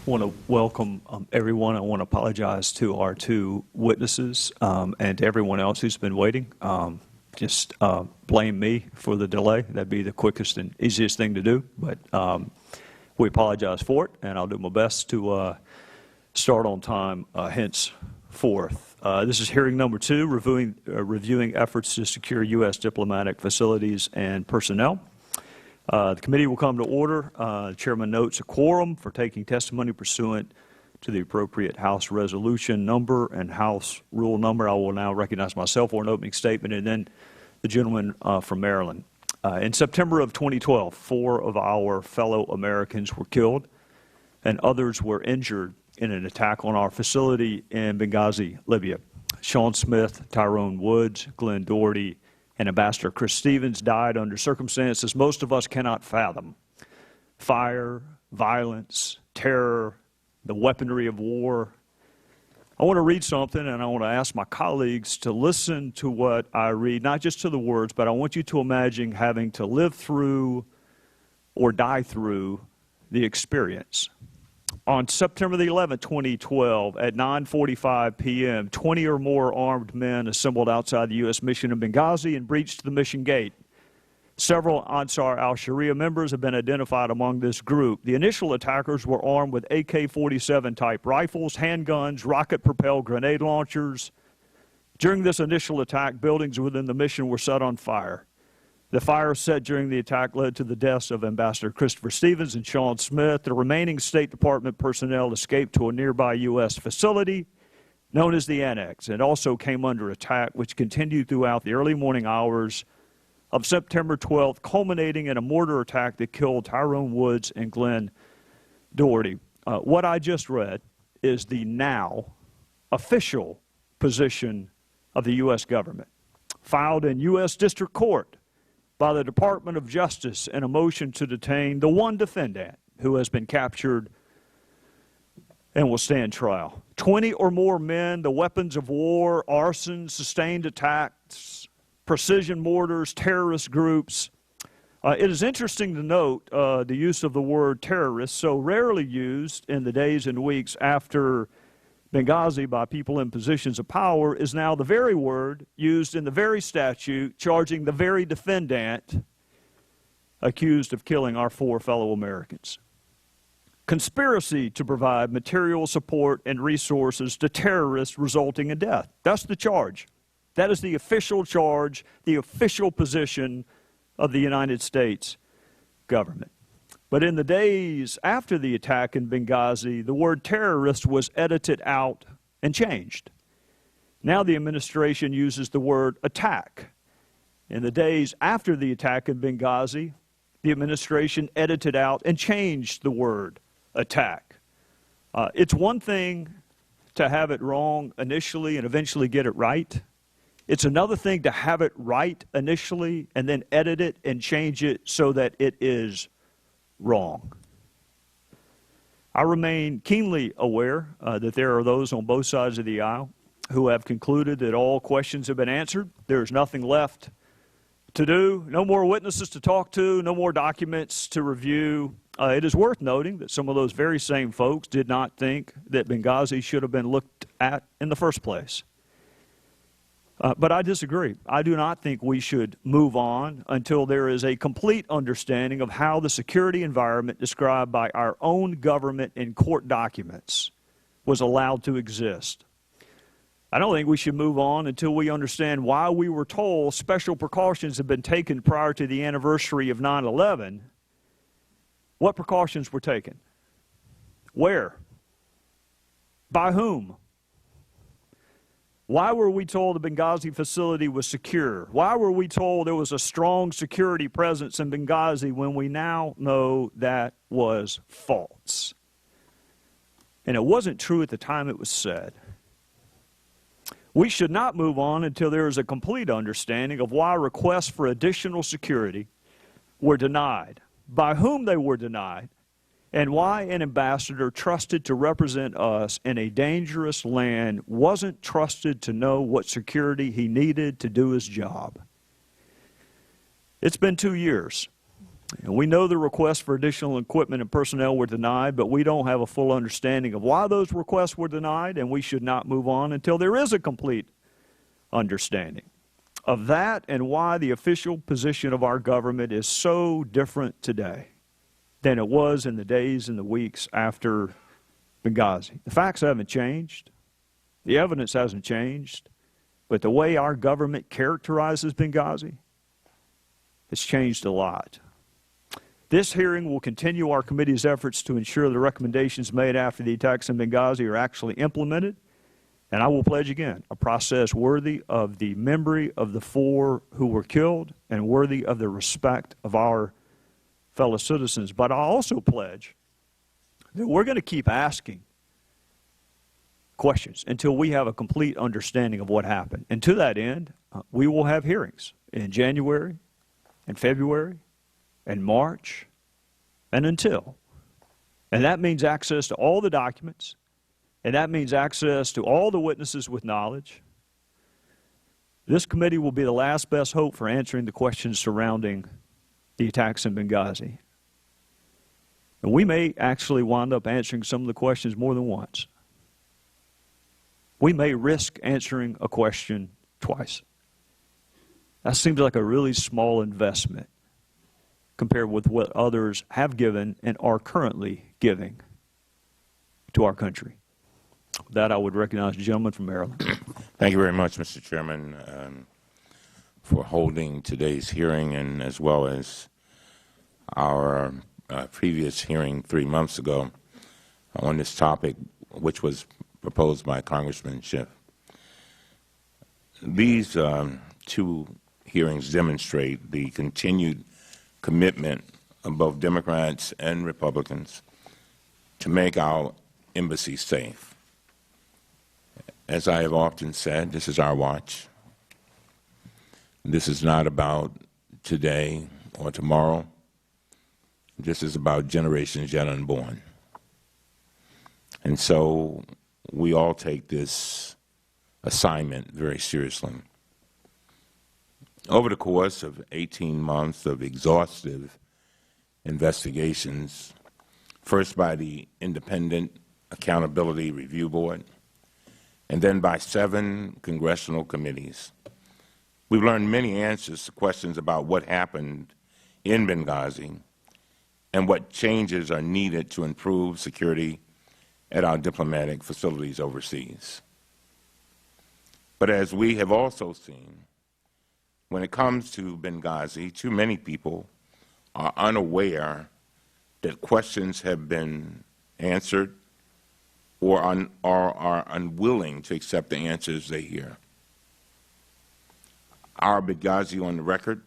want to welcome everyone. I want to apologize to our two witnesses and to everyone else who's been waiting. Just blame me for the delay. That'd be the quickest and easiest thing to do, but we apologize for it, and I'll do my best to start on time henceforth. This is hearing number 2, reviewing efforts to secure U.S. diplomatic facilities and personnel. The committee will come to order. The chairman notes a quorum for taking testimony pursuant to the appropriate House resolution number and House rule number. I will now recognize myself for an opening statement, and then the gentleman from Maryland. In September of 2012, 4 of our fellow Americans were killed and others were injured in an attack on our facility in Benghazi, Libya. Sean Smith, Tyrone Woods, Glenn Doherty, and Ambassador Chris Stevens died under circumstances most of us cannot fathom. Fire, violence, terror, the weaponry of war. I want to read something, and I want to ask my colleagues to listen to what I read, not just to the words, but I want you to imagine having to live through or die through the experience. On September the 11th, 2012, at 9:45 p.m., 20 or more armed men assembled outside the U.S. mission in Benghazi and breached the mission gate. Several Ansar al-Sharia members have been identified among this group. The initial attackers were armed with AK-47 type rifles, handguns, rocket-propelled grenade launchers. During this initial attack, buildings within the mission were set on fire. The fire set during the attack led to the deaths of Ambassador Christopher Stevens and Sean Smith. The remaining State Department personnel escaped to a nearby U.S. facility known as the Annex and also came under attack, which continued throughout the early morning hours of September 12th, culminating in a mortar attack that killed Tyrone Woods and Glenn Doherty. What I just read is the now official position of the U.S. government, filed in U.S. District Court by the Department of Justice in a motion to detain the one defendant who has been captured and will stand trial. 20 or more men, the weapons of war, arson, sustained attacks, precision mortars, terrorist groups. It is interesting to note the use of the word terrorist, so rarely used in the days and weeks after Benghazi by people in positions of power, is now the very word used in the very statute charging the very defendant accused of killing our 4 fellow Americans. Conspiracy to provide material support and resources to terrorists resulting in death. That's the charge. That is the official charge, the official position of the United States government. But in the days after the attack in Benghazi, the word terrorist was edited out and changed. Now the administration uses the word attack. In the days after the attack in Benghazi, the administration edited out and changed the word attack. It's one thing to have it wrong initially and eventually get it right. It's another thing to have it right initially and then edit it and change it so that it is wrong. I remain keenly aware that there are those on both sides of the aisle who have concluded that all questions have been answered. There's nothing left to do, no more witnesses to talk to, no more documents to review. It is worth noting that some of those very same folks did not think that Benghazi should have been looked at in the first place. But I disagree. I do not think we should move on until there is a complete understanding of how the security environment described by our own government in court documents was allowed to exist. I don't think we should move on until we understand why we were told special precautions had been taken prior to the anniversary of 9/11. What precautions were taken? Where? By whom? Why were we told the Benghazi facility was secure? Why were we told there was a strong security presence in Benghazi when we now know that was false? And it wasn't true at the time it was said. We should not move on until there is a complete understanding of why requests for additional security were denied, by whom they were denied, and why an ambassador trusted to represent us in a dangerous land wasn't trusted to know what security he needed to do his job. It's been 2 years. And we know the requests for additional equipment and personnel were denied, but we don't have a full understanding of why those requests were denied, and we should not move on until there is a complete understanding of that and why the official position of our government is so different today than it was in the days and the weeks after Benghazi. The facts haven't changed. The evidence hasn't changed. But the way our government characterizes Benghazi has changed a lot. This hearing will continue our committee's efforts to ensure the recommendations made after the attacks in Benghazi are actually implemented. And I will pledge again a process worthy of the memory of the 4 who were killed and worthy of the respect of our fellow citizens. But I also pledge that we're going to keep asking questions until we have a complete understanding of what happened. And to that end, we will have hearings in January and February and March and until. And that means access to all the documents, and that means access to all the witnesses with knowledge. This committee will be the last best hope for answering the questions surrounding the attacks in Benghazi. And we may actually wind up answering some of the questions more than once. We may risk answering a question twice. That seems like a really small investment compared with what others have given and are currently giving to our country. With that, I would recognize the gentleman from Maryland. Thank you very much, Mr. Chairman, for holding today's hearing, and as well as our previous hearing 3 months ago on this topic, which was proposed by Congressman Schiff. These 2 hearings demonstrate the continued commitment of both Democrats and Republicans to make our embassy safe. As I have often said, this is our watch. This is not about today or tomorrow. This is about generations yet unborn. And so we all take this assignment very seriously. Over the course of 18 months of exhaustive investigations, first by the Independent Accountability Review Board, and then by 7 congressional committees, we've learned many answers to questions about what happened in Benghazi and what changes are needed to improve security at our diplomatic facilities overseas. But as we have also seen, when it comes to Benghazi, too many people are unaware that questions have been answered or are unwilling to accept the answers they hear. Our Benghazi on the Record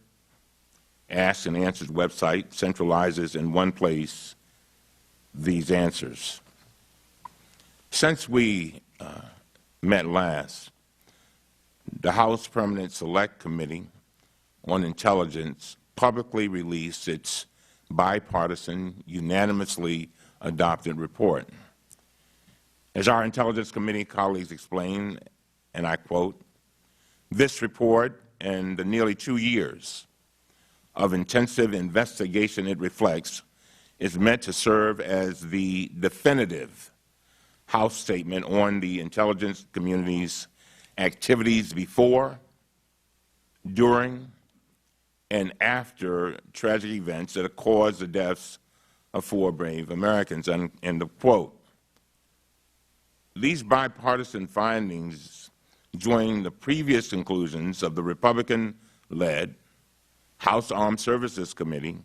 Asked and Answers website centralizes in one place these answers. Since we met last, the House Permanent Select Committee on Intelligence publicly released its bipartisan, unanimously adopted report. As our Intelligence Committee colleagues explained, and I quote, "This report and the nearly 2 years of intensive investigation it reflects is meant to serve as the definitive House statement on the intelligence community's activities before, during, and after tragic events that have caused the deaths of 4 brave Americans," end of quote. These bipartisan findings join the previous conclusions of the Republican-led House Armed Services Committee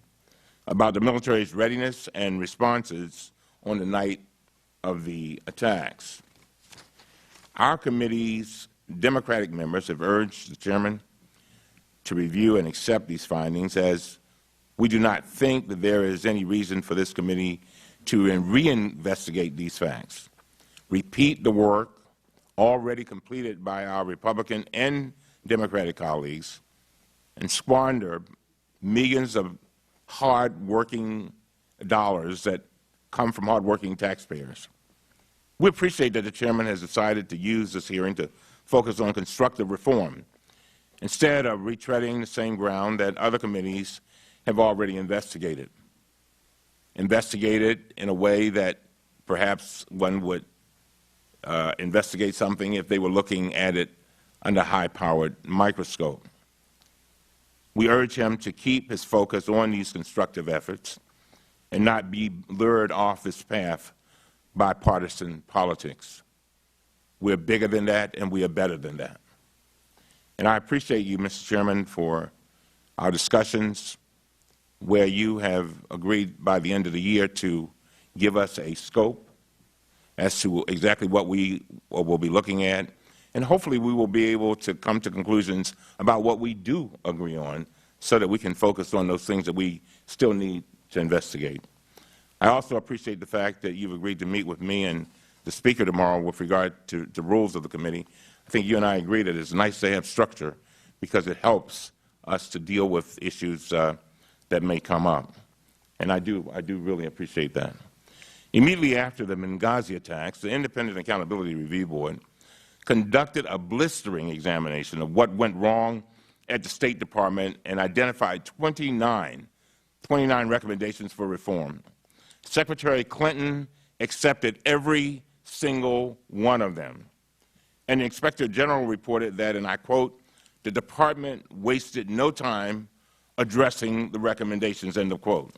about the military's readiness and responses on the night of the attacks. Our committee's Democratic members have urged the Chairman to review and accept these findings, as we do not think that there is any reason for this committee to reinvestigate these facts, repeat the work already completed by our Republican and Democratic colleagues, and squander millions of hard-working dollars that come from hard-working taxpayers. We appreciate that the Chairman has decided to use this hearing to focus on constructive reform, instead of retreading the same ground that other committees have already investigated in a way that perhaps one would investigate something if they were looking at it under a high-powered microscope. We urge him to keep his focus on these constructive efforts and not be lured off this path by partisan politics. We're bigger than that, and we are better than that. And I appreciate you, Mr. Chairman, for our discussions where you have agreed by the end of the year to give us a scope as to exactly what we will be looking at, and hopefully we will be able to come to conclusions about what we do agree on so that we can focus on those things that we still need to investigate. I also appreciate the fact that you've agreed to meet with me and the Speaker tomorrow with regard to the rules of the committee. I think you and I agree that it's nice to have structure because it helps us to deal with issues that may come up. And I do really appreciate that. Immediately after the Benghazi attacks, the Independent Accountability Review Board conducted a blistering examination of what went wrong at the State Department and identified 29 recommendations for reform. Secretary Clinton accepted every single one of them. And the Inspector General reported that, and I quote, "The Department wasted no time addressing the recommendations," end of quote.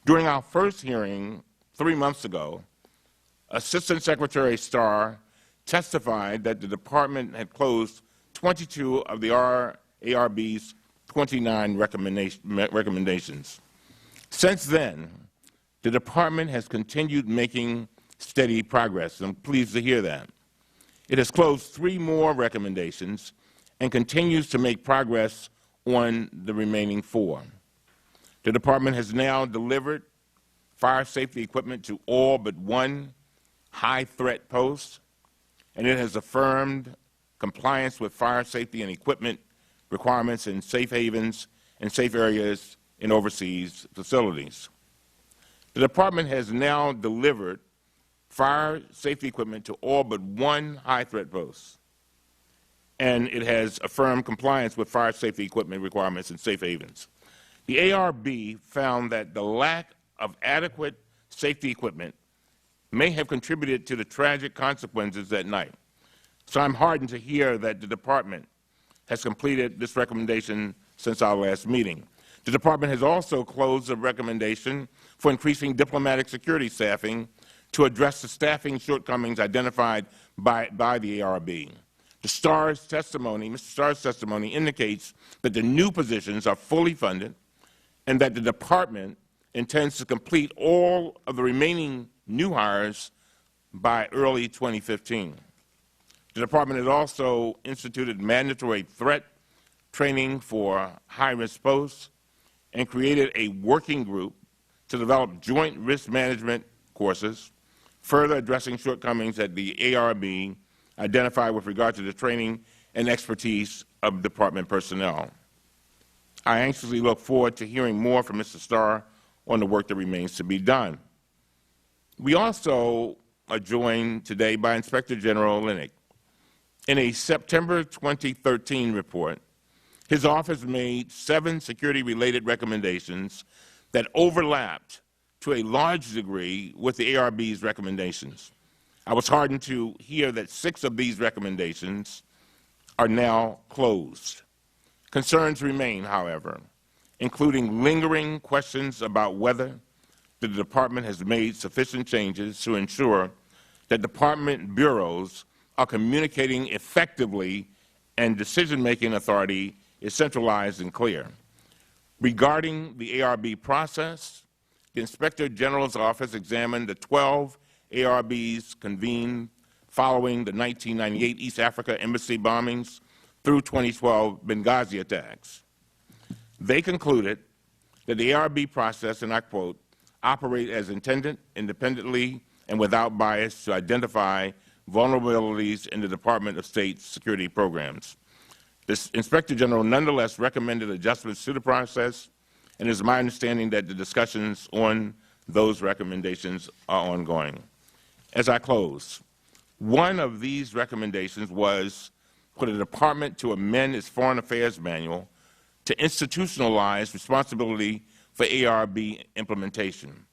During our first hearing 3 months ago, Assistant Secretary Starr testified that the Department had closed 22 of the ARB's 29 recommendations. Since then, the Department has continued making steady progress. I'm pleased to hear that. It has closed 3 more recommendations and continues to make progress on the remaining 4. The Department has now delivered fire safety equipment to all but 1 high-threat post, and it has affirmed compliance with fire safety and equipment requirements in safe havens and safe areas in overseas facilities. The Department has now delivered fire safety equipment to all but 1 high-threat post, and it has affirmed compliance with fire safety equipment requirements in safe havens. The ARB found that the lack of adequate safety equipment may have contributed to the tragic consequences that night. So I'm heartened to hear that the Department has completed this recommendation since our last meeting. The Department has also closed a recommendation for increasing diplomatic security staffing to address the staffing shortcomings identified by the ARB. Mr. Starr's testimony indicates that the new positions are fully funded and that the Department intends to complete all of the remaining new hires by early 2015. The Department has also instituted mandatory threat training for high-risk posts and created a working group to develop joint risk management courses, further addressing shortcomings that the ARB identified with regard to the training and expertise of Department personnel. I anxiously look forward to hearing more from Mr. Starr on the work that remains to be done. We also are joined today by Inspector General Linick. In a September 2013 report, his office made 7 security-related recommendations that overlapped to a large degree with the ARB's recommendations. I was heartened to hear that 6 of these recommendations are now closed. Concerns remain, however, including lingering questions about whether the Department has made sufficient changes to ensure that Department bureaus are communicating effectively and decision-making authority is centralized and clear. Regarding the ARB process, the Inspector General's office examined the 12 ARBs convened following the 1998 East Africa embassy bombings through 2012 Benghazi attacks. They concluded that the ARB process, and I quote, "operate as intended, independently, and without bias to identify vulnerabilities in the Department of State's security programs." The Inspector General nonetheless recommended adjustments to the process, and it is my understanding that the discussions on those recommendations are ongoing. As I close, one of these recommendations was for the Department to amend its Foreign Affairs Manual to institutionalize responsibility for ARB implementation.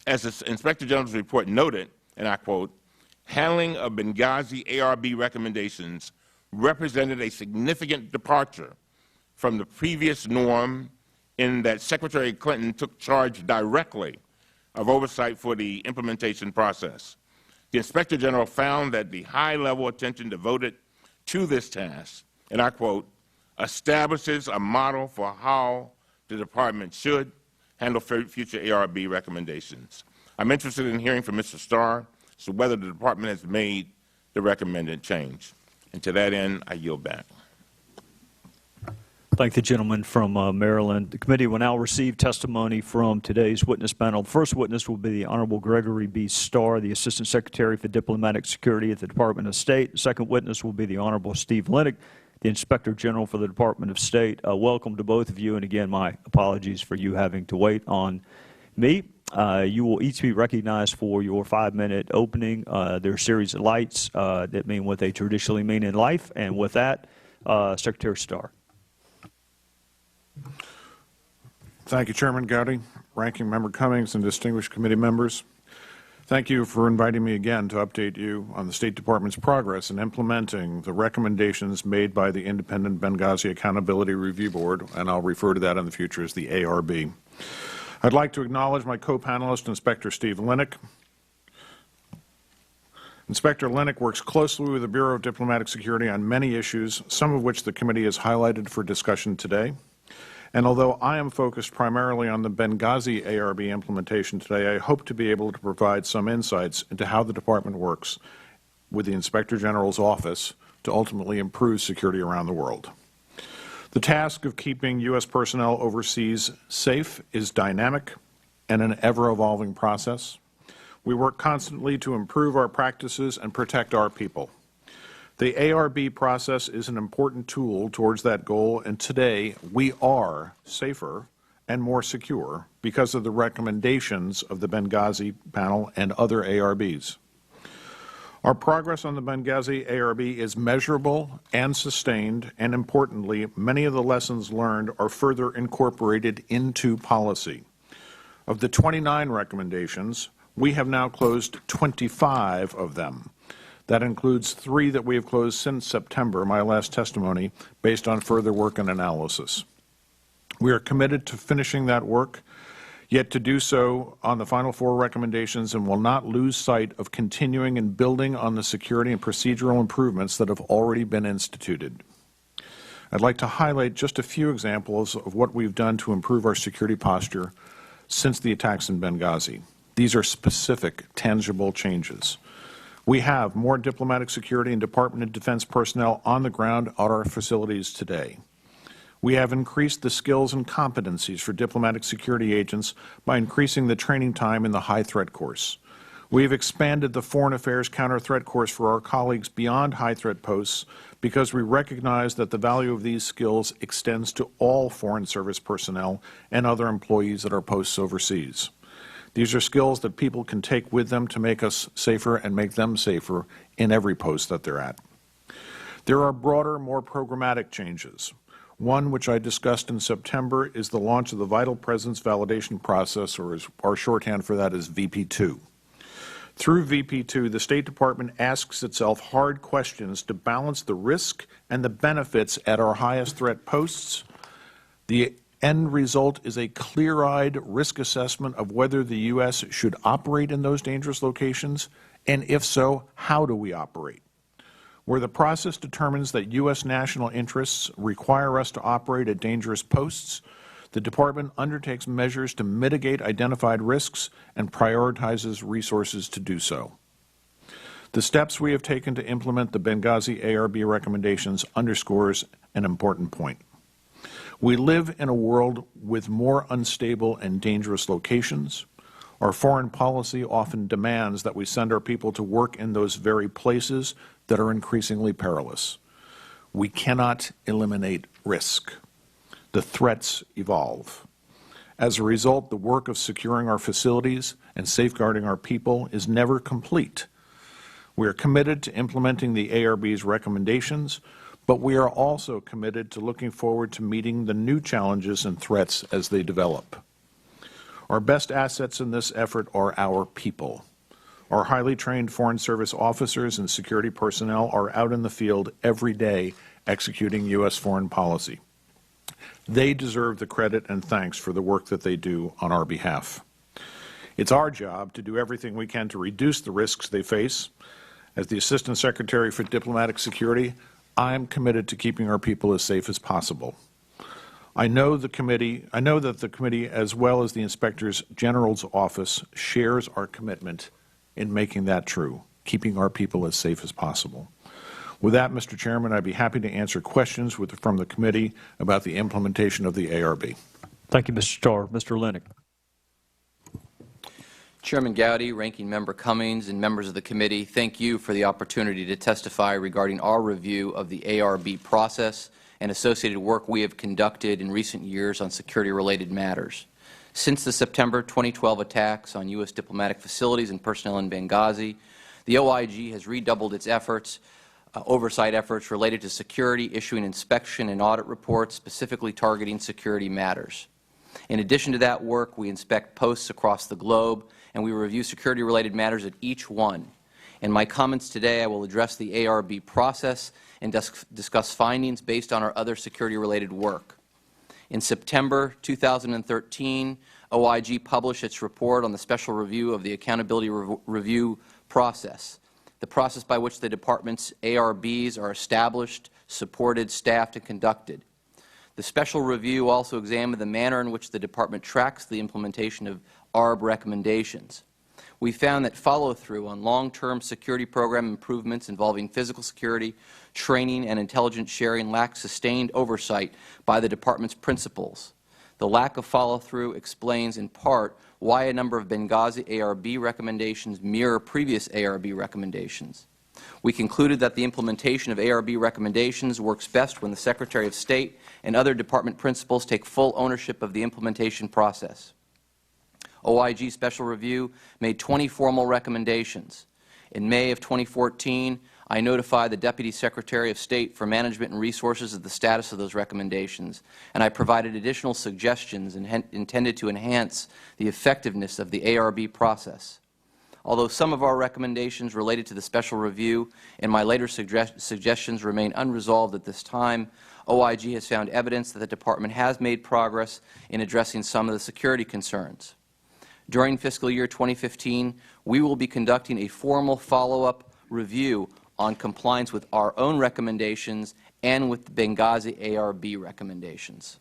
As the Inspector General's report noted, and I quote, "Handling of Benghazi ARB recommendations represented a significant departure from the previous norm in that Secretary Clinton took charge directly of oversight for the implementation process. The Inspector General found that the high-level attention devoted to this task, and I quote, establishes a model for how the Department should handle future ARB recommendations." I'm interested in hearing from Mr. Starr as to whether the Department has made the recommended change. And to that end, I yield back. Thank the gentleman from Maryland. The committee will now receive testimony from today's witness panel. The first witness will be the Honorable Gregory B. Starr, the Assistant Secretary for Diplomatic Security at the Department of State. The second witness will be the Honorable Steve Linick, the Inspector General for the Department of State. Welcome to both of you, and again, my apologies for you having to wait on me. You will each be recognized for your 5-minute opening. There are a series of lights that mean what they traditionally mean in life, and with that, Secretary Starr. Thank you, Chairman Gowdy, Ranking Member Cummings, and distinguished committee members. Thank you for inviting me again to update you on the State Department's progress in implementing the recommendations made by the Independent Benghazi Accountability Review Board, and I'll refer to that in the future as the ARB. I'd like to acknowledge my co-panelist, Inspector Steve Linick. Inspector Linick works closely with the Bureau of Diplomatic Security on many issues, some of which the committee has highlighted for discussion today. And although I am focused primarily on the Benghazi ARB implementation today, I hope to be able to provide some insights into how the Department works with the Inspector General's office to ultimately improve security around the world. The task of keeping U.S. personnel overseas safe is dynamic and an ever-evolving process. We work constantly to improve our practices and protect our people. The ARB process is an important tool towards that goal, and today we are safer and more secure because of the recommendations of the Benghazi panel and other ARBs. Our progress on the Benghazi ARB is measurable and sustained, and importantly, many of the lessons learned are further incorporated into policy. Of the 29 recommendations, we have now closed 25 of them. That includes 3 that we have closed since September, my last testimony, based on further work and analysis. We are committed to finishing that work, yet to do so on the final 4 recommendations, and will not lose sight of continuing and building on the security and procedural improvements that have already been instituted. I'd like to highlight just a few examples of what we've done to improve our security posture since the attacks in Benghazi. These are specific, tangible changes. We have more diplomatic security and Department of Defense personnel on the ground at our facilities today. We have increased the skills and competencies for diplomatic security agents by increasing the training time in the high threat course. We have expanded the Foreign Affairs counter-threat course for our colleagues beyond high threat posts because we recognize that the value of these skills extends to all Foreign Service personnel and other employees at our posts overseas. These are skills that people can take with them to make us safer and make them safer in every post that they're at. There are broader, more programmatic changes. One, which I discussed in September, is the launch of the Vital Presence Validation Process, or our shorthand for that is VP2. Through VP2, the State Department asks itself hard questions to balance the risk and the benefits at our highest threat posts. The end result is a clear-eyed risk assessment of whether the U.S. should operate in those dangerous locations, and if so, how do we operate? Where the process determines that U.S. national interests require us to operate at dangerous posts, the Department undertakes measures to mitigate identified risks and prioritizes resources to do so. The steps we have taken to implement the Benghazi ARB recommendations underscores an important point. We live in a world with more unstable and dangerous locations. Our foreign policy often demands that we send our people to work in those very places that are increasingly perilous. We cannot eliminate risk. The threats evolve. As a result, the work of securing our facilities and safeguarding our people is never complete. We are committed to implementing the ARB's recommendations, but we are also committed to looking forward to meeting the new challenges and threats as they develop. Our best assets in this effort are our people. Our highly trained Foreign Service officers and security personnel are out in the field every day executing U.S. foreign policy. They deserve the credit and thanks for the work that they do on our behalf. It's our job to do everything we can to reduce the risks they face. As the Assistant Secretary for Diplomatic Security, I am committed to keeping our people as safe as possible. I know that the committee, as well as the Inspector General's office, shares our commitment in making that true, keeping our people as safe as possible. With that, Mr. Chairman, I'd be happy to answer questions from the committee about the implementation of the ARB. Thank you, Mr. Starr. Mr. Linick. Chairman Gowdy, Ranking Member Cummings, and members of the committee, thank you for the opportunity to testify regarding our review of the ARB process and associated work we have conducted in recent years on security-related matters. Since the September 2012 attacks on U.S. diplomatic facilities and personnel in Benghazi, the OIG has redoubled its oversight efforts related to security, issuing inspection and audit reports specifically targeting security matters. In addition to that work, we inspect posts across the globe, and we review security-related matters at each one. In my comments today, I will address the ARB process and discuss findings based on our other security-related work. In September 2013, OIG published its report on the special review of the accountability review process, the process by which the Department's ARBs are established, supported, staffed, and conducted. The special review also examined the manner in which the Department tracks the implementation of ARB recommendations. We found that follow-through on long-term security program improvements involving physical security, training, and intelligence sharing lacked sustained oversight by the Department's principals. The lack of follow-through explains in part why a number of Benghazi ARB recommendations mirror previous ARB recommendations. We concluded that the implementation of ARB recommendations works best when the Secretary of State and other Department principals take full ownership of the implementation process. OIG Special Review made 20 formal recommendations. In May of 2014, I notified the Deputy Secretary of State for Management and Resources of the status of those recommendations, and I provided additional suggestions intended to enhance the effectiveness of the ARB process. Although some of our recommendations related to the special review and my later suggestions remain unresolved at this time, OIG has found evidence that the Department has made progress in addressing some of the security concerns. During fiscal year 2015, we will be conducting a formal follow-up review on compliance with our own recommendations and with the Benghazi ARB recommendations.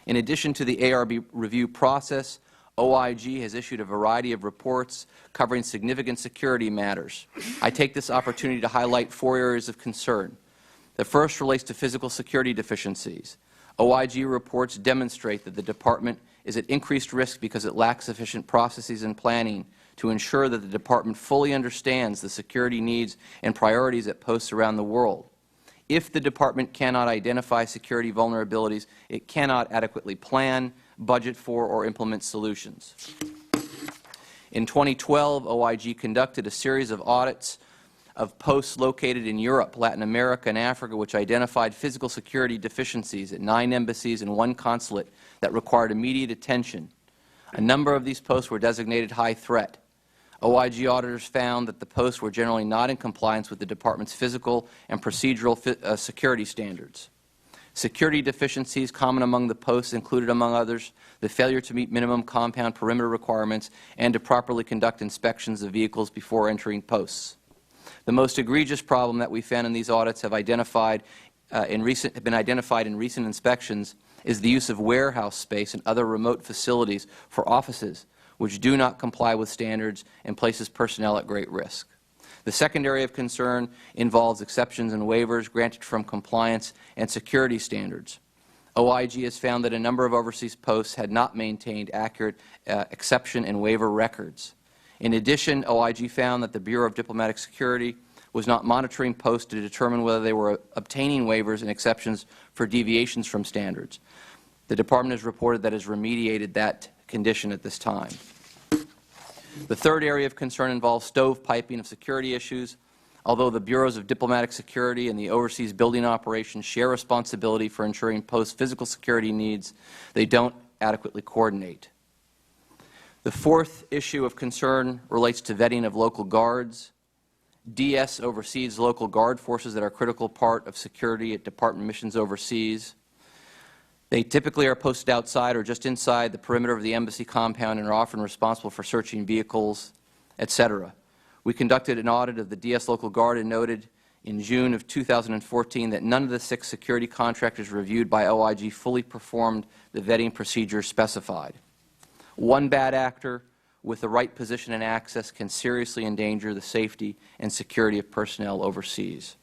In addition to the ARB review process, OIG has issued a variety of reports covering significant security matters. I take this opportunity to highlight 4 areas of concern. The first relates to physical security deficiencies. OIG reports demonstrate that the Department is at increased risk because it lacks sufficient processes and planning to ensure that the Department fully understands the security needs and priorities at posts around the world. If the Department cannot identify security vulnerabilities, it cannot adequately plan, budget for, or implement solutions. In 2012, OIG conducted a series of audits of posts located in Europe, Latin America, and Africa, which identified physical security deficiencies at 9 embassies and 1 consulate that required immediate attention. A number of these posts were designated high threat. OIG auditors found that the posts were generally not in compliance with the Department's physical and procedural security standards. Security deficiencies common among the posts included, among others, the failure to meet minimum compound perimeter requirements and to properly conduct inspections of vehicles before entering posts. The most egregious problem that we found in these audits have been identified in recent inspections is the use of warehouse space and other remote facilities for offices which do not comply with standards and places personnel at great risk. The second area of concern involves exceptions and waivers granted from compliance and security standards. OIG has found that a number of overseas posts had not maintained accurate exception and waiver records. In addition, OIG found that the Bureau of Diplomatic Security was not monitoring posts to determine whether they were obtaining waivers and exceptions for deviations from standards. The Department has reported that it has remediated that condition at this time. The third area of concern involves stovepiping of security issues. Although the Bureaus of Diplomatic Security and the overseas building operations share responsibility for ensuring post physical security needs, they don't adequately coordinate. The fourth issue of concern relates to vetting of local guards. DS oversees local guard forces that are a critical part of security at department missions overseas. They typically are posted outside or just inside the perimeter of the embassy compound and are often responsible for searching vehicles, etc. We conducted an audit of the DS local guard and noted in June of 2014 that none of the 6 security contractors reviewed by OIG fully performed the vetting procedures specified. One bad actor with the right position and access can seriously endanger the safety and security of personnel overseas.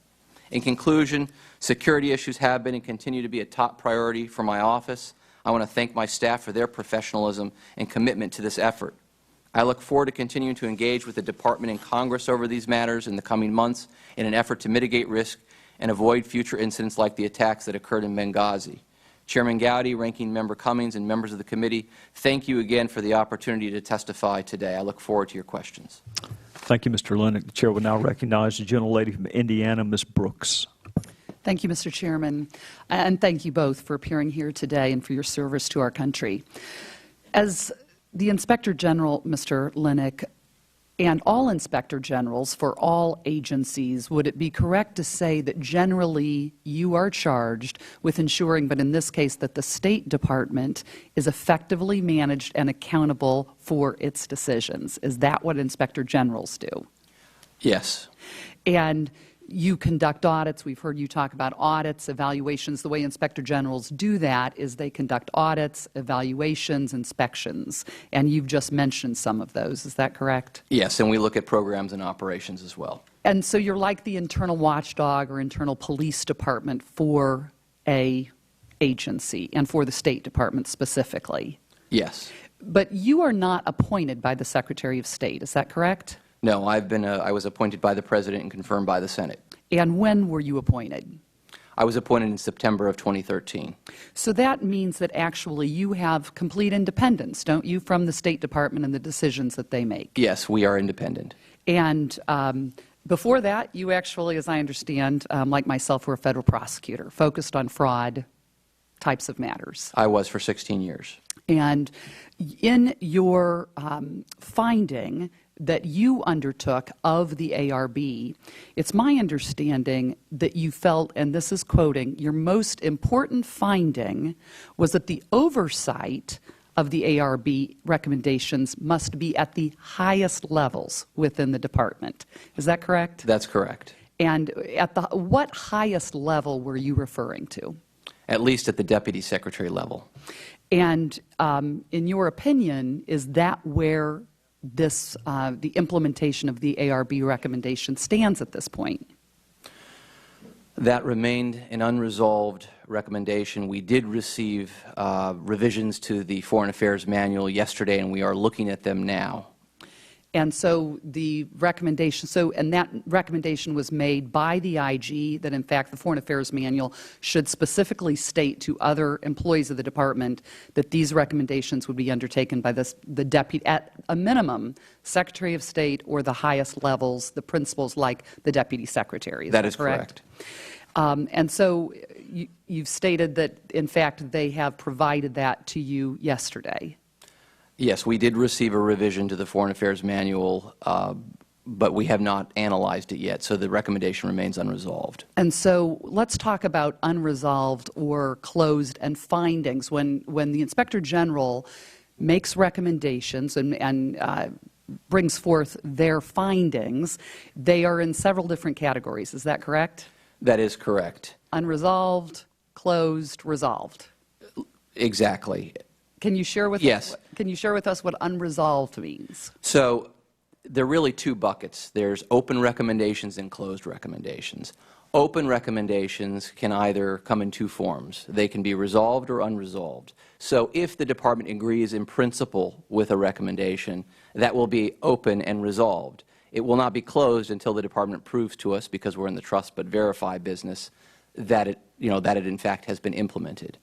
In conclusion, security issues have been and continue to be a top priority for my office. I want to thank my staff for their professionalism and commitment to this effort. I look forward to continuing to engage with the Department and Congress over these matters in the coming months in an effort to mitigate risk and avoid future incidents like the attacks that occurred in Benghazi. Chairman Gowdy, Ranking Member Cummings, and members of the committee, thank you again for the opportunity to testify today. I look forward to your questions. Thank you, Mr. Linick. The Chair will now recognize the gentlelady from Indiana, Ms. Brooks. Thank you, Mr. Chairman, and thank you both for appearing here today and for your service to our country. As the Inspector General, Mr. Linick, and all Inspector Generals for all agencies, would it be correct to say that generally you are charged with ensuring, but in this case, that the State Department is effectively managed and accountable for its decisions? Is that what Inspector Generals do? Yes. And you conduct audits. We've heard you talk about audits, evaluations. The way Inspector Generals do that is they conduct audits, evaluations, inspections. And you've just mentioned some of those. Is that correct? Yes, and we look at programs and operations as well. And so you're like the internal watchdog or internal police department for a agency and for the State Department specifically. Yes. But you are not appointed by the Secretary of State. Is that correct? No, I was appointed by the President and confirmed by the Senate. And when were you appointed? I was appointed in September of 2013. So that means that actually you have complete independence, don't you, from the State Department and the decisions that they make? Yes, we are independent. And before that, you actually, as I understand, like myself, were a federal prosecutor, focused on fraud types of matters. I was for 16 years. And in your finding that you undertook of the ARB, it's my understanding that you felt, and this is quoting, your most important finding was that the oversight of the ARB recommendations must be at the highest levels within the department. Is that correct? That's correct. And at the what highest level were you referring to? At least at the Deputy Secretary level. And in your opinion, is that where this, the implementation of the ARB recommendation stands at this point? That remained an unresolved recommendation. We did receive revisions to the Foreign Affairs Manual yesterday, and we are looking at them now. And so the recommendation, and that recommendation was made by the IG that in fact the Foreign Affairs Manual should specifically state to other employees of the department that these recommendations would be undertaken by the deputy, at a minimum, Secretary of State or the highest levels, the principals like the Deputy Secretary. That is correct. And so you've stated that in fact they have provided that to you yesterday. Yes, we did receive a revision to the Foreign Affairs Manual, but we have not analyzed it yet, so the recommendation remains unresolved. And so let's talk about unresolved or closed and findings. When the Inspector General makes recommendations and brings forth their findings, they are in several different categories. Is that correct? That is correct. Unresolved, closed, resolved. Exactly. Can you share with Yes. Can you share with us what unresolved means? So there are really two buckets. There's open recommendations and closed recommendations. Open recommendations can either come in two forms. They can be resolved or unresolved. So if the Department agrees in principle with a recommendation, that will be open and resolved. It will not be closed until the Department proves to us, because we're in the trust but verify business, that it in fact has been implemented.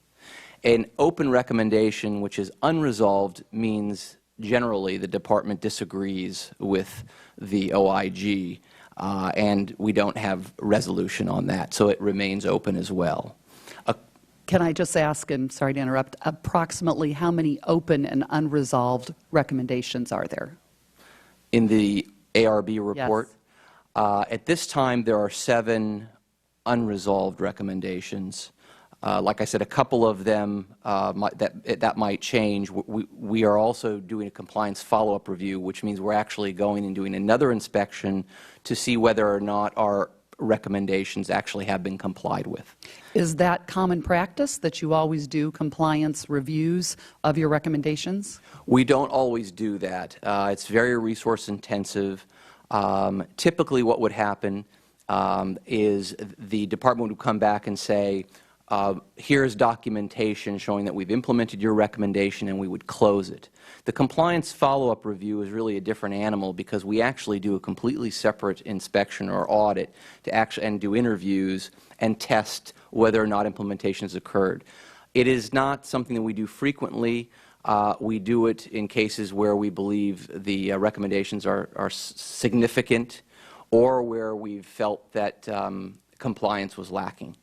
An open recommendation, which is unresolved, means generally the Department disagrees with the OIG, and we don't have resolution on that, so it remains open as well. A Can I just ask, and sorry to interrupt, approximately how many open and unresolved recommendations are there? In the ARB report? Yes. At this time, there are 7 unresolved recommendations. Like I said, a couple of them that might change. We are also doing a compliance follow-up review, which means we're actually going and doing another inspection to see whether or not our recommendations actually have been complied with. Is that common practice, that you always do compliance reviews of your recommendations? We don't always do that. It's very resource intensive. Typically what would happen is the department would come back and say, here's documentation showing that we've implemented your recommendation, and we would close it. The compliance follow-up review is really a different animal because we actually do a completely separate inspection or audit and do interviews and test whether or not implementation has occurred. It is not something that we do frequently. We do it in cases where we believe the recommendations are significant or where we've felt that compliance was lacking.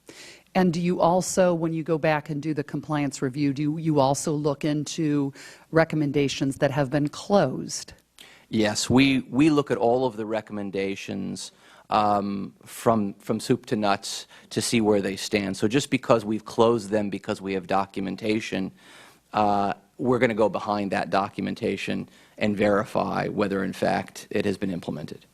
And do you also, when you go back and do the compliance review, do you also look into recommendations that have been closed? Yes, we look at all of the recommendations from soup to nuts to see where they stand. So just because we've closed them because we have documentation, we're going to go behind that documentation and verify whether, in fact, it has been implemented.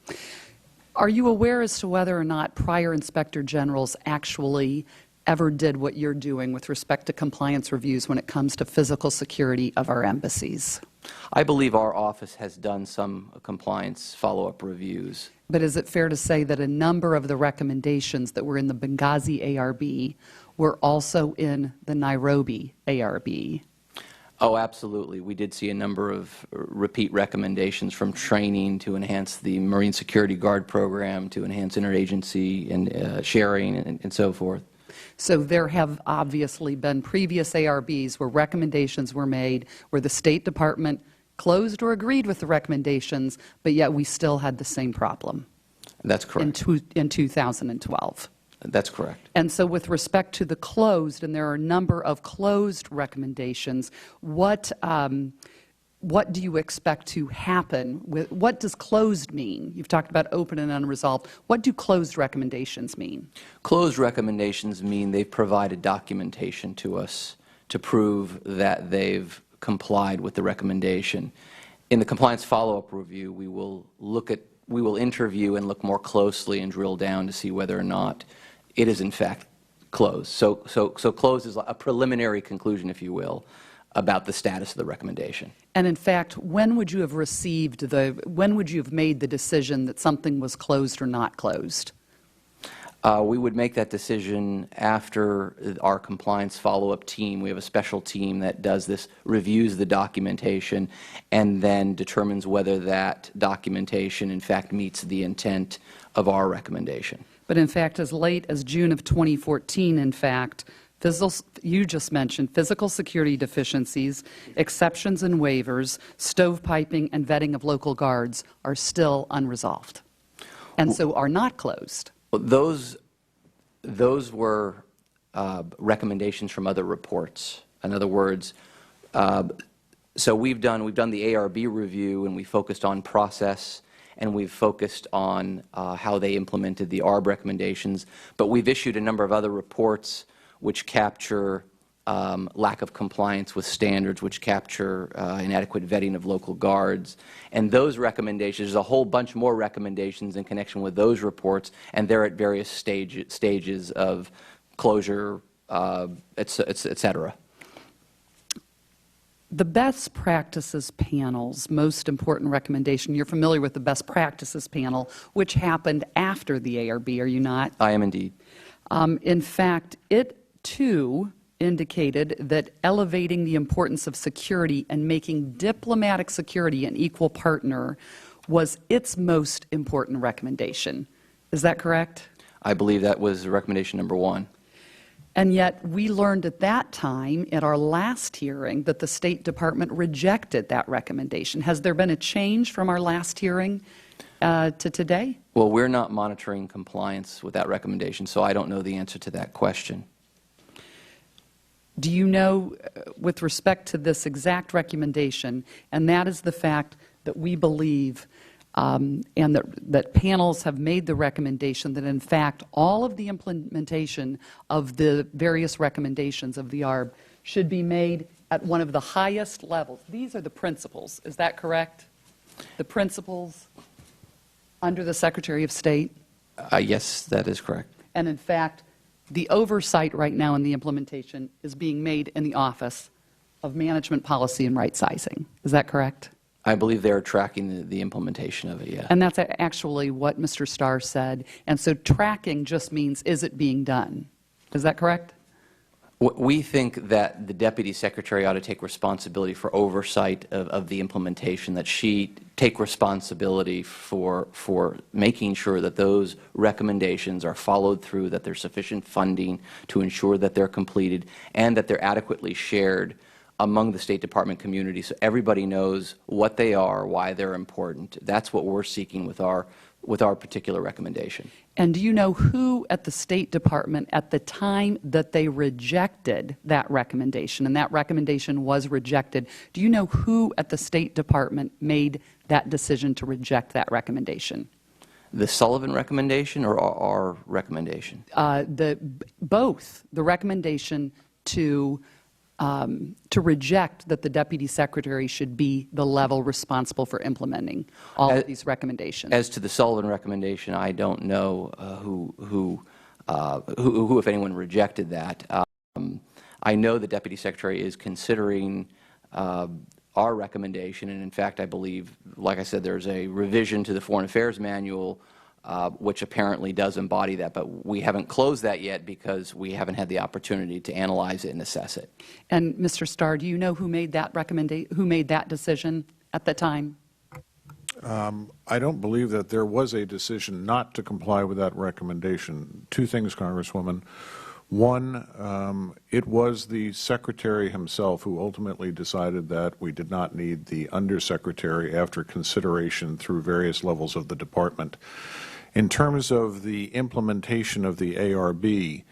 Are you aware as to whether or not prior inspector generals actually ever did what you're doing with respect to compliance reviews when it comes to physical security of our embassies? I believe our office has done some compliance follow-up reviews. But is it fair to say that a number of the recommendations that were in the Benghazi ARB were also in the Nairobi ARB? Oh, absolutely. We did see a number of repeat recommendations, from training to enhance the Marine Security Guard program, to enhance interagency and sharing and so forth. So there have obviously been previous ARBs where recommendations were made, where the State Department closed or agreed with the recommendations, but yet we still had the same problem. That's correct. In 2012. That's correct. And so with respect to the closed, and there are a number of closed recommendations, what do you expect to happen? What does closed mean? You've talked about open and unresolved. What do closed recommendations mean? Closed recommendations mean they've provided documentation to us to prove that they've complied with the recommendation. In the compliance follow-up review, we will interview and look more closely and drill down to see whether or not it is in fact closed. So closed is a preliminary conclusion, if you will, about the status of the recommendation. And in fact, when would you have when would you have made the decision that something was closed or not closed? We would make that decision after our compliance follow-up team. We have a special team that does this, reviews the documentation, and then determines whether that documentation in fact meets the intent of our recommendation. But in fact, as late as June of 2014, in fact, you just mentioned physical security deficiencies, exceptions and waivers, stovepiping, and vetting of local guards are still unresolved, and so are not closed. Those were recommendations from other reports. In other words, so we've done the ARB review, and we focused on process, and we've focused on how they implemented the ARB recommendations. But we've issued a number of other reports which capture lack of compliance with standards, which capture inadequate vetting of local guards. And those recommendations, there's a whole bunch more recommendations in connection with those reports, and they're at various stages of closure, et cetera. The best practices panel's most important recommendation, you're familiar with the best practices panel, which happened after the ARB, are you not? I am indeed. In fact, it too indicated that elevating the importance of security and making diplomatic security an equal partner was its most important recommendation. Is that correct? I believe that was recommendation number 1. And yet we learned at that time, at our last hearing, that the State Department rejected that recommendation. Has there been a change from our last hearing to today? Well, we're not monitoring compliance with that recommendation, so I don't know the answer to that question. Do you know, with respect to this exact recommendation, and that is the fact that we believe and that panels have made the recommendation that, in fact, all of the implementation of the various recommendations of the ARB should be made at one of the highest levels? These are the principles. Is that correct? The principles under the Secretary of State? Yes, that is correct. And, in fact, the oversight right now in the implementation is being made in the Office of Management Policy and Right Sizing. Is that correct? I believe they're tracking the implementation of it, yeah. And that's actually what Mr. Starr said. And so tracking just means, is it being done? Is that correct? We think that the Deputy Secretary ought to take responsibility for oversight of the implementation, that she take responsibility for making sure that those recommendations are followed through, that there's sufficient funding to ensure that they're completed, and that they're adequately shared among the State Department community so everybody knows what they are, why they're important. That's what we're seeking with our particular recommendation. And do you know who at the State Department at the time that they rejected that recommendation, and that recommendation was rejected, do you know who at the State Department made that decision to reject that recommendation? The Sullivan recommendation or our recommendation? Both. The recommendation to reject that the Deputy Secretary should be the level responsible for implementing all of these recommendations. As to the Sullivan recommendation, I don't know who, if anyone, rejected that. I know the Deputy Secretary is considering our recommendation, and in fact, I believe, like I said, there's a revision to the Foreign Affairs Manual which apparently does embody that, but we haven't closed that yet because we haven't had the opportunity to analyze it and assess it. And Mr. Starr, do you know who made that decision at the time? I don't believe that there was a decision not to comply with that recommendation. Two things, Congresswoman. One, it was the Secretary himself who ultimately decided that we did not need the Undersecretary after consideration through various levels of the Department. In terms of the implementation of the ARB,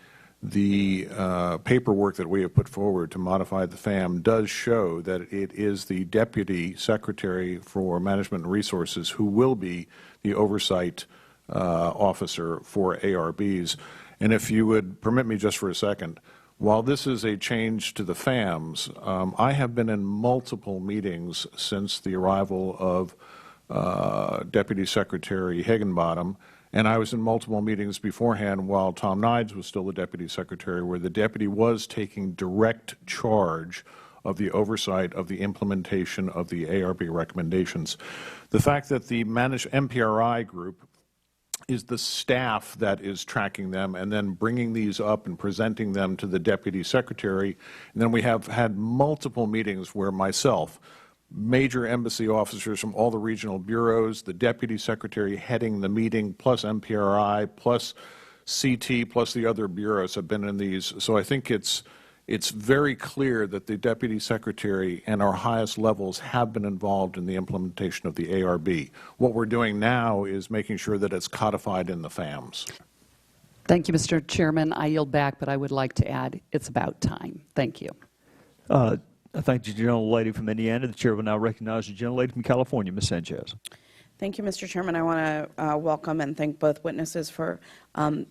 the paperwork that we have put forward to modify the FAM does show that it is the Deputy Secretary for Management and Resources who will be the oversight officer for ARBs. And if you would permit me just for a second, while this is a change to the FAMs, I have been in multiple meetings since the arrival of Deputy Secretary Higginbottom, and I was in multiple meetings beforehand while Tom Nides was still the Deputy Secretary, where the Deputy was taking direct charge of the oversight of the implementation of the ARB recommendations. The fact that the MPRI group is the staff that is tracking them and then bringing these up and presenting them to the Deputy Secretary. And then we have had multiple meetings where myself, major embassy officers from all the regional bureaus, the Deputy Secretary heading the meeting, plus MPRI, plus CT, plus the other bureaus have been in these. So I think it's very clear that the Deputy Secretary and our highest levels have been involved in the implementation of the ARB. What we're doing now is making sure that it's codified in the FAMs. Thank you, Mr. Chairman. I yield back, but I would like to add it's about time. Thank you. I thank the gentlelady from Indiana. The chair will now recognize the gentlelady from California, Ms. Sanchez. Thank you, Mr. Chairman. I want to welcome and thank both witnesses for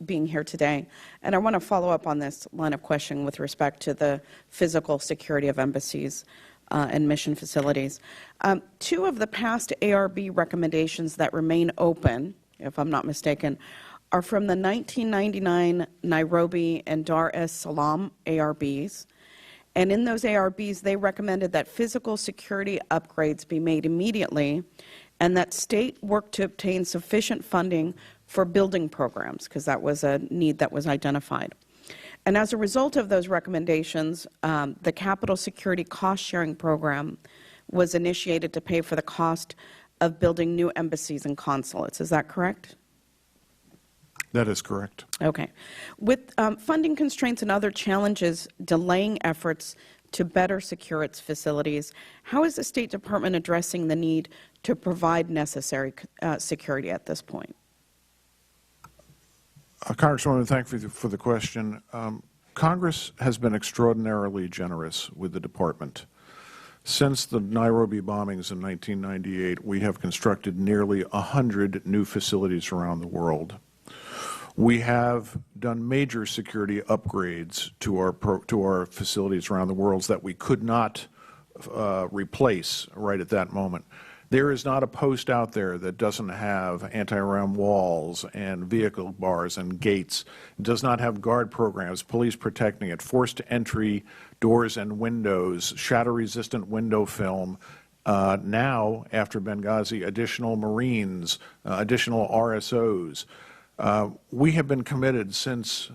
being here today. And I want to follow up on this line of questioning with respect to the physical security of embassies and mission facilities. Two of the past ARB recommendations that remain open, if I'm not mistaken, are from the 1999 Nairobi and Dar es Salaam ARBs. And in those ARBs, they recommended that physical security upgrades be made immediately and that state work to obtain sufficient funding for building programs, because that was a need that was identified. And as a result of those recommendations, the Capital Security Cost Sharing Program was initiated to pay for the cost of building new embassies and consulates. Is that correct? That is correct. Okay. With funding constraints and other challenges delaying efforts to better secure its facilities, how is the State Department addressing the need to provide necessary security at this point? Congresswoman, thank you for the question. Congress has been extraordinarily generous with the Department. Since the Nairobi bombings in 1998, we have constructed nearly 100 new facilities around the world. We have done major security upgrades to our facilities around the world that we could not replace right at that moment. There is not a post out there that doesn't have anti-ram walls and vehicle bars and gates, does not have guard programs, police protecting it, forced entry doors and windows, shatter-resistant window film. Now, after Benghazi, additional Marines, additional RSOs. We have been committed since,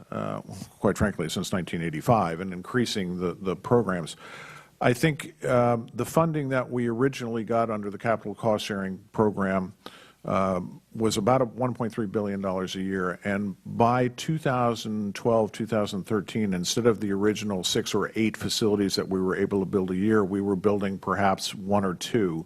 quite frankly, since 1985 in increasing the programs. I think the funding that we originally got under the capital cost sharing program was about $1.3 billion a year, and by 2012, 2013, instead of the original 6 or 8 facilities that we were able to build a year, we were building perhaps 1 or 2,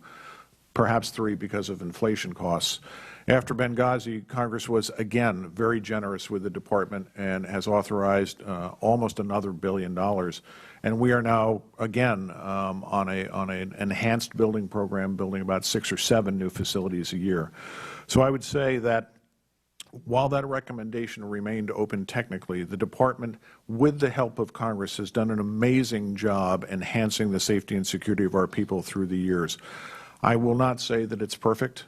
perhaps 3 because of inflation costs. After Benghazi, Congress was again very generous with the Department and has authorized almost another $1 billion. And we are now again on an enhanced building program, building about 6 or 7 new facilities a year. So I would say that while that recommendation remained open technically, the Department, with the help of Congress, has done an amazing job enhancing the safety and security of our people through the years. I will not say that it's perfect.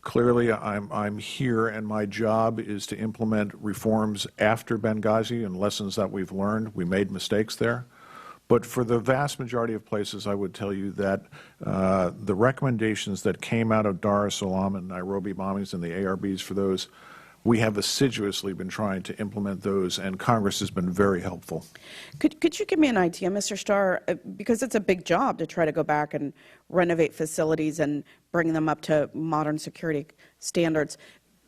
Clearly, I'm here, and my job is to implement reforms after Benghazi and lessons that we've learned. We made mistakes there. But for the vast majority of places, I would tell you that the recommendations that came out of Dar es Salaam and Nairobi bombings and the ARBs for those, we have assiduously been trying to implement those, and Congress has been very helpful. Could you give me an idea, Mr. Starr, because it's a big job to try to go back and renovate facilities and bring them up to modern security standards.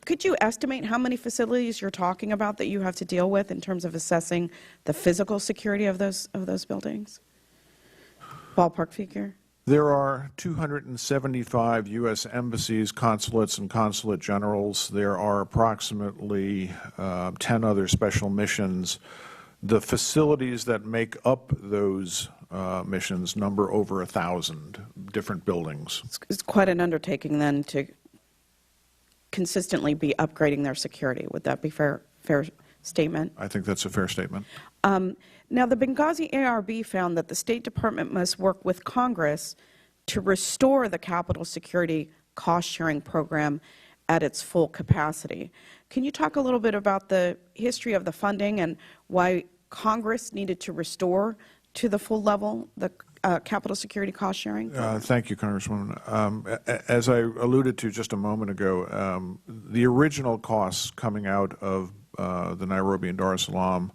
Could you estimate how many facilities you're talking about that you have to deal with in terms of assessing the physical security of those buildings? Ballpark figure? There are 275 U.S. embassies, consulates, and consulate generals. There are approximately 10 other special missions. The facilities that make up those missions number over 1,000 different buildings. It's quite an undertaking then to consistently be upgrading their security. Would that be fair statement? I think that's a fair statement. Now, the Benghazi ARB found that the State Department must work with Congress to restore the Capitol Security Cost-Sharing Program at its full capacity. Can you talk a little bit about the history of the funding and why Congress needed to restore to the full level the Capitol Security Cost-Sharing? Thank you, Congresswoman. As I alluded to just a moment ago, the original costs coming out of the Nairobi and Dar es Salaam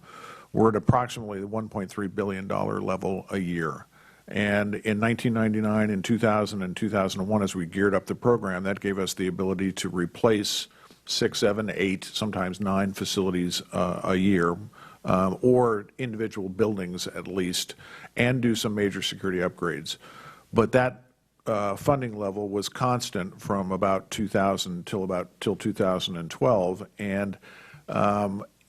were at approximately the $1.3 billion level a year. And in 1999, in 2000, and 2001, as we geared up the program, that gave us the ability to replace 6, 7, 8, sometimes 9 facilities a year, or individual buildings at least, and do some major security upgrades. But that funding level was constant from about 2000 till 2012, and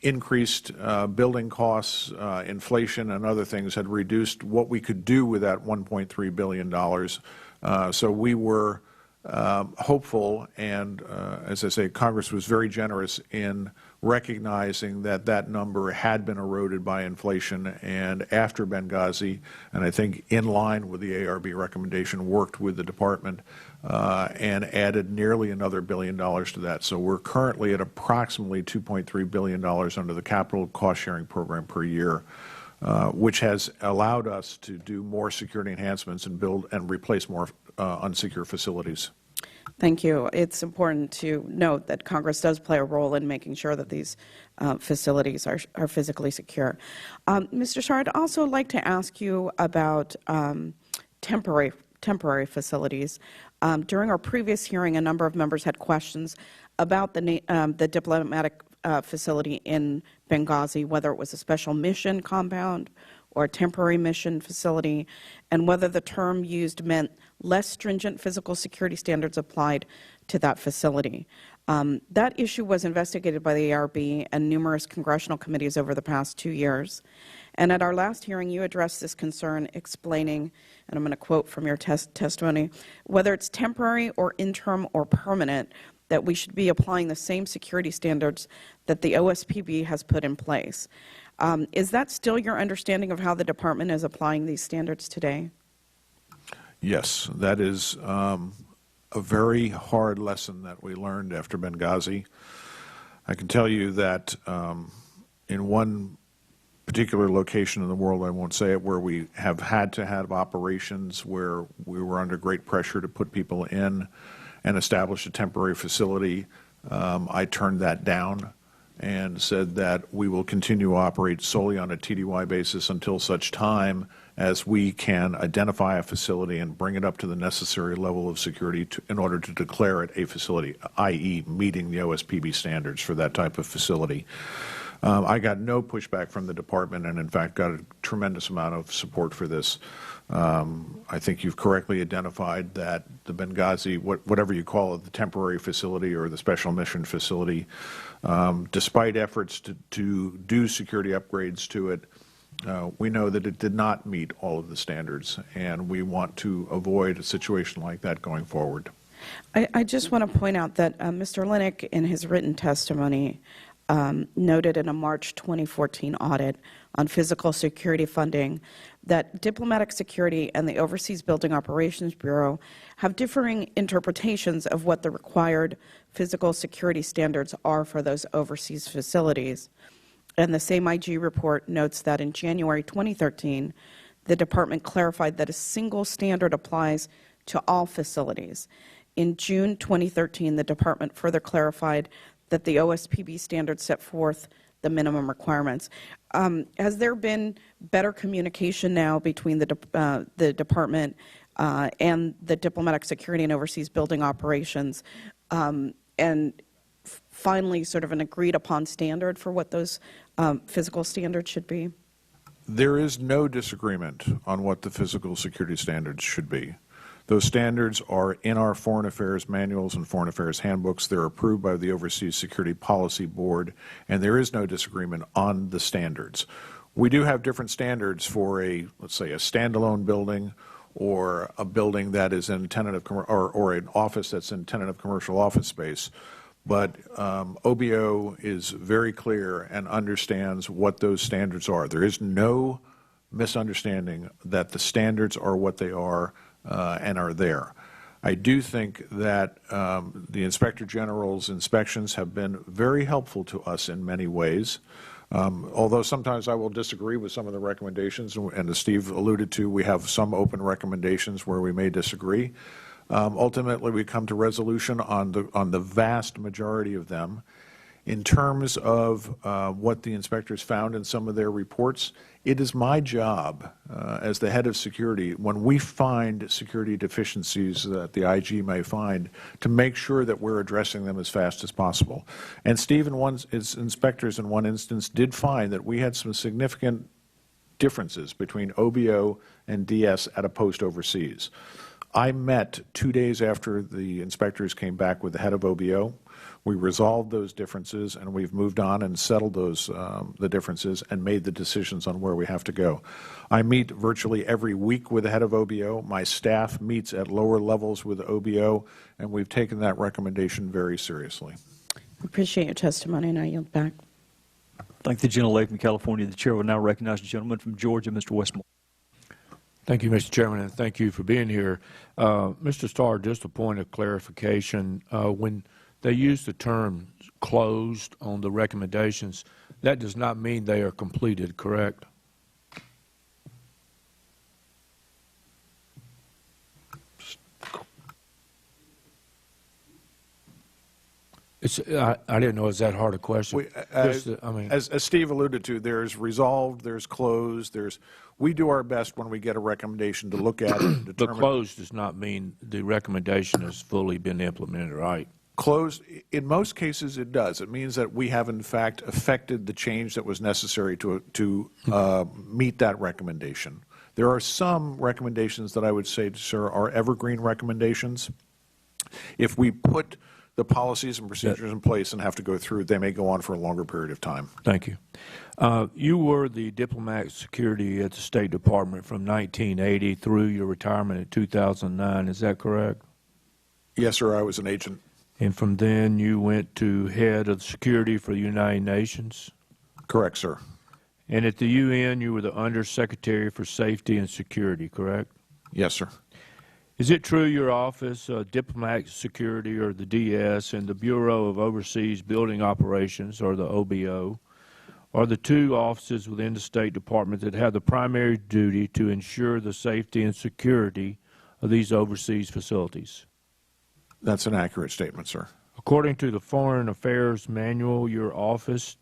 increased building costs, inflation, and other things had reduced what we could do with that $1.3 billion. So we were hopeful, and as I say, Congress was very generous in recognizing that that number had been eroded by inflation, and after Benghazi, and I think in line with the ARB recommendation, worked with the Department and added nearly another $1 billion to that. So we're currently at approximately $2.3 billion under the Capital Cost Sharing Program per year, which has allowed us to do more security enhancements and build and replace more unsecure facilities. Thank you. It's important to note that Congress does play a role in making sure that these facilities are physically secure. Mr. Starr, I'd also like to ask you about temporary facilities. During our previous hearing, a number of members had questions about the diplomatic facility in Benghazi, whether it was a special mission compound or a temporary mission facility, and whether the term used meant less stringent physical security standards applied to that facility. That issue was investigated by the ARB and numerous congressional committees over the past 2 years. And at our last hearing, you addressed this concern, explaining, and I'm going to quote from your testimony, whether it's temporary or interim or permanent, that we should be applying the same security standards that the OSPB has put in place. Is that still your understanding of how the Department is applying these standards today? Yes, that is a very hard lesson that we learned after Benghazi. I can tell you that in one particular location in the world, I won't say it, where we have had to have operations where we were under great pressure to put people in and establish a temporary facility, I turned that down and said that we will continue to operate solely on a TDY basis until such time as we can identify a facility and bring it up to the necessary level of security in order to declare it a facility, i.e. meeting the OSPB standards for that type of facility. I got no pushback from the Department and, in fact, got a tremendous amount of support for this. I think you've correctly identified that the Benghazi, whatever you call it, the temporary facility or the special mission facility, despite efforts to do security upgrades to it, we know that it did not meet all of the standards, and we want to avoid a situation like that going forward. I just want to point out that Mr. Linick, in his written testimony, noted in a March 2014 audit on physical security funding that Diplomatic Security and the Overseas Building Operations Bureau have differing interpretations of what the required physical security standards are for those overseas facilities. And the same IG report notes that in January 2013, the Department clarified that a single standard applies to all facilities. In June 2013, the Department further clarified that the OSPB standards set forth the minimum requirements. Has there been better communication now between the Department and the Diplomatic Security and Overseas Building Operations, and finally sort of an agreed upon standard for what those physical standards should be? There is no disagreement on what the physical security standards should be. Those standards are in our foreign affairs manuals and foreign affairs handbooks. They're approved by the Overseas Security Policy Board, and there is no disagreement on the standards. We do have different standards for let's say, a standalone building or a building that is in tentative, or an office that's in tentative commercial office space. But OBO is very clear and understands what those standards are. There is no misunderstanding that the standards are what they are and are there. I do think that the Inspector General's inspections have been very helpful to us in many ways. Although sometimes I will disagree with some of the recommendations, and as Steve alluded to, we have some open recommendations where we may disagree. Ultimately, we come to resolution on the vast majority of them. In terms of what the inspectors found in some of their reports, it is my job as the head of security, when we find security deficiencies that the IG may find, to make sure that we're addressing them as fast as possible. And Steve and his inspectors in one instance did find that we had some significant differences between OBO and DS at a post overseas. I met 2 days after the inspectors came back with the head of OBO. We resolved those differences, and we've moved on and settled those the differences and made the decisions on where we have to go. I meet virtually every week with the head of OBO. My staff meets at lower levels with OBO, and we've taken that recommendation very seriously. Appreciate your testimony, and I yield back. Thank the gentlelady from California. The chair will now recognize the gentleman from Georgia, Mr. Westmore. Thank you, Mr. Chairman, and thank you for being here. Mr. Starr, just a point of clarification. When they use the term closed on the recommendations, that does not mean they are completed, correct? I didn't know it was that hard a question. As Steve alluded to, there's resolved, there's closed, we do our best when we get a recommendation to look at it and determine. But closed does not mean the recommendation has fully been implemented, right? Closed, in most cases it does. It means that we have in fact affected the change that was necessary to meet that recommendation. There are some recommendations that I would say, sir, are evergreen recommendations. If we put the policies and procedures in place and have to go through. They may go on for a longer period of time. Thank you. You were the Diplomatic Security at the State Department from 1980 through your retirement in 2009. Is that correct? Yes, sir. I was an agent. And from then you went to head of security for the United Nations? Correct, sir. And at the UN, you were the Undersecretary for Safety and Security, correct? Yes, sir. Is it true your office, Diplomatic Security, or the DS, and the Bureau of Overseas Building Operations, or the OBO, are the two offices within the State Department that have the primary duty to ensure the safety and security of these overseas facilities? That's an accurate statement, sir. According to the Foreign Affairs Manual, your office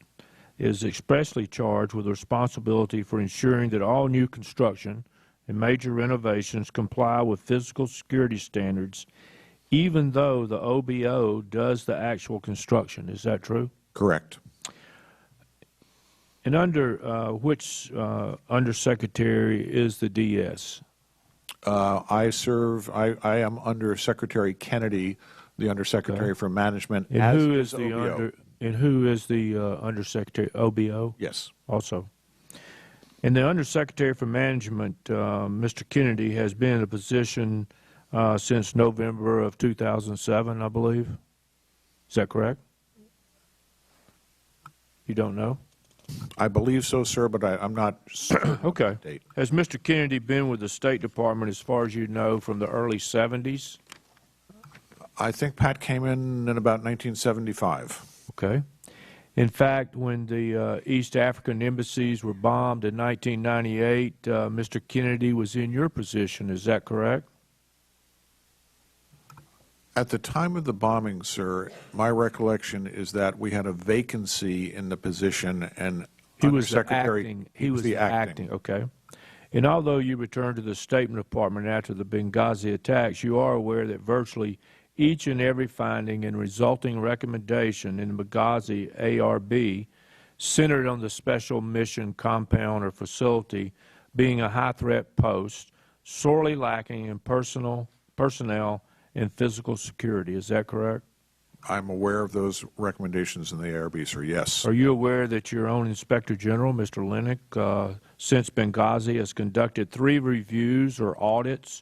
is expressly charged with the responsibility for ensuring that all new construction and major renovations comply with physical security standards, even though the OBO does the actual construction. Is that true? Correct. And under which Undersecretary is the DS? I am under Secretary Kennedy, the Undersecretary for Management. And as who is OBO. who is the Undersecretary? OBO? Yes. Also. And the Undersecretary for Management, Mr. Kennedy, has been in a position since November of 2007, I believe. Is that correct? You don't know? I believe so, sir, but I'm not certain. Okay. Date. Has Mr. Kennedy been with the State Department, as far as you know, from the early 70s? I think Pat came in about 1975. Okay. In fact, when the East African embassies were bombed in 1998, Mr. Kennedy was in your position. Is that correct? At the time of the bombing, sir, my recollection is that we had a vacancy in the position, and He was the Undersecretary. acting. He was the acting. Okay. And although you returned to the State Department after the Benghazi attacks, you are aware that virtually each and every finding and resulting recommendation in the Benghazi ARB centered on the Special Mission Compound or facility being a high-threat post, sorely lacking in personnel and physical security. Is that correct? I'm aware of those recommendations in the ARB, sir, yes. Are you aware that your own Inspector General, Mr. Linick, since Benghazi has conducted 3 reviews or audits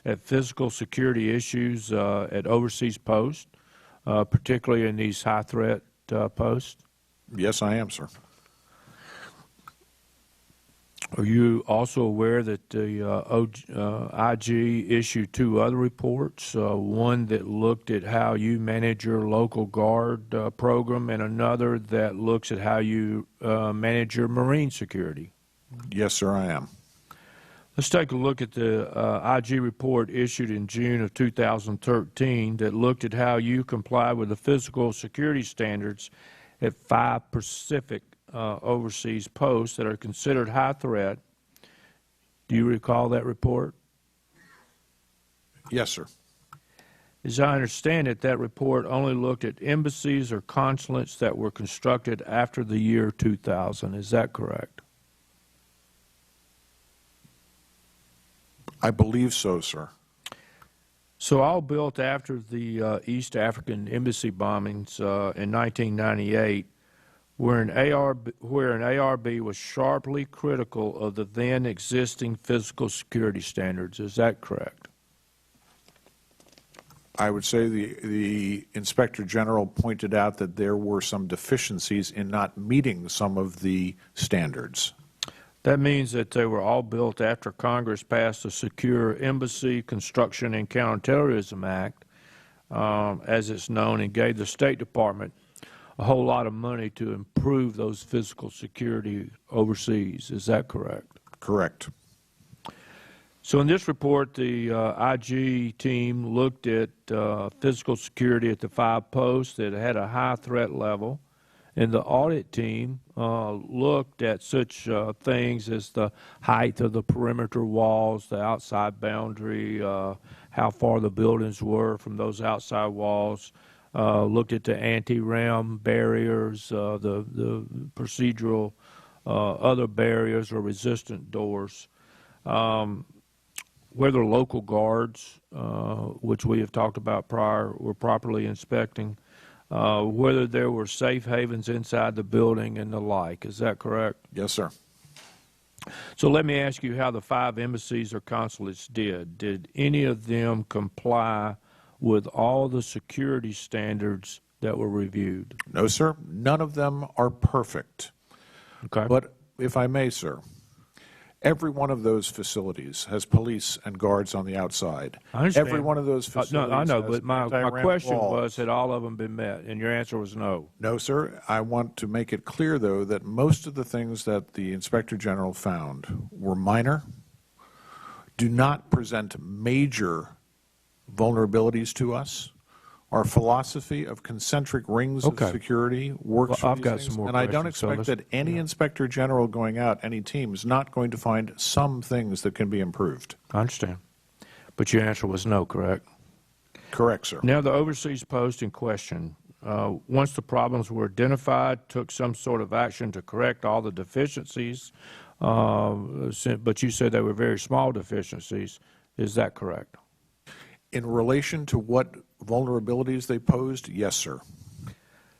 at physical security issues at overseas posts, particularly in these high-threat posts? Yes, I am, sir. Are you also aware that the IG issued 2 other reports, one that looked at how you manage your local guard program and another that looks at how you manage your marine security? Yes, sir, I am. Let's take a look at the IG report issued in June of 2013 that looked at how you comply with the physical security standards at 5 Pacific overseas posts that are considered high threat. Do you recall that report? Yes, sir. As I understand it, that report only looked at embassies or consulates that were constructed after the year 2000. Is that correct? I believe so, sir. So all built after the East African embassy bombings in 1998, where an ARB was sharply critical of the then existing physical security standards. Is that correct? I would say the Inspector General pointed out that there were some deficiencies in not meeting some of the standards. That means that they were all built after Congress passed the Secure Embassy Construction and Counterterrorism Act, as it's known, and gave the State Department a whole lot of money to improve those physical security overseas. Is that correct? Correct. So in this report, the IG team looked at physical security at the 5 posts that had a high threat level, and the audit team looked at such things as the height of the perimeter walls, the outside boundary, how far the buildings were from those outside walls, looked at the anti-ram barriers, the procedural other barriers or resistant doors. whether local guards, which we have talked about prior, were properly inspecting, whether there were safe havens inside the building and the like. Is that correct? Yes, sir. So let me ask you how the 5 embassies or consulates did. Did any of them comply with all the security standards that were reviewed? No, sir. None of them are perfect. Okay. But if I may, sir, every one of those facilities has police and guards on the outside. I understand. Every one of those facilities No, I know, has but my anti-ramp question walls. was, had all of them been met? And your answer was no. No, sir. I want to make it clear, though, that most of the things that the Inspector General found were minor, do not present major vulnerabilities to us. Our philosophy of concentric rings Okay. of security works for I've these got things, some more and I don't questions, so expect let's- that any Inspector General going out, any team, is not going to find some things that can be improved. I understand. But your answer was no, correct? Correct, sir. Now, the overseas post in question, once the problems were identified, took some sort of action to correct all the deficiencies, but you said they were very small deficiencies. Is that correct? In relation to what vulnerabilities they posed, yes, sir.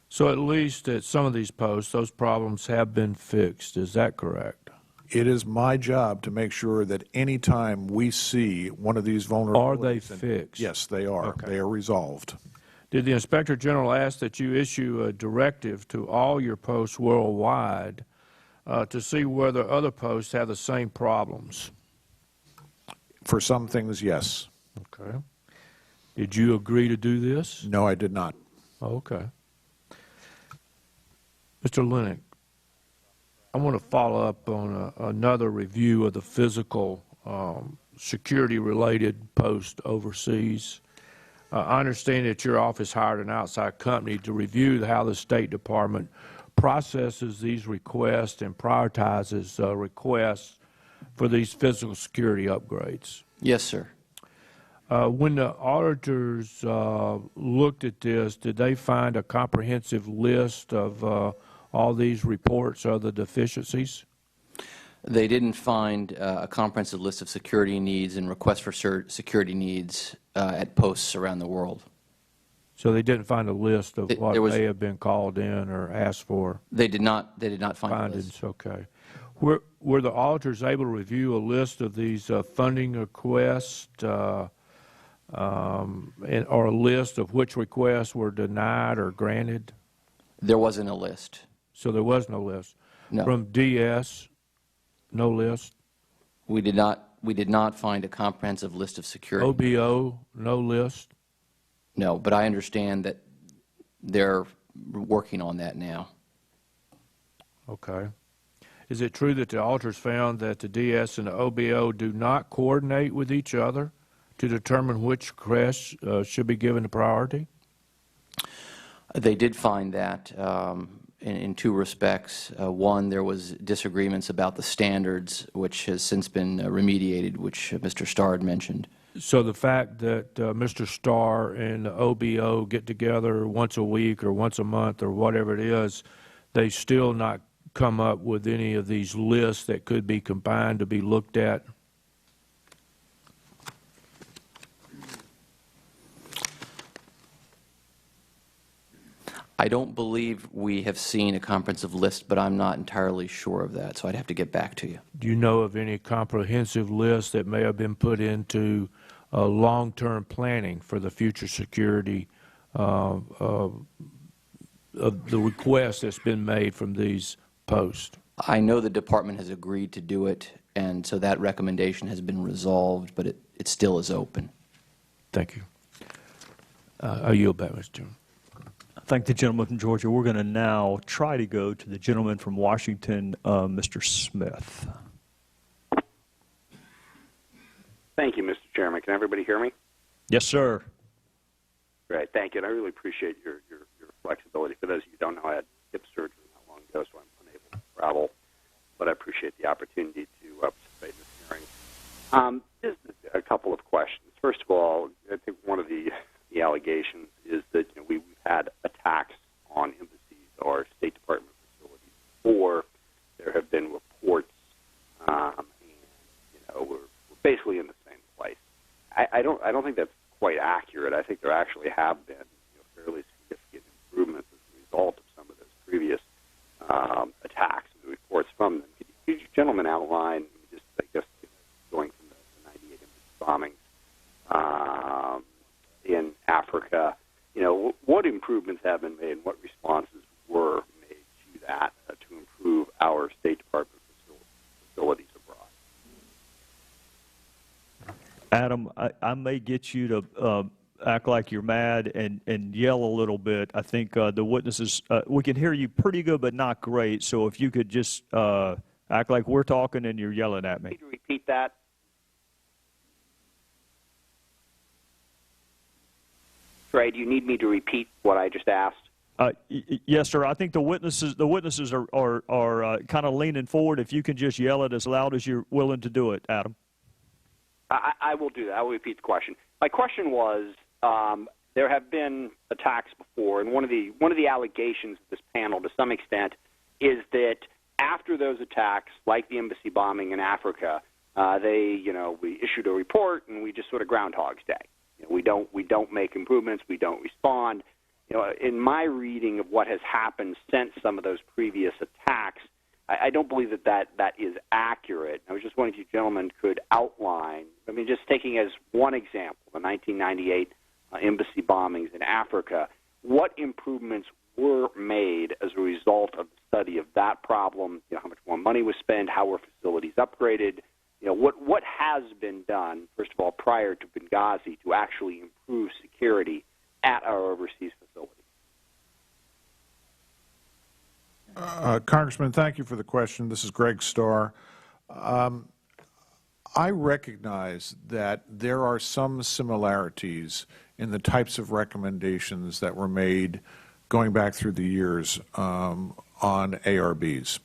So at least at some of these posts, those problems have been fixed. Is that correct? It is my job to make sure that any time we see one of these vulnerabilities... Are they fixed? Yes, they are. Okay. They are resolved. Did the Inspector General ask that you issue a directive to all your posts worldwide to see whether other posts have the same problems? For some things, yes. Okay. Did you agree to do this? No, I did not. Okay. Mr. Linick, I want to follow up on another review of the physical security-related post overseas. I understand that your office hired an outside company to review how the State Department processes these requests and prioritizes requests for these physical security upgrades. Yes, sir. When the auditors looked at this, did they find a comprehensive list of all these reports of the deficiencies? They didn't find a comprehensive list of security needs and requests for security needs at posts around the world. So they didn't find a list of what there was- may have been called in or asked for? They did not find a Findings, list. okay. Were the auditors able to review a list of these funding requests or a list of which requests were denied or granted? There wasn't a list. So there was no list? No. From DS, no list? We did not find a comprehensive list of security. OBO, no list? No, but I understand that they're working on that now. Okay. Is it true that the auditors found that the DS and the OBO do not coordinate with each other to determine which requests should be given the priority? They did find that in 2 respects. One, there was disagreements about the standards, which has since been remediated, which Mr. Starr had mentioned. So the fact that Mr. Starr and the OBO get together once a week or once a month or whatever it is, they still not come up with any of these lists that could be combined to be looked at? I don't believe we have seen a comprehensive list, but I'm not entirely sure of that, so I'd have to get back to you. Do you know of any comprehensive lists that may have been put into long-term planning for the future security of the request that's been made from these posts? I know the Department has agreed to do it, and so that recommendation has been resolved, but it still is open. Thank you. I yield back, Mr. Chairman. Thank the gentleman from Georgia. We're going to now try to go to the gentleman from Washington, Mr. Smith. Thank you, Mr. Chairman. Can everybody hear me? Yes, sir. Great. Thank you. And I really appreciate your flexibility. For those of you who don't know, I had hip surgery not long ago, so I'm unable to travel. But I appreciate the opportunity to participate in this hearing. Just a couple of questions. First of all, I think one of the allegations is that we've had attacks on embassies or State Department facilities before. There have been reports, and we're basically in the same place. I don't think that's quite accurate. I think there actually have been fairly significant improvements as a result of some of those previous attacks and the reports from them. Could you gentlemen outline, just I guess going from the 98 bombings in Africa, what improvements have been made and what responses were made to that to improve our State Department facilities abroad? Adam, I may get you to act like you're mad and yell a little bit. I think the witnesses, we can hear you pretty good, but not great. So if you could just act like we're talking and you're yelling at me. Need to repeat that? Trey, do you need me to repeat what I just asked? Yes, sir. I think the witnesses are kind of leaning forward. If you can just yell it as loud as you're willing to do it, Adam. I will do that. I will repeat the question. My question was, there have been attacks before, and one of the allegations of this panel, to some extent, is that after those attacks, like the embassy bombing in Africa, we issued a report and we just sort of Groundhog's Day. We don't make improvements. We don't respond. In my reading of what has happened since some of those previous attacks, I don't believe that is accurate. I was just wondering if you gentlemen could outline, just taking as one example, the 1998 embassy bombings in Africa, what improvements were made as a result of the study of that problem, how much more money was spent, how were facilities upgraded, what has been done, first of all, prior to Benghazi to actually improve security at our overseas facilities? Congressman, thank you for the question. This is Greg Starr. I recognize that there are some similarities in the types of recommendations that were made going back through the years on ARBs.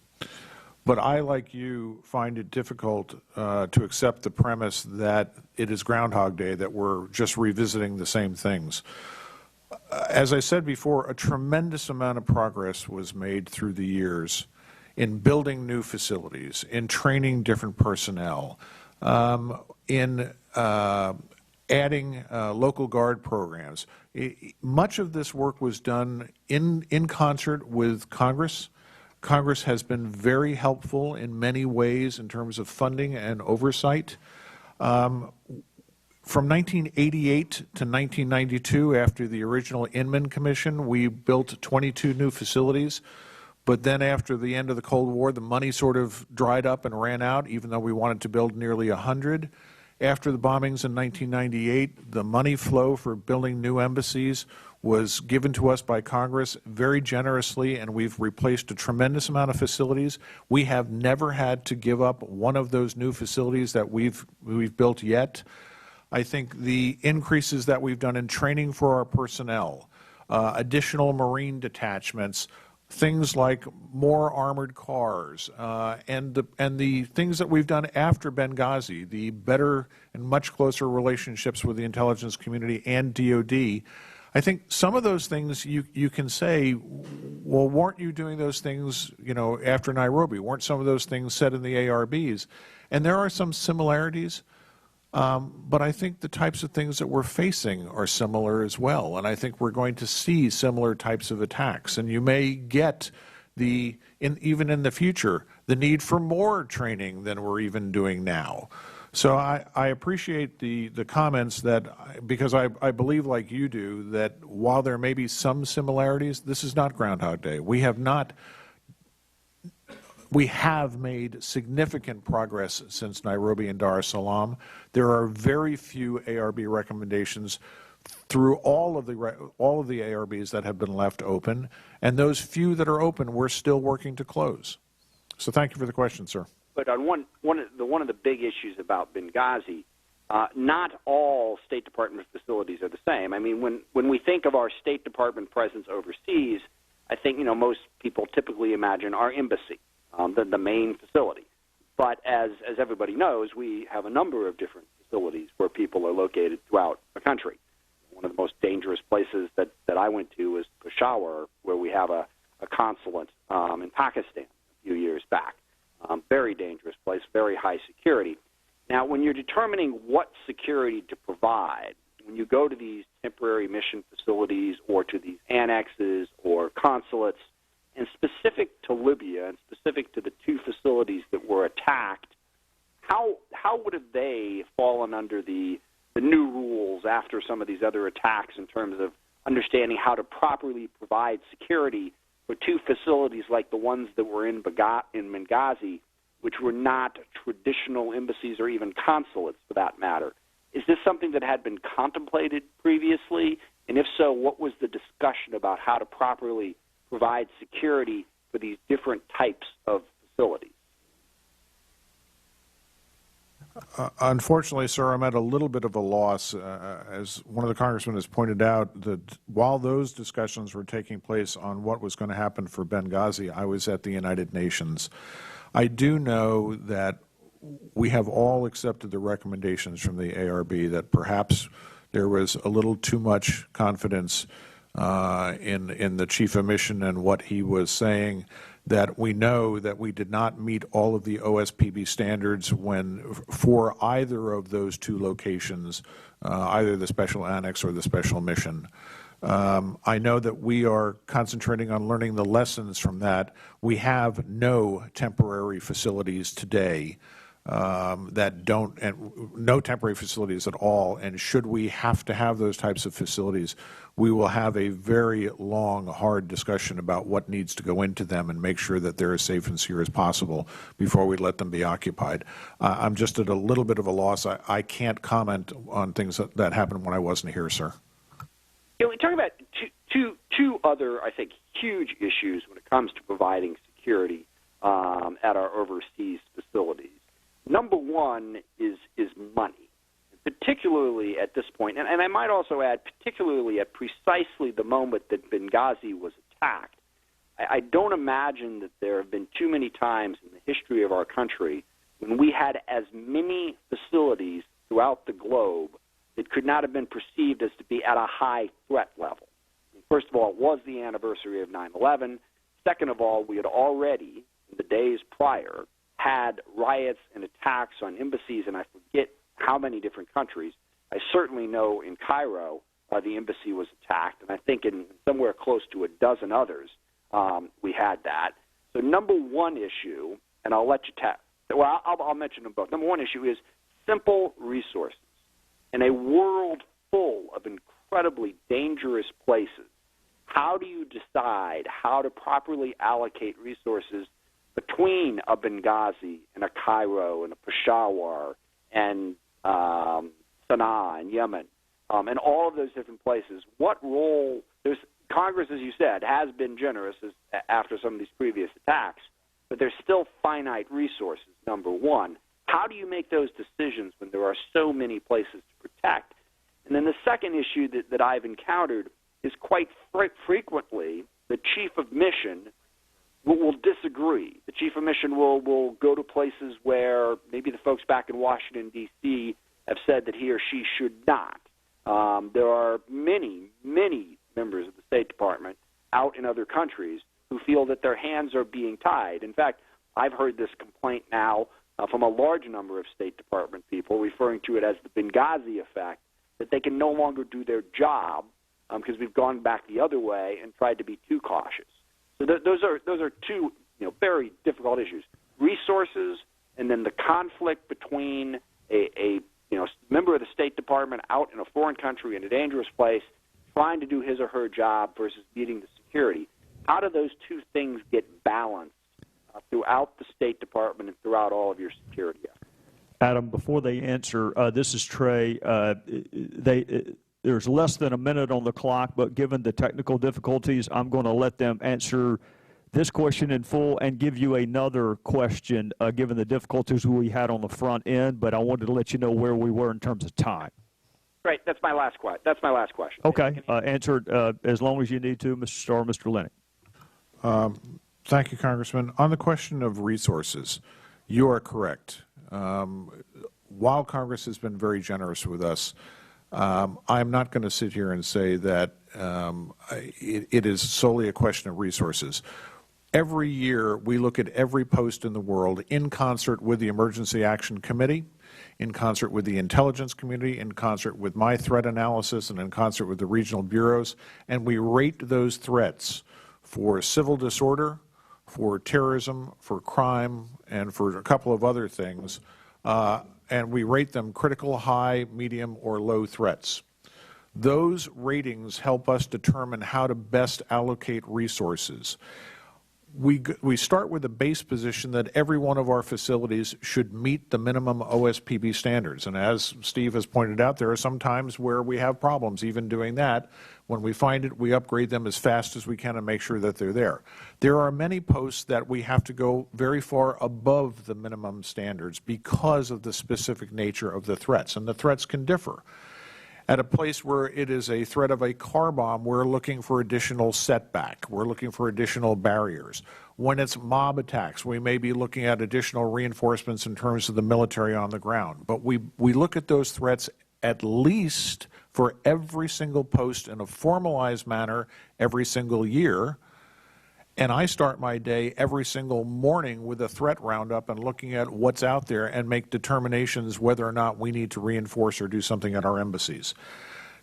But I, like you, find it difficult to accept the premise that it is Groundhog Day, that we're just revisiting the same things. As I said before, a tremendous amount of progress was made through the years in building new facilities, in training different personnel, in adding local guard programs. Much of this work was done in concert with Congress. Congress has been very helpful in many ways in terms of funding and oversight. From 1988 to 1992, after the original Inman Commission, we built 22 new facilities. But then after the end of the Cold War, the money sort of dried up and ran out, even though we wanted to build nearly 100. After the bombings in 1998, the money flow for building new embassies was given to us by Congress very generously, and we've replaced a tremendous amount of facilities. We have never had to give up one of those new facilities that we've built yet. I think the increases that we've done in training for our personnel, additional Marine detachments, things like more armored cars, and the things that we've done after Benghazi, the better and much closer relationships with the intelligence community and DOD, I think some of those things you can say, well, weren't you doing those things, after Nairobi? Weren't some of those things said in the ARBs? And there are some similarities. But I think the types of things that we're facing are similar as well, and I think we're going to see similar types of attacks. And you may get even in the future, the need for more training than we're even doing now. So I appreciate the comments because I believe, like you do, that while there may be some similarities, this is not Groundhog Day. We have made significant progress since Nairobi and Dar es Salaam. There are very few ARB recommendations through all of the ARBs that have been left open, and those few that are open, we're still working to close. So thank you for the question, sir. But on one of the big issues about Benghazi, not all State Department facilities are the same. I mean, when we think of our State Department presence overseas, I think most people typically imagine our embassy. The main facility. But as everybody knows, we have a number of different facilities where people are located throughout the country. One of the most dangerous places that I went to was Peshawar, where we have a consulate in Pakistan a few years back. Very dangerous place, very high security. Now, when you're determining what security to provide, when you go to these temporary mission facilities or to these annexes or consulates, and specific to Libya and specific to the two facilities that were attacked, how would have they fallen under the new rules after some of these other attacks in terms of understanding how to properly provide security for two facilities like the ones that were in Benghazi, which were not traditional embassies or even consulates for that matter? Is this something that had been contemplated previously? And if so, what was the discussion about how to properly provide security for these different types of facilities? Unfortunately, sir, I'm at a little bit of a loss. As one of the congressmen has pointed out, that while those discussions were taking place on what was going to happen for Benghazi, I was at the United Nations. I do know that we have all accepted the recommendations from the ARB that perhaps there was a little too much confidence in the chief of mission and what he was saying, that we know that we did not meet all of the OSPB standards for either of those two locations, either the special annex or the special mission. I know that we are concentrating on learning the lessons from that. We have no temporary facilities today no temporary facilities at all, and should we have to have those types of facilities, we will have a very long, hard discussion about what needs to go into them and make sure that they're as safe and secure as possible before we let them be occupied. I'm just at a little bit of a loss. I can't comment on things that happened when I wasn't here, sir. Can we talk about two other, I think, huge issues when it comes to providing security at our overseas facilities? Number one is money, particularly at this point, and I might also add particularly at precisely the moment that Benghazi was attacked. I don't imagine that there have been too many times in the history of our country when we had as many facilities throughout the globe that could not have been perceived as to be at a high threat level. First of all, it was the anniversary of 9/11. Second of all, we had already, in the days prior, had riots and attacks on embassies, and I forget how many different countries. I certainly know in Cairo the embassy was attacked, and I think in somewhere close to a dozen others we had that. So number one issue, and I'll let you I'll mention them both. Number one issue is simple resources. In a world full of incredibly dangerous places, how do you decide how to properly allocate resources between a Benghazi and a Cairo and a Peshawar and Sana'a and Yemen and all of those different places? What role Congress, as you said, has been generous after some of these previous attacks, but there's still finite resources, number one. How do you make those decisions when there are so many places to protect? And then the second issue that I've encountered is quite frequently the chief of mission will disagree. The chief of mission will go to places where maybe the folks back in Washington, D.C. have said that he or she should not. There are many, many members of the State Department out in other countries who feel that their hands are being tied. In fact, I've heard this complaint now from a large number of State Department people referring to it as the Benghazi effect, that they can no longer do their job because we've gone back the other way and tried to be too cautious. So those are two very difficult issues: resources, and then the conflict between a member of the State Department out in a foreign country in a dangerous place, trying to do his or her job versus meeting the security. How do those two things get balanced throughout the State Department and throughout all of your security efforts? Adam, before they answer, this is Trey. There's less than a minute on the clock, but given the technical difficulties, I'm going to let them answer this question in full and give you another question, given the difficulties we had on the front end. But I wanted to let you know where we were in terms of time. Great. That's my last question. Okay. Answer it as long as you need to, Mr. Starr, Mr. Linick. Thank you, Congressman. On the question of resources, you are correct. While Congress has been very generous with us, I'm not going to sit here and say that it is solely a question of resources. Every year, we look at every post in the world in concert with the Emergency Action Committee in concert with the intelligence community, in concert with my threat analysis, and in concert with the regional bureaus, and we rate those threats for civil disorder, for terrorism, for crime, and for a couple of other things, and we rate them critical, high, medium, or low threats. Those ratings help us determine how to best allocate resources. We start with a base position that every one of our facilities should meet the minimum OSPB standards. And as Steve has pointed out, there are some times where we have problems even doing that. When we find it, we upgrade them as fast as we can and make sure that they're there. There are many posts that we have to go very far above the minimum standards because of the specific nature of the threats, and the threats can differ. At a place where it is a threat of a car bomb, we're looking for additional setback. We're looking for additional barriers. When it's mob attacks, we may be looking at additional reinforcements in terms of the military on the ground. But we look at those threats at least for every single post in a formalized manner every single year. And I start my day every single morning with a threat roundup and looking at what's out there and make determinations whether or not we need to reinforce or do something at our embassies.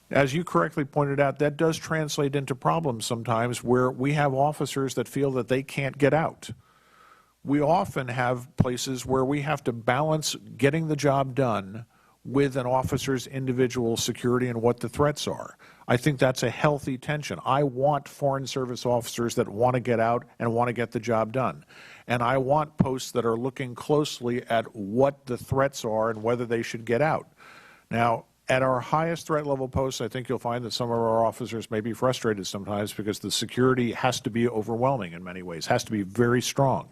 As you correctly pointed out, that does translate into problems sometimes where we have officers that feel that they can't get out. We often have places where we have to balance getting the job done with an officer's individual security and what the threats are. I think that's a healthy tension. I want Foreign Service officers that want to get out and want to get the job done. And I want posts that are looking closely at what the threats are and whether they should get out. Now, at our highest threat level posts, I think you'll find that some of our officers may be frustrated sometimes because the security has to be overwhelming in many ways, has to be very strong.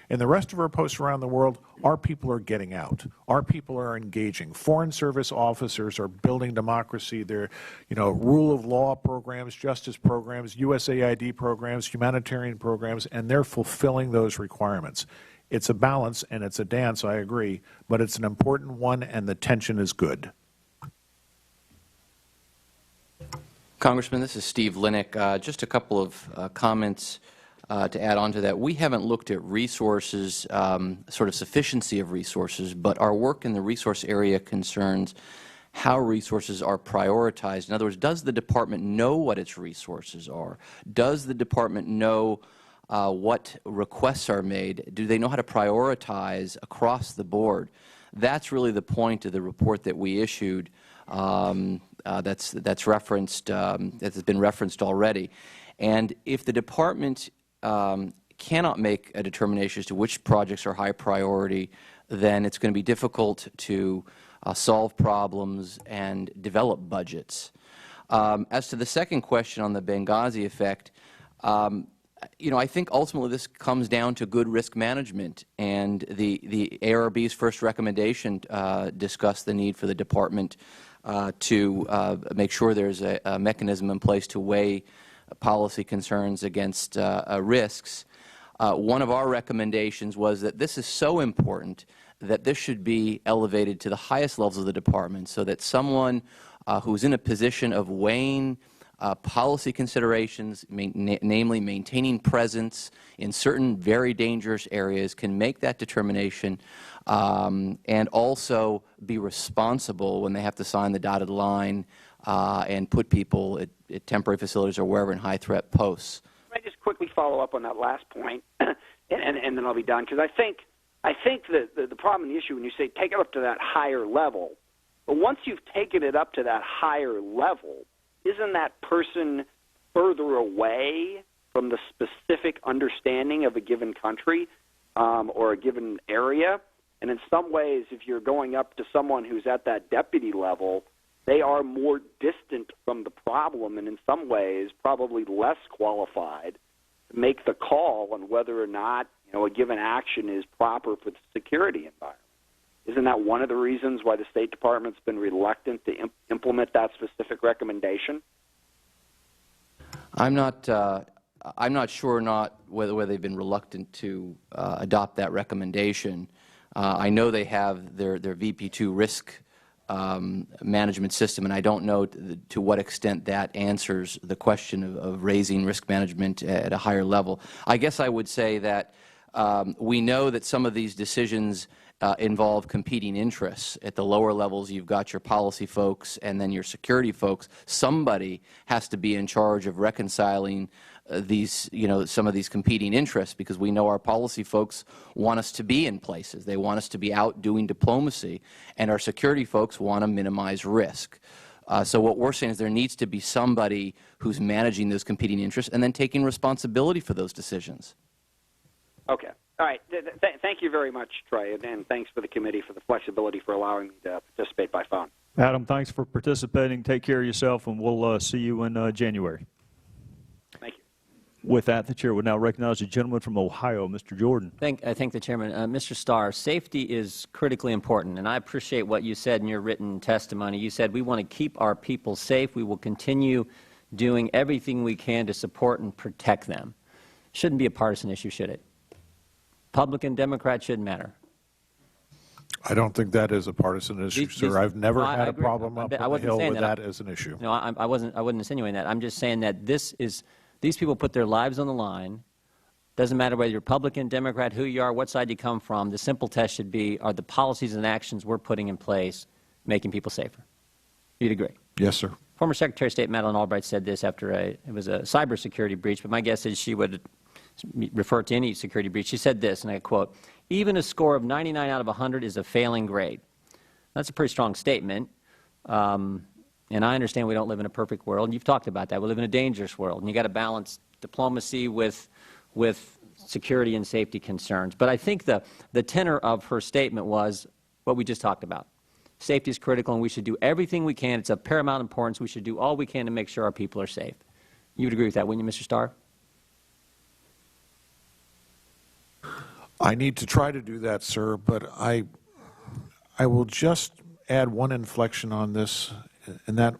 In the rest of our posts around the world, our people are getting out. Our people are engaging. Foreign Service officers are building democracy. They're, rule of law programs, justice programs, USAID programs, humanitarian programs, and they're fulfilling those requirements. It's a balance and it's a dance, I agree, but it's an important one and the tension is good. Congressman, this is Steve Linick. Just a couple of comments to add on to that. We haven't looked at resources, sort of sufficiency of resources, but our work in the resource area concerns how resources are prioritized. In other words, does the Department know what its resources are? Does the Department know what requests are made? Do they know how to prioritize across the board? That's really the point of the report that we issued that's referenced, that has been referenced already. And if the Department cannot make a determination as to which projects are high priority, then it's going to be difficult to solve problems and develop budgets. As to the second question on the Benghazi effect, I think ultimately this comes down to good risk management, and the ARB's first recommendation discussed the need for the Department to make sure there's a mechanism in place to weigh policy concerns against risks. One of our recommendations was that this is so important that this should be elevated to the highest levels of the Department so that someone who's in a position of weighing policy considerations, namely maintaining presence in certain very dangerous areas, can make that determination and also be responsible when they have to sign the dotted line and put people at temporary facilities or wherever in high-threat posts. Can I just quickly follow up on that last point, and then I'll be done? Because I think the problem and the issue when you say take it up to that higher level, but once you've taken it up to that higher level, isn't that person further away from the specific understanding of a given country or a given area? And in some ways, if you're going up to someone who's at that deputy level, they are more distant from the problem and in some ways probably less qualified to make the call on whether or not a given action is proper for the security environment. Isn't that one of the reasons why the State Department's been reluctant to implement that specific recommendation? I'm not sure whether they've been reluctant to adopt that recommendation. I know they have their VP2 risk management system, and I don't know to what extent that answers the question of raising risk management at a higher level. I guess I would say that we know that some of these decisions involve competing interests. At the lower levels, you've got your policy folks and then your security folks. Somebody has to be in charge of reconciling these, some of these competing interests, because we know our policy folks want us to be in places. They want us to be out doing diplomacy, and our security folks want to minimize risk. So what we're saying is there needs to be somebody who's managing those competing interests and then taking responsibility for those decisions. Okay. All right. Thank you very much, Trey, and thanks for the committee for the flexibility for allowing me to participate by phone. Adam, thanks for participating. Take care of yourself, and we'll see you in January. Thank you. With that, the Chair would now recognize the gentleman from Ohio, Mr. Jordan. I thank the Chairman. Mr. Starr, safety is critically important, and I appreciate what you said in your written testimony. You said we want to keep our people safe. We will continue doing everything we can to support and protect them. Shouldn't be a partisan issue, should it? Republican, Democrat, shouldn't matter. I don't think that is a partisan issue, sir. I've never had a problem up on the Hill with that as an issue. No, I wasn't insinuating that. I'm just saying that these people put their lives on the line. Doesn't matter whether you're Republican, Democrat, who you are, what side you come from. The simple test should be, are the policies and actions we're putting in place making people safer? You'd agree? Yes, sir. Former Secretary of State Madeleine Albright said this after it was a cybersecurity breach, but my guess is she would refer to any security breach. She said this, and I quote, "Even a score of 99 out of 100 is a failing grade." That's a pretty strong statement, and I understand we don't live in a perfect world, and you've talked about that. We live in a dangerous world, and you've got to balance diplomacy with security and safety concerns. But I think the tenor of her statement was what we just talked about. Safety is critical, and we should do everything we can. It's of paramount importance. We should do all we can to make sure our people are safe. You would agree with that, wouldn't you, Mr. Starr? I need to try to do that, sir, but I will just add one inflection on this, and that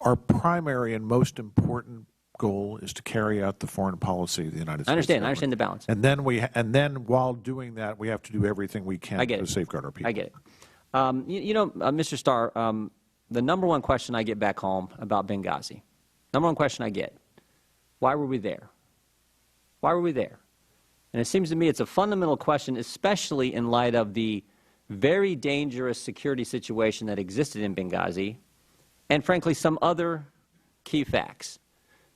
our primary and most important goal is to carry out the foreign policy of the United States. I understand the balance. And then while doing that, we have to do everything we can to safeguard our people. I get it. Mr. Starr, the number one question I get back home about Benghazi, number one question I get, why were we there? Why were we there? And it seems to me it's a fundamental question, especially in light of the very dangerous security situation that existed in Benghazi, and frankly, some other key facts.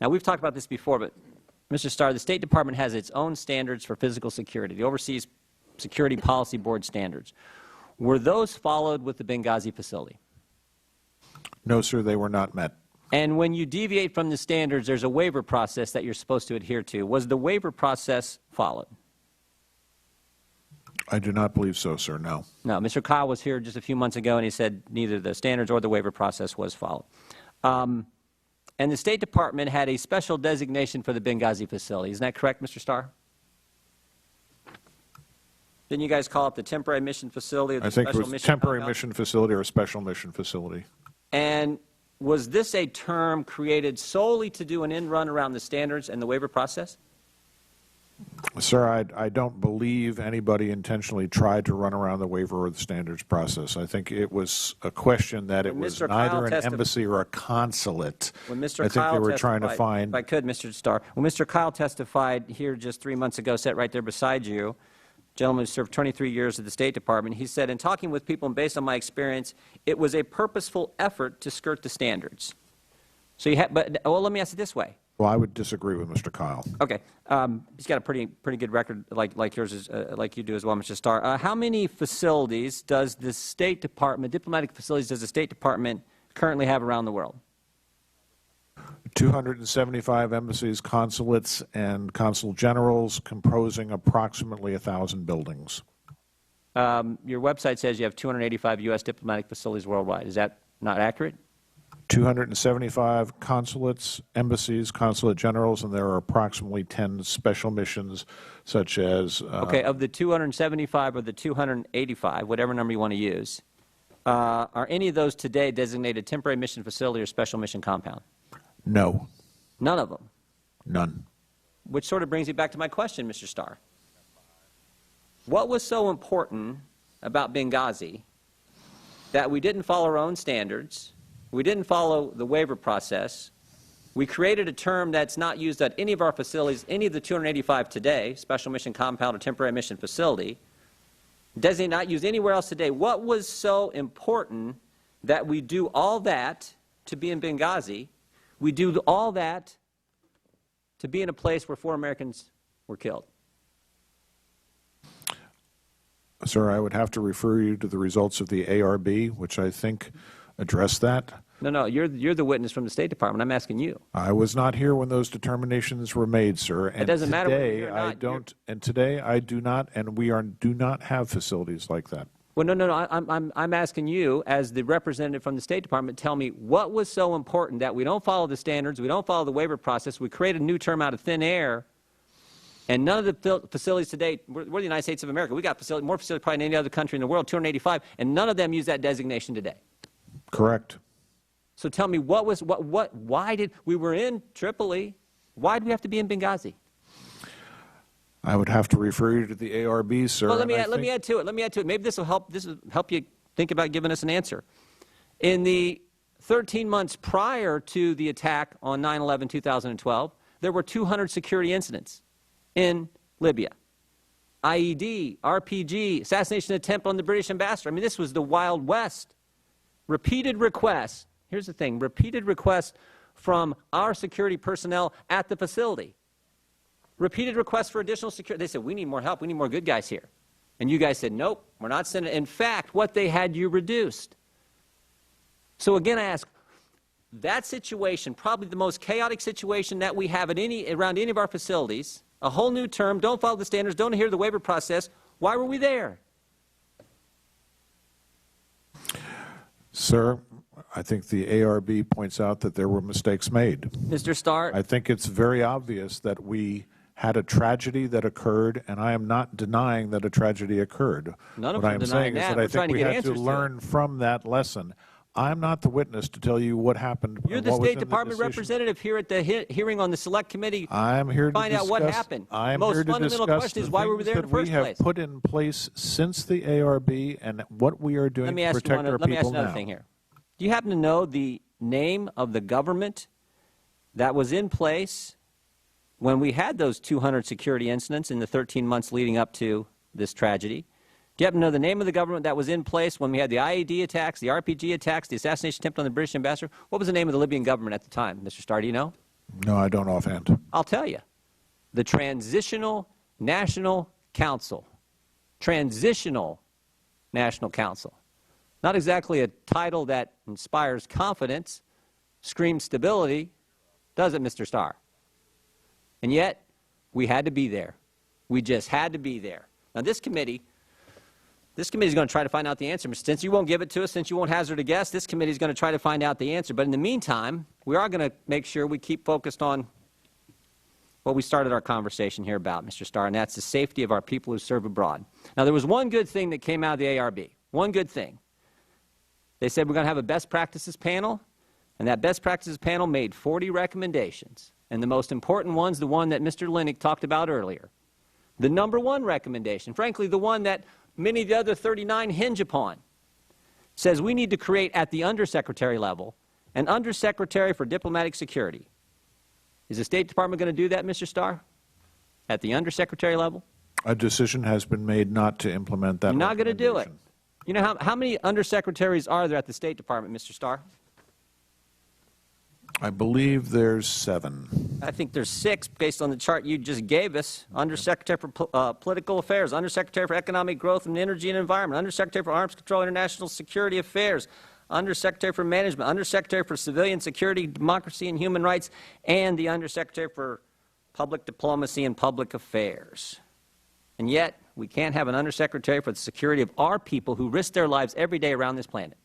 Now, we've talked about this before, but Mr. Starr, the State Department has its own standards for physical security, the Overseas Security Policy Board standards. Were those followed with the Benghazi facility? No, sir, they were not met. And when you deviate from the standards, there's a waiver process that you're supposed to adhere to. Was the waiver process followed? I do not believe so, sir, no. No. Mr. Kyle was here just a few months ago, and he said neither the standards or the waiver process was followed. And the State Department had a special designation for the Benghazi facility. Isn't that correct, Mr. Starr? Didn't you guys call it the temporary mission facility or the special mission? I think it was temporary mission facility or a special mission facility. And was this a term created solely to do an end run around the standards and the waiver process? Sir, I don't believe anybody intentionally tried to run around the waiver or the standards process. I think it was a question that it was neither an embassy or a consulate. When Mr. I think they were trying to find. If I could, Mr. Starr, when Mr. Kyle testified here just 3 months ago, sat right there beside you, gentleman who served 23 years at the State Department, he said, in talking with people and based on my experience, it was a purposeful effort to skirt the standards. So you had, well, let me ask it this way. Well, I would disagree with Mr. Kyle. Okay. He's got a pretty good record like yours, like you do as well, Mr. Starr. How many facilities does the State Department, diplomatic facilities, does the State Department currently have around the world? 275 embassies, consulates, and consul generals, composing approximately 1,000 buildings. Your website says you have 285 U.S. diplomatic facilities worldwide. Is that not accurate? 275 consulates, embassies, consulate generals, and there are approximately 10 special missions, such as... okay, of the 275 or the 285, whatever number you want to use, are any of those today designated temporary mission facility or special mission compound? No. None of them? None. Which sort of brings me back to my question, Mr. Starr. What was so important about Benghazi that we didn't follow our own standards, we didn't follow the waiver process, we created a term that's not used at any of our facilities, any of the 285 today, special mission compound or temporary mission facility, Designate not used anywhere else today. What was so important that we do all that to be in Benghazi? We do all that to be in a place where 4 Americans were killed. Sir, I would have to refer you to the results of the ARB, which I think address that. No, you're the witness from the State Department. I'm asking you. I was not here when those determinations were made, sir. And It doesn't matter whether today you're or not. I don't. And today I do not, and we do not have facilities like that. Well, no. I'm asking you, as the representative from the State Department, tell me what was so important that we don't follow the standards, we don't follow the waiver process, we create a new term out of thin air, and none of the facilities today, we're the United States of America, we got more facilities probably than any other country in the world, 285, and none of them use that designation today. Correct. So tell me, why did, we were in Tripoli, why do we have to be in Benghazi? I would have to refer you to the ARB, sir. Well, let me add to it. Maybe this will help you think about giving us an answer. In the 13 months prior to the attack on 9/11/2012, there were 200 security incidents in Libya. IED, RPG, assassination attempt on the British ambassador. I mean, this was the Wild West. Repeated requests. Here's the thing. Repeated requests from our security personnel at the facility. Repeated requests for additional security. They said, we need more help. We need more good guys here. And you guys said, nope, we're not sending. In fact, what they had you reduced. So again, I ask, that situation, probably the most chaotic situation that we have at around any of our facilities, a whole new term, don't follow the standards, don't adhere to the waiver process, why were we there? Sir, I think the ARB points out that there were mistakes made. Mr. Starr? I think it's very obvious that we had a tragedy that occurred, and I am not denying that a tragedy occurred. None of what them I'm denying saying is that. that I We're trying think to we get had to answers to learn from that lesson. I'm not the witness to tell you what happened. You're the what was State in the Department decision. representative here at the hearing on the Select Committee. I'm here to find out what happened. I'm Most here to fundamental discuss question is the why were we things there in that the first we have place? put in place since the ARB and what we are doing Let me to ask you protect our let me ask people you another now. thing here. Do you happen to know the name of the government that was in place when we had those 200 security incidents in the 13 months leading up to this tragedy? Do you happen to know the name of the government that was in place when we had the IED attacks, the RPG attacks, the assassination attempt on the British ambassador? What was the name of the Libyan government at the time, Mr. Starr? Do you know? No, I don't offhand. I'll tell you. The Transitional National Council. Transitional National Council. Not exactly a title that inspires confidence, screams stability, does it, Mr. Starr? And yet, we had to be there. We just had to be there. Now, this committee is going to try to find out the answer. Since you won't give it to us, since you won't hazard a guess, this committee is going to try to find out the answer. But in the meantime, we are going to make sure we keep focused on what we started our conversation here about, Mr. Starr, and that's the safety of our people who serve abroad. Now, there was one good thing that came out of the ARB. One good thing. They said we're going to have a best practices panel, and that best practices panel made 40 recommendations. And the most important one's the one that Mr. Linick talked about earlier. The number one recommendation, frankly, the one that many of the other 39 hinge upon, says we need to create at the undersecretary level an undersecretary for diplomatic security. Is the State Department going to do that, Mr. Starr? At the undersecretary level? A decision has been made not to implement that. You're not going to do it. recommendation. You know, how many undersecretaries are there at the State Department, Mr. Starr? I believe there's 7. I think there's 6 based on the chart you just gave us. Undersecretary for Political Affairs, Undersecretary for Economic Growth and Energy and Environment, Undersecretary for Arms Control and International Security Affairs, Undersecretary for Management, Undersecretary for Civilian Security, Democracy and Human Rights, and the Undersecretary for Public Diplomacy and Public Affairs. And yet, we can't have an Undersecretary for the security of our people who risk their lives every day around this planet.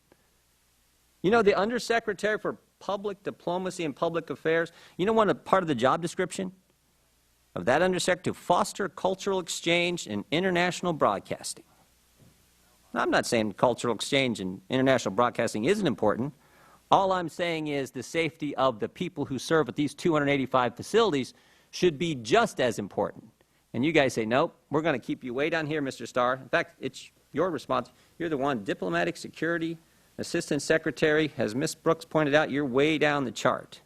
You know, the Undersecretary for Public Diplomacy and Public Affairs, you know part of the job description of that Undersecretary? To foster cultural exchange and international broadcasting. Now, I'm not saying cultural exchange and international broadcasting isn't important. All I'm saying is the safety of the people who serve at these 285 facilities should be just as important. And you guys say, nope, we're going to keep you way down here, Mr. Starr. In fact, it's your response. You're the one, Diplomatic Security Assistant Secretary. As Ms. Brooks pointed out, you're way down the chart.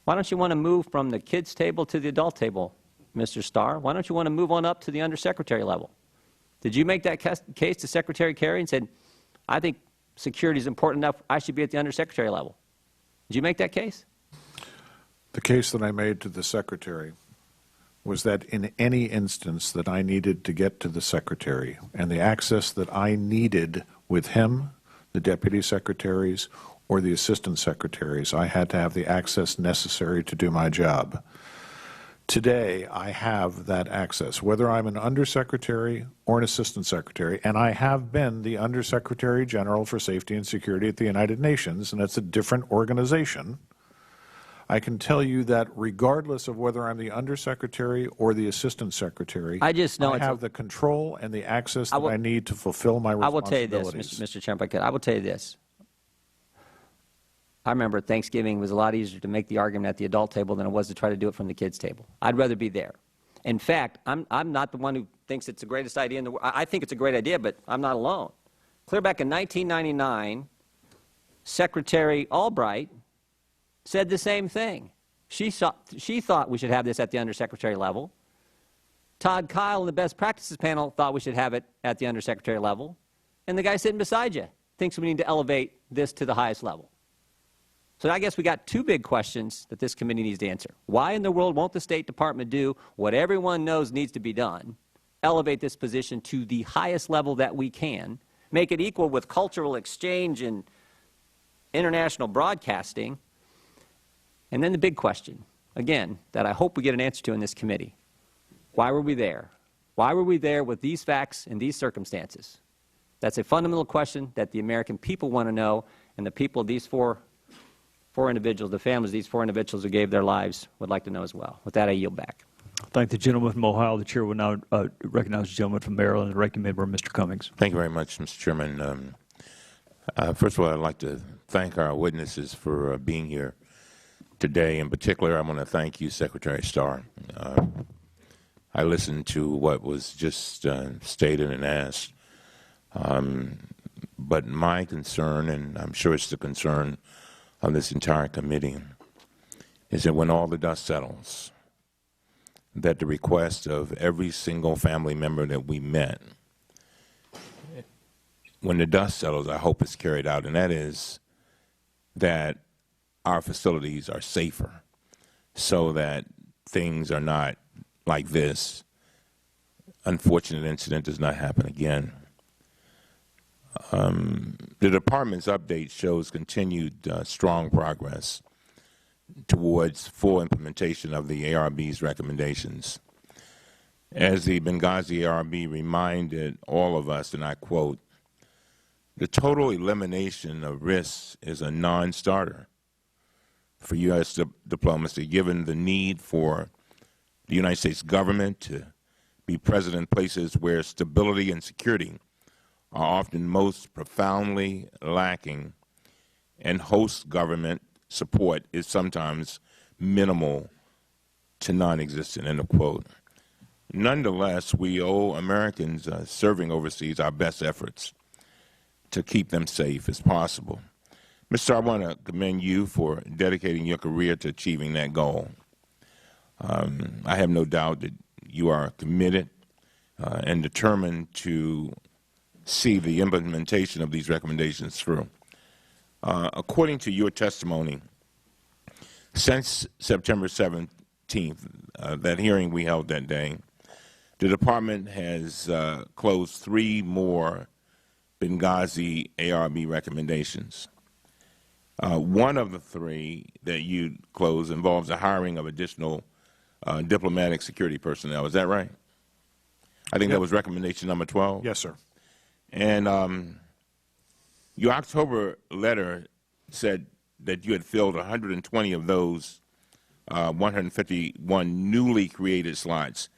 Why don't you want to move from the kids' table to the adult table, Mr. Starr? Why don't you want to move on up to the undersecretary level? Did you make that case to Secretary Kerry and said, I think security is important enough, I should be at the undersecretary level? Did you make that case? The case that I made to the Secretary was that in any instance that I needed to get to the Secretary and the access that I needed with him, the Deputy Secretaries, or the Assistant Secretaries, I had to have the access necessary to do my job. Today, I have that access, whether I'm an Undersecretary or an Assistant Secretary, and I have been the Undersecretary General for Safety and Security at the United Nations, and that's a different organization. I can tell you that regardless of whether I'm the Undersecretary or the Assistant Secretary, I just know I have the control and the access that I need to fulfill my responsibilities. I will tell you this, Mr. Chairman, I will tell you this. I remember at Thanksgiving it was a lot easier to make the argument at the adult table than it was to try to do it from the kids' table. I'd rather be there. In fact, I'm not the one who thinks it's the greatest idea in the world. I think it's a great idea, but I'm not alone. Clear back in 1999, Secretary Albright said the same thing. She thought we should have this at the undersecretary level. Todd Kyle and the Best Practices panel thought we should have it at the undersecretary level. And the guy sitting beside you thinks we need to elevate this to the highest level. So I guess we got two big questions that this committee needs to answer. Why in the world won't the State Department do what everyone knows needs to be done, elevate this position to the highest level that we can, make it equal with cultural exchange and international broadcasting? And then the big question, again, that I hope we get an answer to in this committee. Why were we there? Why were we there with these facts and these circumstances? That's a fundamental question that the American people want to know, and the people of these four individuals, the families of these four individuals who gave their lives, would like to know as well. With that, I yield back. Thank the gentleman from Ohio. The chair will now recognize the gentleman from Maryland, the ranking member, Mr. Cummings. Thank you very much, Mr. Chairman. First of all, I'd like to thank our witnesses for being here today. In particular, I want to thank you, Secretary Starr. I listened to what was just stated and asked. But my concern, and I'm sure it's the concern of this entire committee, is that when all the dust settles, that the request of every single family member that we met, when the dust settles, I hope it's carried out, and that is that our facilities are safer so that things are not like this unfortunate incident does not happen again. The Department's update shows continued strong progress towards full implementation of the ARB's recommendations. As the Benghazi ARB reminded all of us, and I quote, "The total elimination of risks is a non-starter for U.S. diplomacy, given the need for the United States government to be present in places where stability and security are often most profoundly lacking, and host government support is sometimes minimal to non-existent," end of quote. Nonetheless, we owe Americans serving overseas our best efforts to keep them safe as possible. Mr. I want to commend you for dedicating your career to achieving that goal. I have no doubt that you are committed and determined to see the implementation of these recommendations through. According to your testimony, since September 17th, that hearing we held that day, the Department has closed 3 more Benghazi ARB recommendations. One of the 3 that you closed involves the hiring of additional diplomatic security personnel. Is that right? I think that was recommendation number 12? Yes, sir. And your October letter said that you had filled 120 of those 151 newly created slots.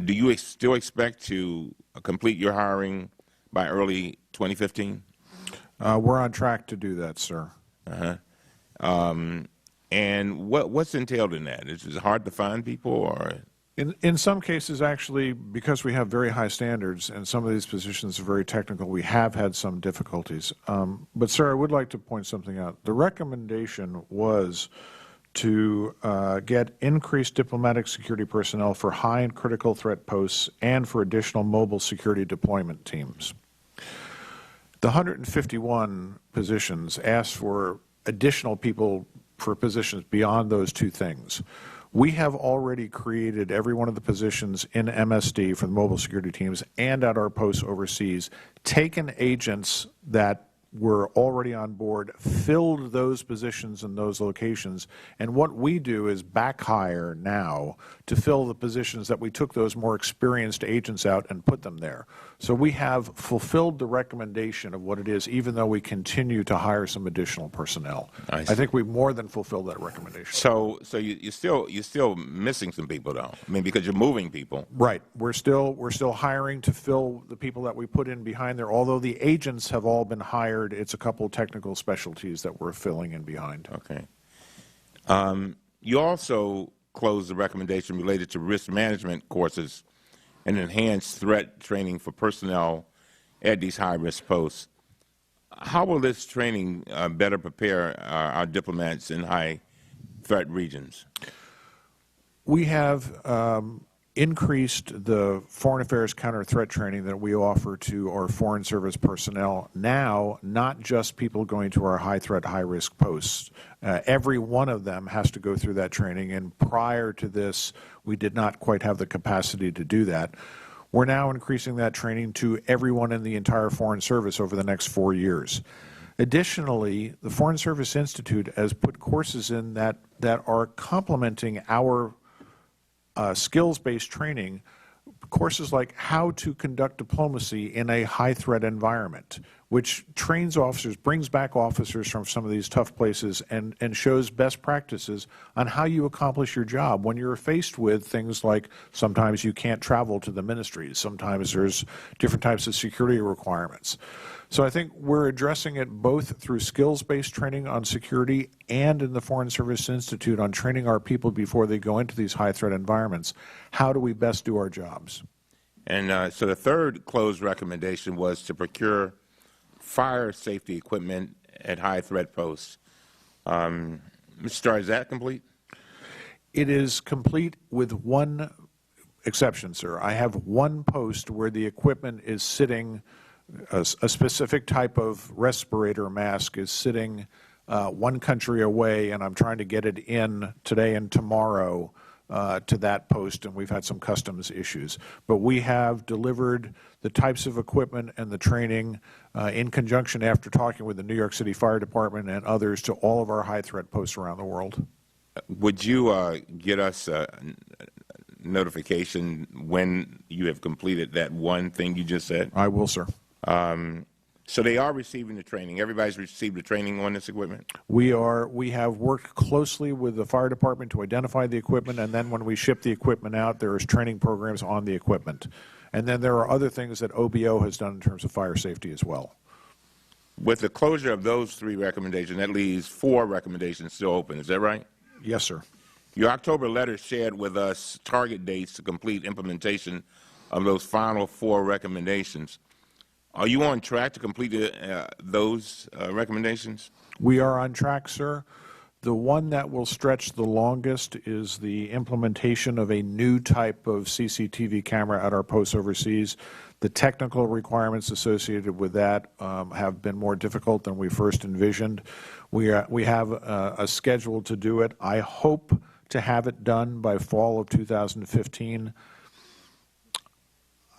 Do you still expect to complete your hiring by early 2015? We're on track to do that, sir. And what's entailed in that? Is it hard to find people, or? In some cases, actually, because we have very high standards and some of these positions are very technical, we have had some difficulties. But, sir, I would like to point something out. The recommendation was to get increased diplomatic security personnel for high and critical threat posts and for additional mobile security deployment teams. The 151 positions asked for additional people for positions beyond those two things. We have already created every one of the positions in MSD for the mobile security teams and at our posts overseas, taken agents that were already on board, filled those positions in those locations, and what we do is back hire now to fill the positions that we took those more experienced agents out and put them there. So we have fulfilled the recommendation of what it is, even though we continue to hire some additional personnel. I think we've more than fulfilled that recommendation. So you're still missing some people, though. I mean, because you're moving people. Right. We're still hiring to fill the people that we put in behind there. Although the agents have all been hired, it's a couple technical specialties that we're filling in behind. Okay. You also closed the recommendation related to risk management courses and enhanced threat training for personnel at these high-risk posts. How will this training better prepare our diplomats in high-threat regions? We have increased the foreign affairs counter-threat training that we offer to our foreign service personnel now, not just people going to our high-threat, high-risk posts. Every one of them has to go through that training, and prior to this, we did not quite have the capacity to do that. We're now increasing that training to everyone in the entire Foreign Service over the next 4 years. Additionally, the Foreign Service Institute has put courses in that are complementing our skills-based training, courses like how to conduct diplomacy in a high-threat environment, which trains officers, brings back officers from some of these tough places, and shows best practices on how you accomplish your job when you're faced with things like sometimes you can't travel to the ministries, sometimes there's different types of security requirements. So I think we're addressing it both through skills-based training on security and in the Foreign Service Institute on training our people before they go into these high-threat environments. How do we best do our jobs? And so the third closed recommendation was to procure fire safety equipment at high-threat posts. Mr. Starr, is that complete? It is complete with one exception, sir. I have one post where the equipment is sitting, a specific type of respirator mask is sitting one country away, and I'm trying to get it in today and tomorrow to that post, and we've had some customs issues. But we have delivered the types of equipment and the training in conjunction after talking with the New York City Fire Department and others to all of our high-threat posts around the world. Would you get us a notification when you have completed that one thing you just said? I will, sir. So they are receiving the training. Everybody's received the training on this equipment? We have worked closely with the fire department to identify the equipment, and then when we ship the equipment out, there is training programs on the equipment. And then there are other things that OBO has done in terms of fire safety as well. With the closure of those three recommendations, that leaves 4 recommendations still open. Is that right? Yes, sir. Your October letter shared with us target dates to complete implementation of those final 4 recommendations. Are you on track to complete those recommendations? We are on track, sir. The one that will stretch the longest is the implementation of a new type of CCTV camera at our posts overseas. The technical requirements associated with that have been more difficult than we first envisioned. We have a schedule to do it. I hope to have it done by fall of 2015.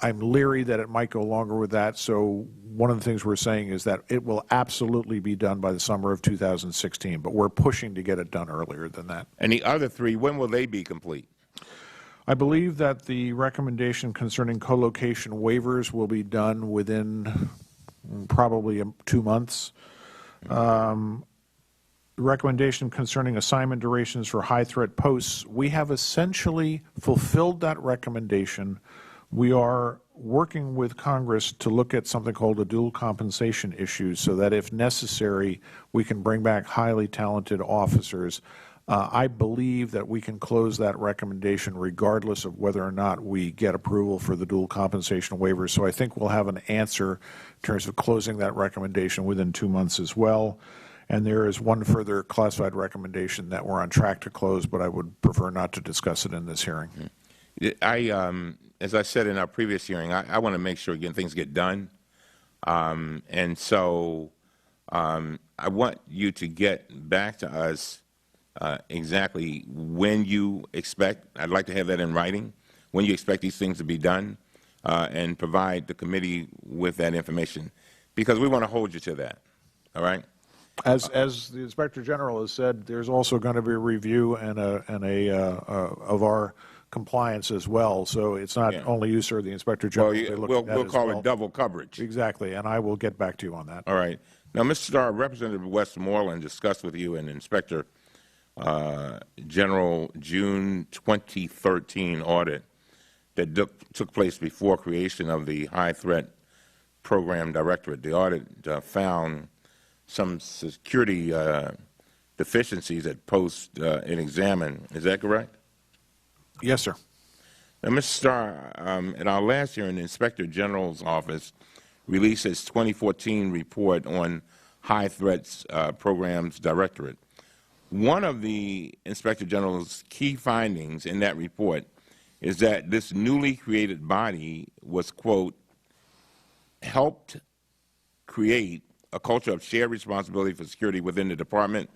I'm leery that it might go longer with that, so one of the things we're saying is that it will absolutely be done by the summer of 2016, but we're pushing to get it done earlier than that. And the other 3, when will they be complete? I believe that the recommendation concerning co-location waivers will be done within probably 2 months. The recommendation concerning assignment durations for high-threat posts, we have essentially fulfilled that recommendation. We are working with Congress to look at something called a dual compensation issue so that if necessary, we can bring back highly talented officers. I believe that we can close that recommendation regardless of whether or not we get approval for the dual compensation waiver. So I think we'll have an answer in terms of closing that recommendation within 2 months as well. And there is one further classified recommendation that we're on track to close, but I would prefer not to discuss it in this hearing. As I said in our previous hearing, I want to make sure again things get done, and so I want you to get back to us exactly when you expect. I'd like to have that in writing. When you expect these things to be done, and provide the committee with that information, because we want to hold you to that. All right. As the Inspector General has said, there's also going to be a review and of our compliance as well. So it's not only you, sir, the Inspector General. Well, we'll call it double coverage. Exactly, and I will get back to you on that. All right. Now, Mr. Starr, Representative Westmoreland discussed with you an Inspector General June 2013 audit that took place before creation of the High Threat Program Directorate. The audit found some security deficiencies at post and examine. Is that correct? Yes, sir. Now, Mr. Starr, at our last hearing, the Inspector General's office released its 2014 report on High Threats Programs Directorate. One of the Inspector General's key findings in that report is that this newly created body was, quote, helped create a culture of shared responsibility for security within the department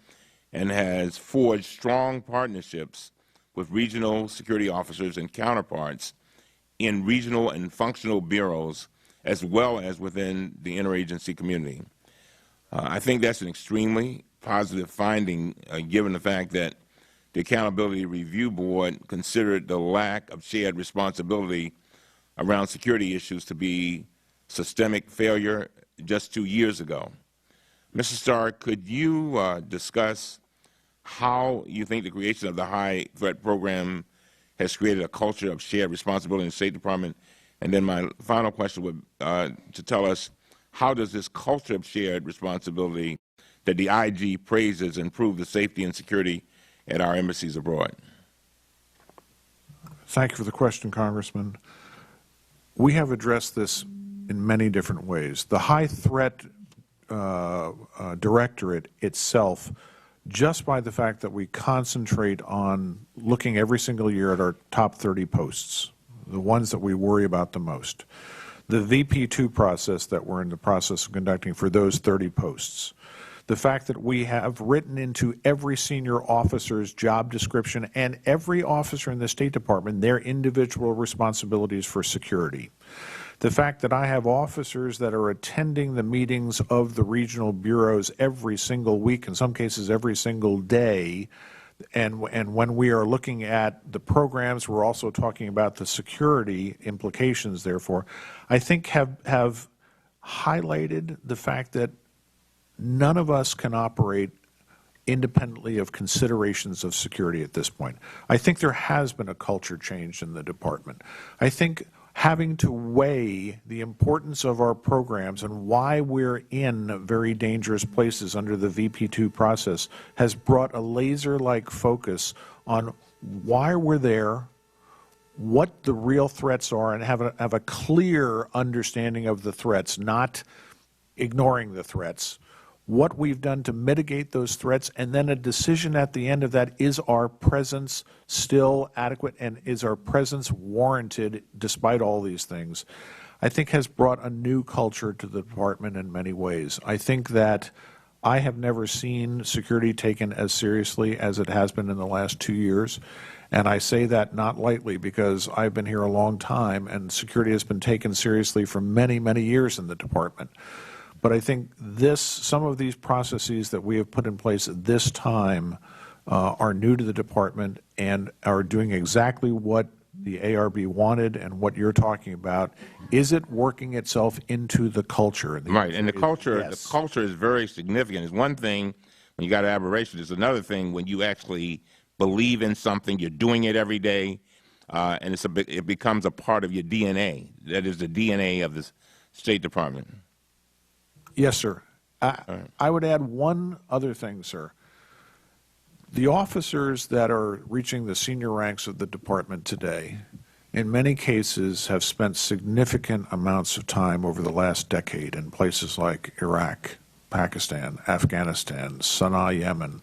and has forged strong partnerships with regional security officers and counterparts in regional and functional bureaus, as well as within the interagency community. I think that's an extremely positive finding, given the fact that the Accountability Review Board considered the lack of shared responsibility around security issues to be systemic failure just 2 years ago. Mr. Starr, could you discuss how you think the creation of the High Threat Program has created a culture of shared responsibility in the State Department? And then my final question would to tell us, how does this culture of shared responsibility that the IG praises improve the safety and security at our embassies abroad? Thank you for the question, Congressman. We have addressed this in many different ways. The High Threat Directorate itself, just by the fact that we concentrate on looking every single year at our top 30 posts, the ones that we worry about the most, the VP2 process that we're in the process of conducting for those 30 posts, the fact that we have written into every senior officer's job description and every officer in the State Department their individual responsibilities for security, the fact that I have officers that are attending the meetings of the regional bureaus every single week, in some cases every single day, and when we are looking at the programs, we're also talking about the security implications, therefore, I think have highlighted the fact that none of us can operate independently of considerations of security at this point. I think there has been a culture change in the department. I think having to weigh the importance of our programs and why we're in very dangerous places under the VP2 process has brought a laser-like focus on why we're there, what the real threats are, and have a clear understanding of the threats, not ignoring the threats, what we've done to mitigate those threats, and then a decision at the end of that, is our presence still adequate and is our presence warranted despite all these things, I think has brought a new culture to the department in many ways. I think that I have never seen security taken as seriously as it has been in the last 2 years, and I say that not lightly because I've been here a long time and security has been taken seriously for many, many years in the department. But I think some of these processes that we have put in place at this time are new to the department and are doing exactly what the ARB wanted and what you're talking about. Is it working itself into the culture? Right, and the culture is very significant. It's one thing when you got an aberration. It's another thing when you actually believe in something, you're doing it every day, and it becomes a part of your DNA. That is the DNA of the State Department. Yes, sir. I would add one other thing, sir. The officers that are reaching the senior ranks of the department today, in many cases, have spent significant amounts of time over the last decade in places like Iraq, Pakistan, Afghanistan, Sana'a, Yemen,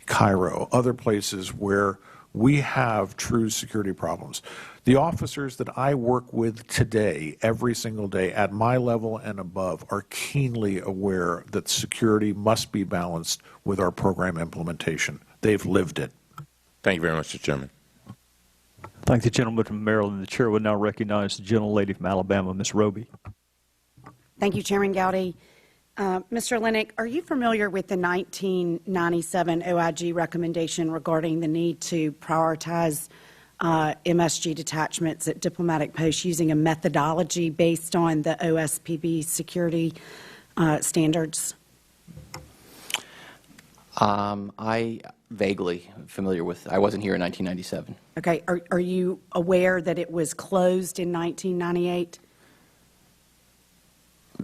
Cairo, other places where we have true security problems. The officers that I work with today, every single day, at my level and above, are keenly aware that security must be balanced with our program implementation. They've lived it. Thank you very much, Mr. Chairman. Thank the gentleman from Maryland. The chair would now recognize the gentlelady from Alabama, Ms. Roby. Thank you, Chairman Gowdy. Mr. Linick, are you familiar with the 1997 OIG recommendation regarding the need to prioritize MSG detachments at diplomatic posts using a methodology based on the OSPB security standards? I vaguely familiar with. I wasn't here in 1997. Okay. Are you aware that it was closed in 1998?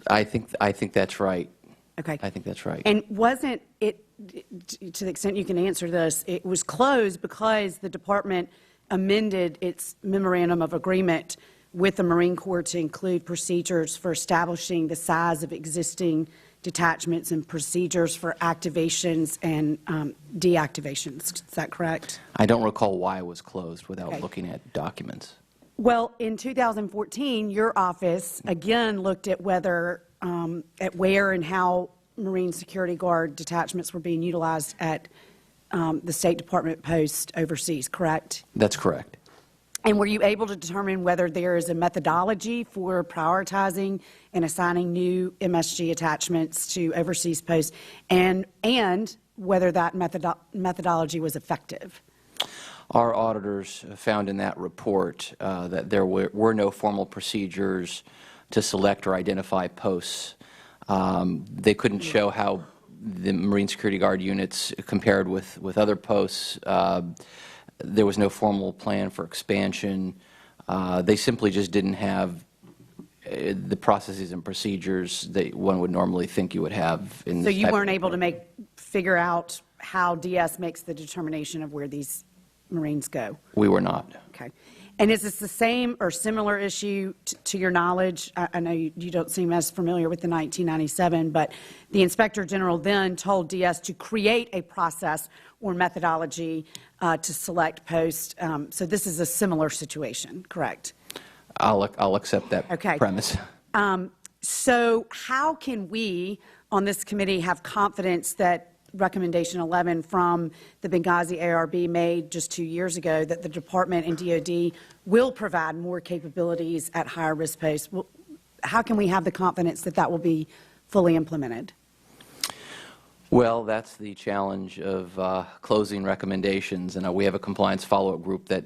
I think that's right. Okay. I think that's right. And wasn't it, to the extent you can answer this, it was closed because the department amended its memorandum of agreement with the Marine Corps to include procedures for establishing the size of existing detachments and procedures for activations and deactivations. Is that correct? I don't recall why it was closed without Okay. looking at documents. Well, in 2014, your office again looked at whether, at where and how Marine Security Guard detachments were being utilized at the State Department post overseas, correct? That's correct. And were you able to determine whether there is a methodology for prioritizing and assigning new MSG attachments to overseas posts, and whether that methodology was effective? Our auditors found in that report that there were no formal procedures to select or identify posts. They couldn't show how the Marine Security Guard units compared with other posts. There was no formal plan for expansion. They simply just didn't have the processes and procedures that one would normally think you would have. In So you weren't able to figure out how DS makes the determination of where these Marines go? We were not. Okay. And is this the same or similar issue to your knowledge? I know you don't seem as familiar with the 1997, but the Inspector General then told DS to create a process or methodology to select posts. So this is a similar situation, correct? I'll accept that premise. So how can we on this committee have confidence that Recommendation 11 from the Benghazi ARB made just 2 years ago, that the Department and DOD will provide more capabilities at higher risk posts? How can we have the confidence that that will be fully implemented? Well, that's the challenge of closing recommendations, and we have a compliance follow-up group that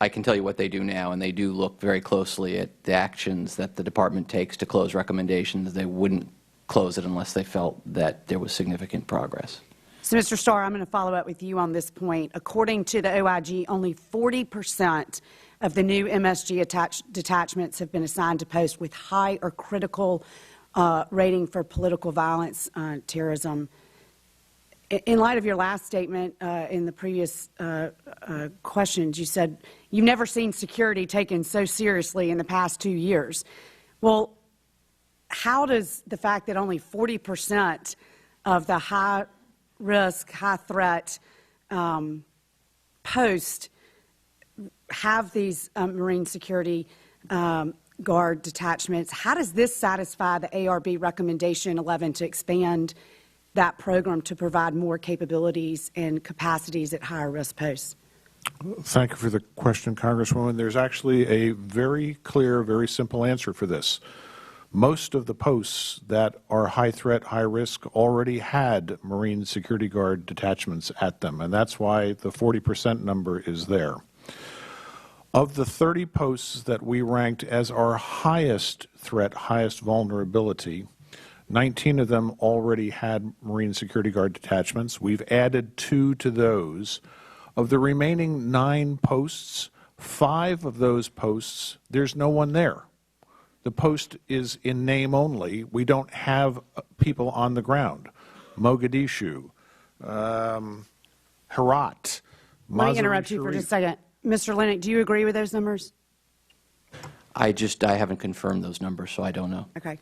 I can tell you what they do now, and they do look very closely at the actions that the Department takes to close recommendations. They wouldn't close it unless they felt that there was significant progress. So, Mr. Starr, I'm going to follow up with you on this point. According to the OIG, only 40% of the new MSG detachments have been assigned to posts with high or critical rating for political violence, terrorism. In light of your last statement in the previous questions, you said you've never seen security taken so seriously in the past 2 years. Well, how does the fact that only 40% of the high-risk, high-threat posts have these Marine Security Guard detachments, how does this satisfy the ARB Recommendation 11 to expand that program to provide more capabilities and capacities at higher-risk posts? Thank you for the question, Congresswoman. There's actually a very clear, very simple answer for this. Most of the posts that are high threat, high risk already had Marine Security Guard detachments at them, and that's why the 40% number is there. Of the 30 posts that we ranked as our highest threat, highest vulnerability, 19 of them already had Marine Security Guard detachments. We've added 2 to those. Of the remaining 9 posts, 5 of those posts, there's no one there. The post is in name only. We don't have people on the ground. Mogadishu, Herat, Let me interrupt you for just a second. Mr. Linick, do you agree with those numbers? I haven't confirmed those numbers, so I don't know. Okay.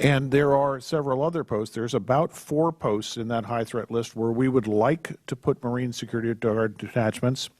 And there are several other posts. There's about 4 posts in that high threat list where we would like to put Marine Security Guard detachments.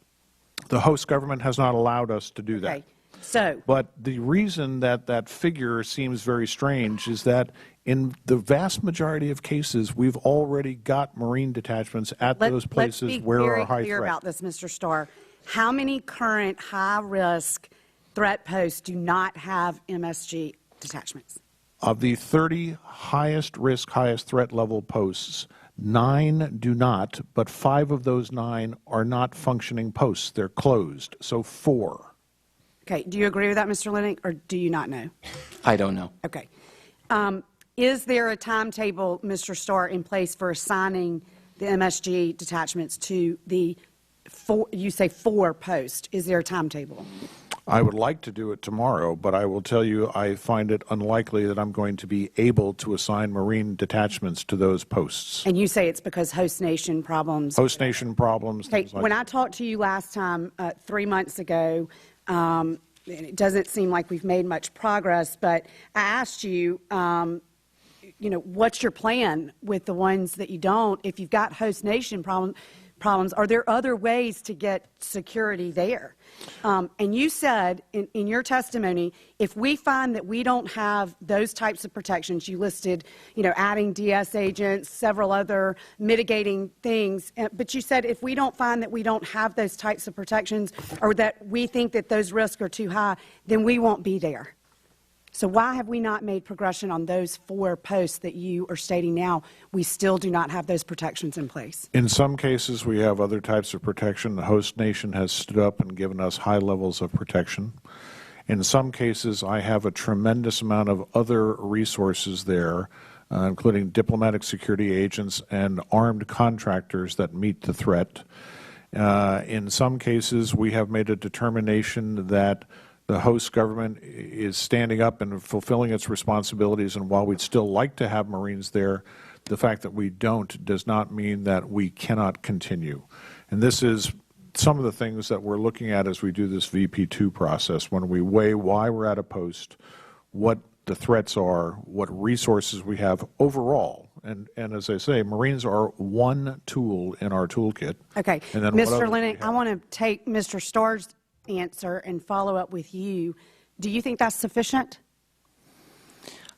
The host government has not allowed us to do that. Okay. So, But the reason that that figure seems very strange is that in the vast majority of cases, we've already got Marine detachments at those places where are high let's be very clear threat. about this, Mr. Starr. How many current high-risk threat posts do not have MSG detachments? Of the 30 highest risk, highest threat level posts, 9 do not, but 5 of those 9 are not functioning posts. They're closed, so 4. Okay, do you agree with that, Mr. Linick, or do you not know? I don't know. Okay. Is there a timetable, Mr. Starr, in place for assigning the MSG detachments to the, you say 4 posts? Is there a timetable? I would like to do it tomorrow, but I will tell you I find it unlikely that I'm going to be able to assign Marine detachments to those posts. And you say it's because host nation problems? Host nation problems, Okay, things like when that. I talked to you last time, 3 months ago, and it doesn't seem like we've made much progress, but I asked you, what's your plan with the ones that you don't? If you've got host nation problems, are there other ways to get security there? And you said in your testimony, if we find that we don't have those types of protections, you listed, adding DS agents, several other mitigating things, but you said if we don't find that we don't have those types of protections or that we think that those risks are too high, then we won't be there. So why have we not made progression on those 4 posts that you are stating now we still do not have those protections in place? In some cases, we have other types of protection. The host nation has stood up and given us high levels of protection. In some cases, I have a tremendous amount of other resources there, including diplomatic security agents and armed contractors that meet the threat. In some cases, we have made a determination that the host government is standing up and fulfilling its responsibilities, and while we'd still like to have Marines there, the fact that we don't does not mean that we cannot continue. And this is some of the things that we're looking at as we do this VP2 process, when we weigh why we're at a post, what the threats are, what resources we have overall. And as I say, Marines are one tool in our toolkit. Okay. And then what Mr. others we Linick, I have. want to take Mr. Starr's answer and follow up with you. Do you think that's sufficient?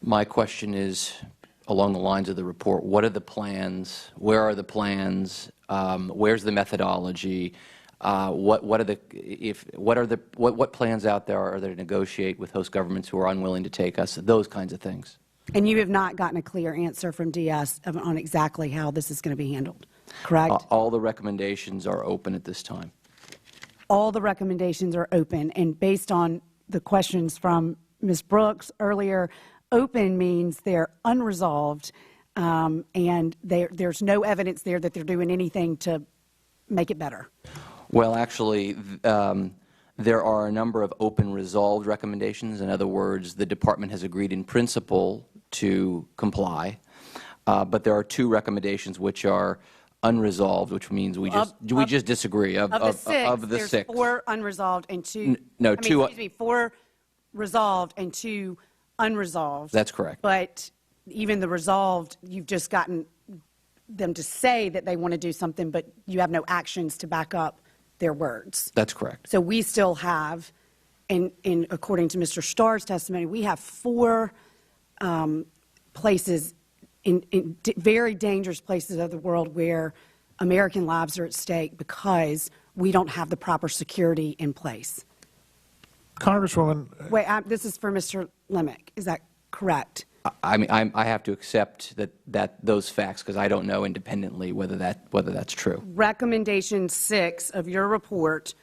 My question is along the lines of the report. What are the plans? Where are the plans? Where's the methodology? What plans out there are there to negotiate with host governments who are unwilling to take us? Those kinds of things. And you have not gotten a clear answer from DS on exactly how this is going to be handled, correct? All the recommendations are open at this time. All the recommendations are open, and based on the questions from Ms. Brooks earlier, open means they're unresolved, and there's no evidence there that they're doing anything to make it better. Well, actually, there are a number of open resolved recommendations. In other words, the Department has agreed in principle to comply, but there are 2 recommendations which are unresolved, which means we just disagree. Of the 6, there's 4 unresolved and 2. No, 2. Excuse me, 4 resolved and 2 unresolved. That's correct. But even the resolved, you've just gotten them to say that they want to do something, but you have no actions to back up their words. That's correct. So we still have, and according to Mr. Starr's testimony, we have 4 places in very dangerous places of the world where American lives are at stake because we don't have the proper security in place. Congresswoman, Wait, this is for Mr. Linick. Is that correct? I mean, I have to accept that those facts because I don't know independently whether that's true. Recommendation 6 of your report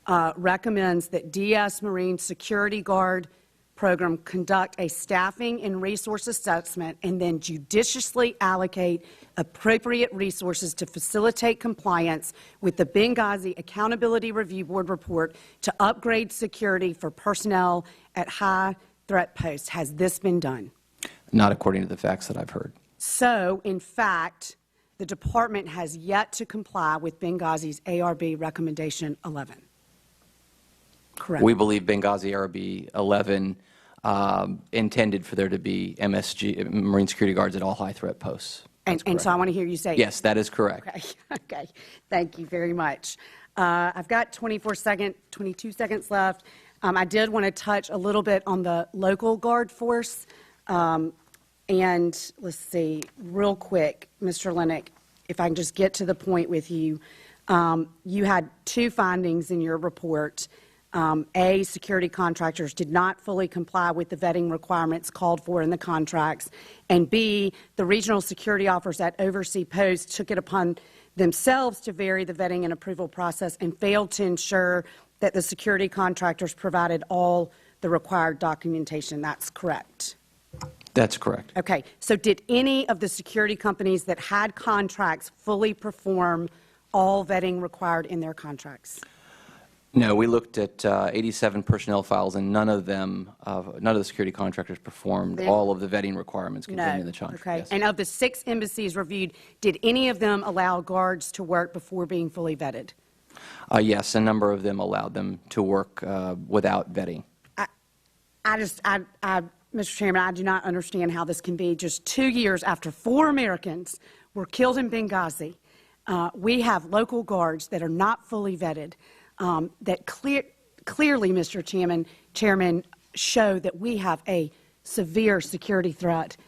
recommends that DS Marine Security Guard program conduct a staffing and resource assessment and then judiciously allocate appropriate resources to facilitate compliance with the Benghazi Accountability Review Board report to upgrade security for personnel at high threat posts. Has this been done? Not according to the facts that I've heard. So, in fact, the department has yet to comply with Benghazi's ARB recommendation 11. Correct. We believe Benghazi ARB 11 intended for there to be MSG, Marine Security Guards, at all high-threat posts. And so I want to hear you say. Yes, that is correct. Okay, okay. Thank you very much. I've got 22 seconds left. I did want to touch a little bit on the local guard force. And let's see, real quick, Mr. Linick, if I can just get to the point with you. You had two findings in your report. A, security contractors did not fully comply with the vetting requirements called for in the contracts. And B, the regional security officers at overseas posts took it upon themselves to vary the vetting and approval process and failed to ensure that the security contractors provided all the required documentation. That's correct. That's correct. Okay. So did any of the security companies that had contracts fully perform all vetting required in their contracts? No, we looked at 87 personnel files, and none of the security contractors performed all of the vetting requirements contained in the contract. Okay. Yes. And of the 6 embassies reviewed, did any of them allow guards to work before being fully vetted? Yes, a number of them allowed them to work without vetting. Mr. Chairman, I do not understand how this can be just 2 years after 4 Americans were killed in Benghazi. We have local guards that are not fully vetted. That clearly, Mr. Chairman, show that we have a severe security threat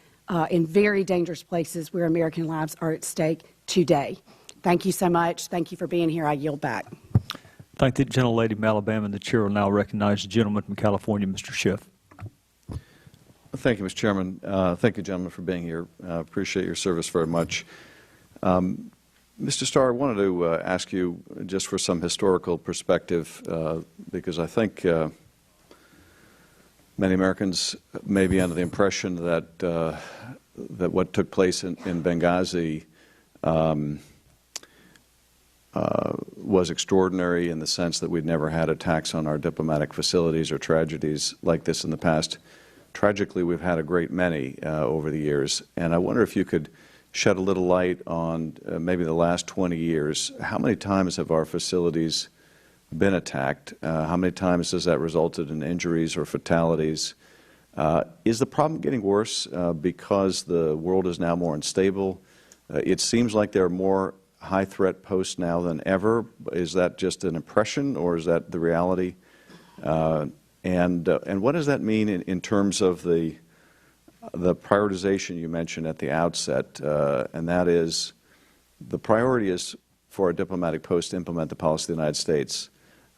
in very dangerous places where American lives are at stake today. Thank you so much. Thank you for being here. I yield back. Thank the gentlelady from Alabama. The chair will now recognize the gentleman from California, Mr. Schiff. Thank you, Mr. Chairman. Thank you, gentlemen, for being here. Appreciate your service very much. Mr. Starr, I wanted to ask you just for some historical perspective, because I think many Americans may be under the impression that that what took place in Benghazi was extraordinary in the sense that we'd never had attacks on our diplomatic facilities or tragedies like this in the past. Tragically, we've had a great many over the years, and I wonder if you could shed a little light on maybe the last 20 years. How many times have our facilities been attacked? How many times has that resulted in injuries or fatalities? Is the problem getting worse because the world is now more unstable? It seems like there are more high-threat posts now than ever. Is that just an impression, or is that the reality? And what does that mean in terms of the prioritization you mentioned at the outset, and that is the priority is for a diplomatic post to implement the policy of the United States.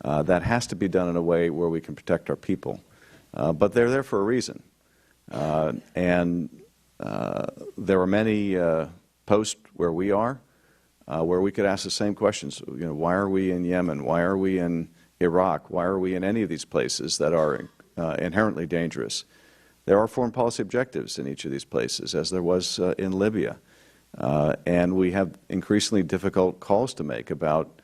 That has to be done in a way where we can protect our people. But they're there for a reason. And there are many posts where we are, where we could ask the same questions. You know, why are we in Yemen? Why are we in Iraq? Why are we in any of these places that are inherently dangerous? There are foreign policy objectives in each of these places, as there was in Libya. And we have increasingly difficult calls to make about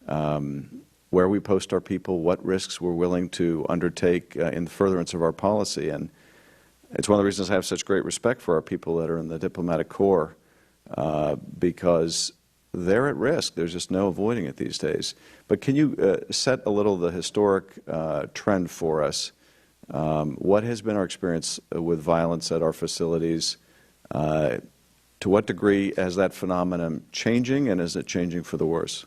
where we post our people, what risks we're willing to undertake in furtherance of our policy. And it's one of the reasons I have such great respect for our people that are in the diplomatic corps, because they're at risk. There's just no avoiding it these days. But can you set a little the historic trend for us? What has been our experience with violence at our facilities? To what degree is that phenomenon changing, and is it changing for the worse?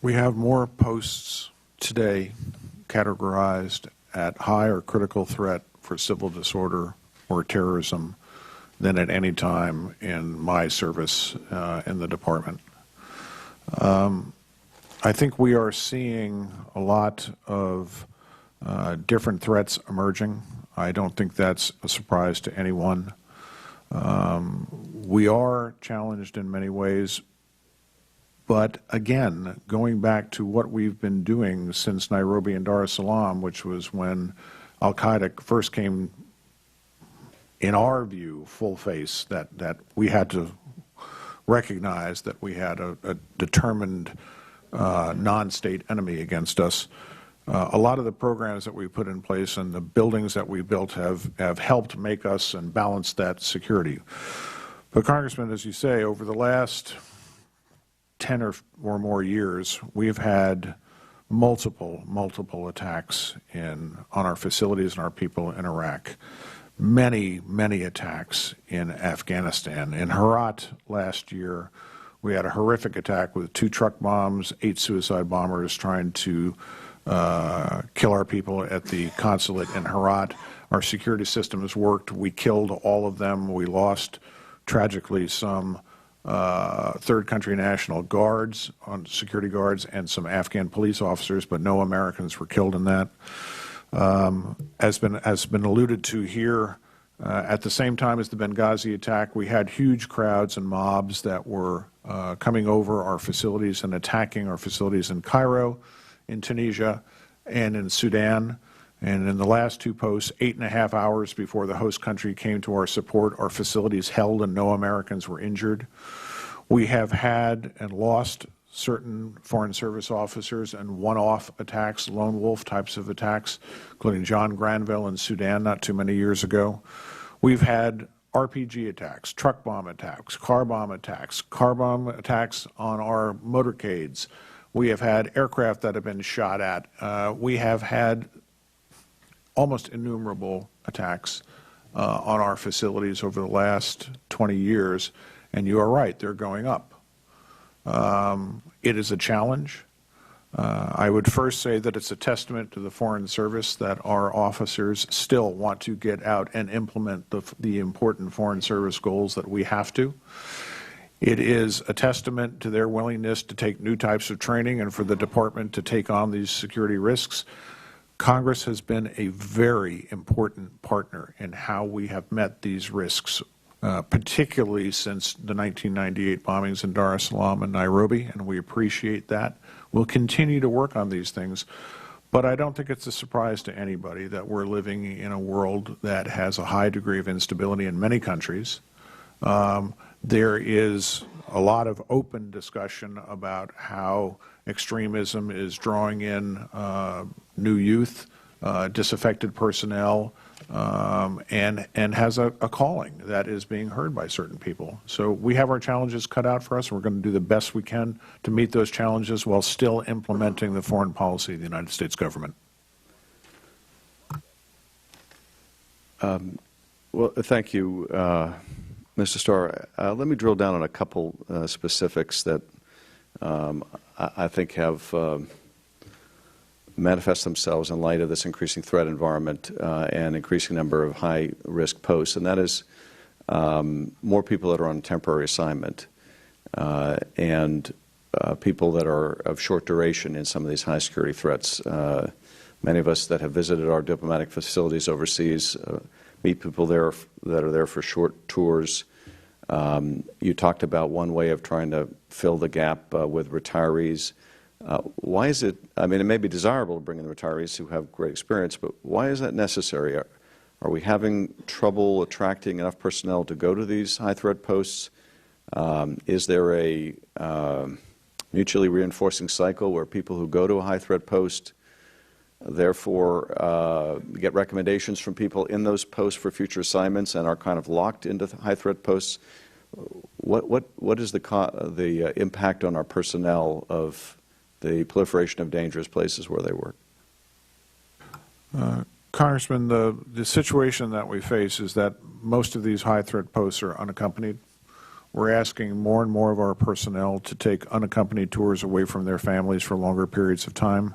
We have more posts today categorized at high or critical threat for civil disorder or terrorism than at any time in my service in the department. I think we are seeing a lot of different threats emerging. I don't think that's a surprise to anyone. We are challenged in many ways, but again, going back to what we've been doing since Nairobi and Dar es Salaam, which was when al-Qaeda first came, in our view, full face, that we had to recognize that we had a determined non-state enemy against us. A lot of the programs that we put in place and the buildings that we built have helped make us and balance that security. But Congressman, as you say, over the last 10 or more years, we've had multiple attacks on our facilities and our people in Iraq. Many attacks in Afghanistan. In Herat last year, we had a horrific attack with 2 truck bombs, 8 suicide bombers trying to kill our people at the consulate in Herat. Our security systems worked. We killed all of them. We lost, tragically, some third country national guards, security guards, and some Afghan police officers, but no Americans were killed in that. As been alluded to here, at the same time as the Benghazi attack, we had huge crowds and mobs that were coming over our facilities and attacking our facilities in Cairo, in Tunisia, and in Sudan. And in the last 2 posts, 8.5 hours before the host country came to our support, our facilities held and no Americans were injured. We have had and lost certain Foreign Service officers and one-off attacks, lone wolf types of attacks, including John Granville in Sudan not too many years ago. We've had RPG attacks, truck bomb attacks, car bomb attacks on our motorcades. We have had aircraft that have been shot at. We have had almost innumerable attacks on our facilities over the last 20 years, and you are right, they're going up. It is a challenge. I would first say that it's a testament to the Foreign Service that our officers still want to get out and implement the important Foreign Service goals that we have to. It is a testament to their willingness to take new types of training and for the Department to take on these security risks. Congress has been a very important partner in how we have met these risks, particularly since the 1998 bombings in Dar es Salaam and Nairobi, and we appreciate that. We'll continue to work on these things, but I don't think it's a surprise to anybody that we're living in a world that has a high degree of instability in many countries. There is a lot of open discussion about how extremism is drawing in new youth, disaffected personnel, and has a calling that is being heard by certain people. So we have our challenges cut out for us, and we're going to do the best we can to meet those challenges while still implementing the foreign policy of the United States government. Well, thank you, Mr. Starr. Let me drill down on a couple specifics that I think have manifest themselves in light of this increasing threat environment and increasing number of high-risk posts, and that is more people that are on temporary assignment and people that are of short duration in some of these high-security threats. Many of us that have visited our diplomatic facilities overseas meet people there that are there for short tours. You talked about one way of trying to fill the gap with retirees. Why is it, I mean, it may be desirable to bring in the retirees who have great experience, but why is that necessary? Are we having trouble attracting enough personnel to go to these high-threat posts? Is there a mutually reinforcing cycle where people who go to a high-threat post therefore get recommendations from people in those posts for future assignments and are kind of locked into high-threat posts? What is the impact on our personnel of the proliferation of dangerous places where they work? Congressman, the situation that we face is that most of these high-threat posts are unaccompanied. We're asking more and more of our personnel to take unaccompanied tours away from their families for longer periods of time.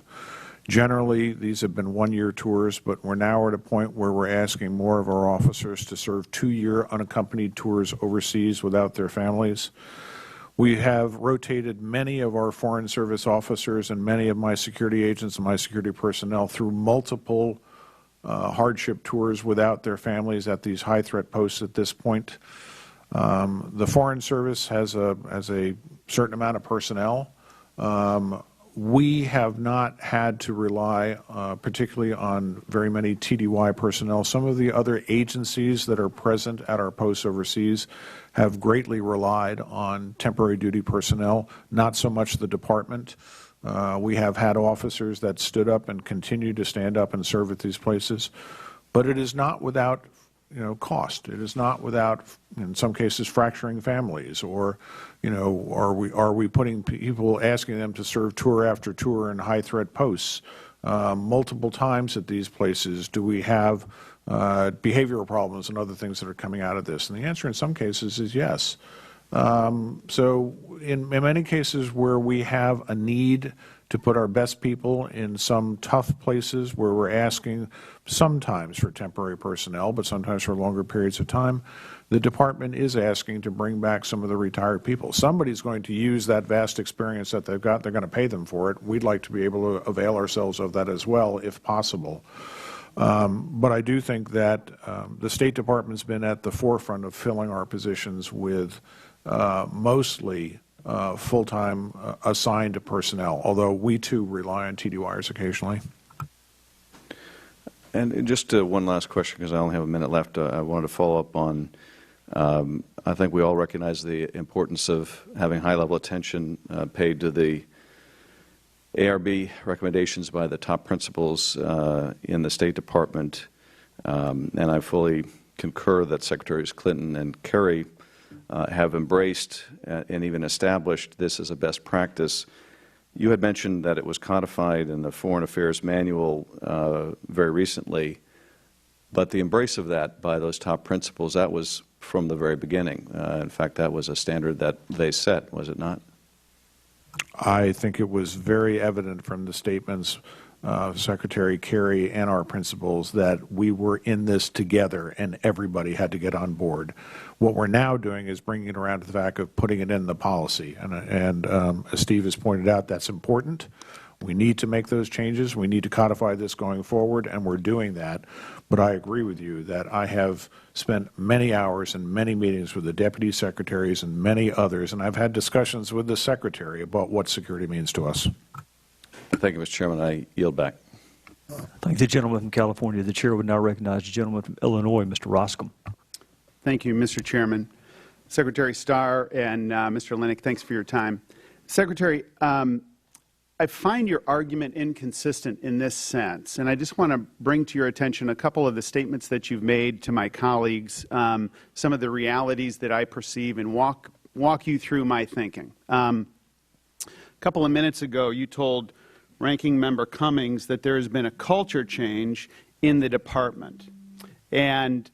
Generally, these have been one-year tours, but we're now at a point where we're asking more of our officers to serve 2-year unaccompanied tours overseas without their families. We have rotated many of our Foreign Service officers and many of my security agents and my security personnel through multiple hardship tours without their families at these high-threat posts at this point. The Foreign Service has a certain amount of personnel. We have not had to rely particularly on very many TDY personnel. Some of the other agencies that are present at our posts overseas have greatly relied on temporary duty personnel, not so much the Department. We have had officers that stood up and continue to stand up and serve at these places. But it is not without cost. It is not without, in some cases, fracturing families, or, are we putting people, asking them to serve tour after tour in high-threat posts multiple times at these places? Do we have behavioral problems and other things that are coming out of this? And the answer in some cases is yes. So in many cases where we have a need to put our best people in some tough places where we're asking sometimes for temporary personnel, but sometimes for longer periods of time, the Department is asking to bring back some of the retired people. Somebody's going to use that vast experience that they've got. They're going to pay them for it. We'd like to be able to avail ourselves of that as well, if possible. But I do think that the State Department's been at the forefront of filling our positions with mostly full-time assigned personnel, although we too rely on TDYers occasionally. And just one last question, because I only have a minute left. I wanted to follow up on, I think we all recognize the importance of having high-level attention paid to the ARB recommendations by the top principals in the State Department, and I fully concur that Secretaries Clinton and Kerry have embraced and even established this as a best practice. You had mentioned that it was codified in the Foreign Affairs Manual very recently, but the embrace of that by those top principals, that was from the very beginning. In fact, that was a standard that they set, was it not? I think it was very evident from the statements of Secretary Kerry and our principals that we were in this together and everybody had to get on board. What we're now doing is bringing it around to the fact of putting it in the policy. And as Steve has pointed out, that's important. We need to make those changes. We need to codify this going forward, and we're doing that. But I agree with you that I have spent many hours and many meetings with the deputy secretaries and many others, and I've had discussions with the Secretary about what security means to us. Thank you, Mr. Chairman. I yield back. Thank the gentleman from California. The Chair would now recognize the gentleman from Illinois, Mr. Roscom. Thank you, Mr. Chairman. Secretary Starr and Mr. Linick, thanks for your time. Secretary, I find your argument inconsistent in this sense, and I just want to bring to your attention a couple of the statements that you've made to my colleagues, some of the realities that I perceive, and walk you through my thinking. A couple of minutes ago, you told Ranking Member Cummings that there has been a culture change in the Department. And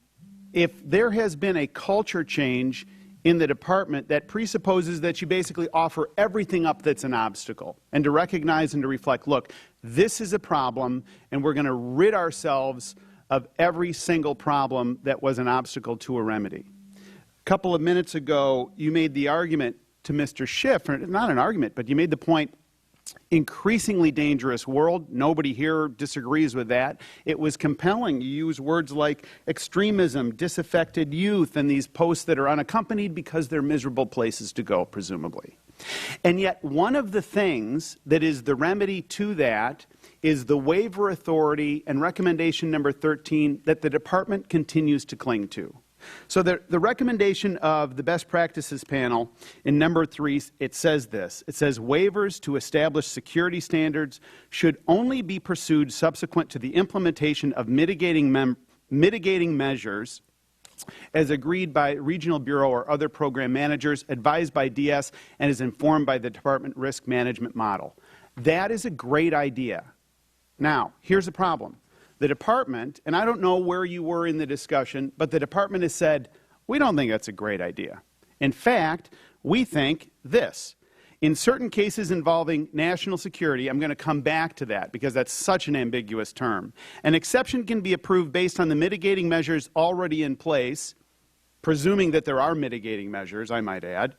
if there has been a culture change in the Department, that presupposes that you basically offer everything up that's an obstacle, and to recognize and to reflect, look, this is a problem, and we're going to rid ourselves of every single problem that was an obstacle to a remedy. A couple of minutes ago, you made the argument to Mr. Schiff, or not an argument, but you made the point, increasingly dangerous world. Nobody here disagrees with that. It was compelling. You use words like extremism, disaffected youth, and these posts that are unaccompanied because they're miserable places to go, presumably. And yet one of the things that is the remedy to that is the waiver authority and recommendation number 13 that the Department continues to cling to. So the recommendation of the best practices panel in number 3, it says this. It says waivers to establish security standards should only be pursued subsequent to the implementation of mitigating measures as agreed by Regional Bureau or other program managers, advised by DS, and is informed by the Department risk management model. That is a great idea. Now, here's the problem. The Department, and I don't know where you were in the discussion, but the Department has said, we don't think that's a great idea. In fact, we think this. In certain cases involving national security, I'm going to come back to that because that's such an ambiguous term, an exception can be approved based on the mitigating measures already in place, presuming that there are mitigating measures, I might add,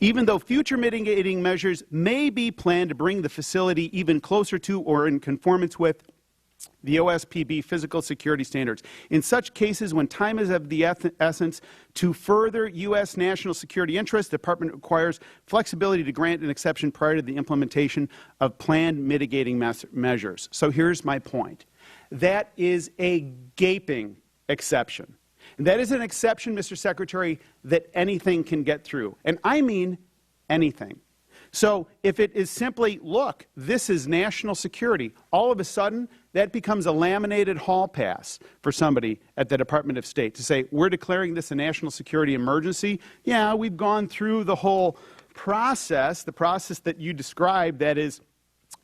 even though future mitigating measures may be planned to bring the facility even closer to or in conformance with the OSPB physical security standards. In such cases, when time is of the essence to further U.S. national security interests, the Department requires flexibility to grant an exception prior to the implementation of planned mitigating measures. So here's my point. That is a gaping exception. And that is an exception, Mr. Secretary, that anything can get through. And I mean anything. So if it is simply, look, this is national security, all of a sudden that becomes a laminated hall pass for somebody at the Department of State to say, we're declaring this a national security emergency. Yeah, we've gone through the whole process, the process that you described, that is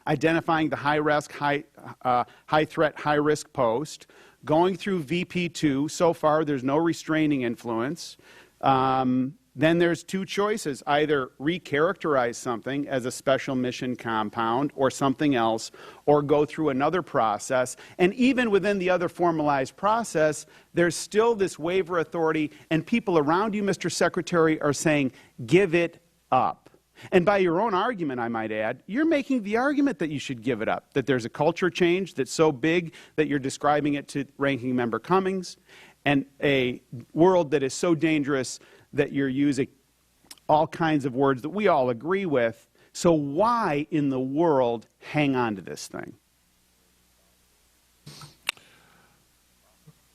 identifying the high-risk, high-threat, high-risk post, going through VP2. So far, there's no restraining influence. Then there's two choices: either recharacterize something as a special mission compound or something else, or go through another process. And even within the other formalized process, there's still this waiver authority, and people around you, Mr. Secretary, are saying, give it up. And by your own argument, I might add, you're making the argument that you should give it up, that there's a culture change that's so big that you're describing it to Ranking Member Cummings, and a world that is so dangerous that you're using all kinds of words that we all agree with. So why in the world hang on to this thing?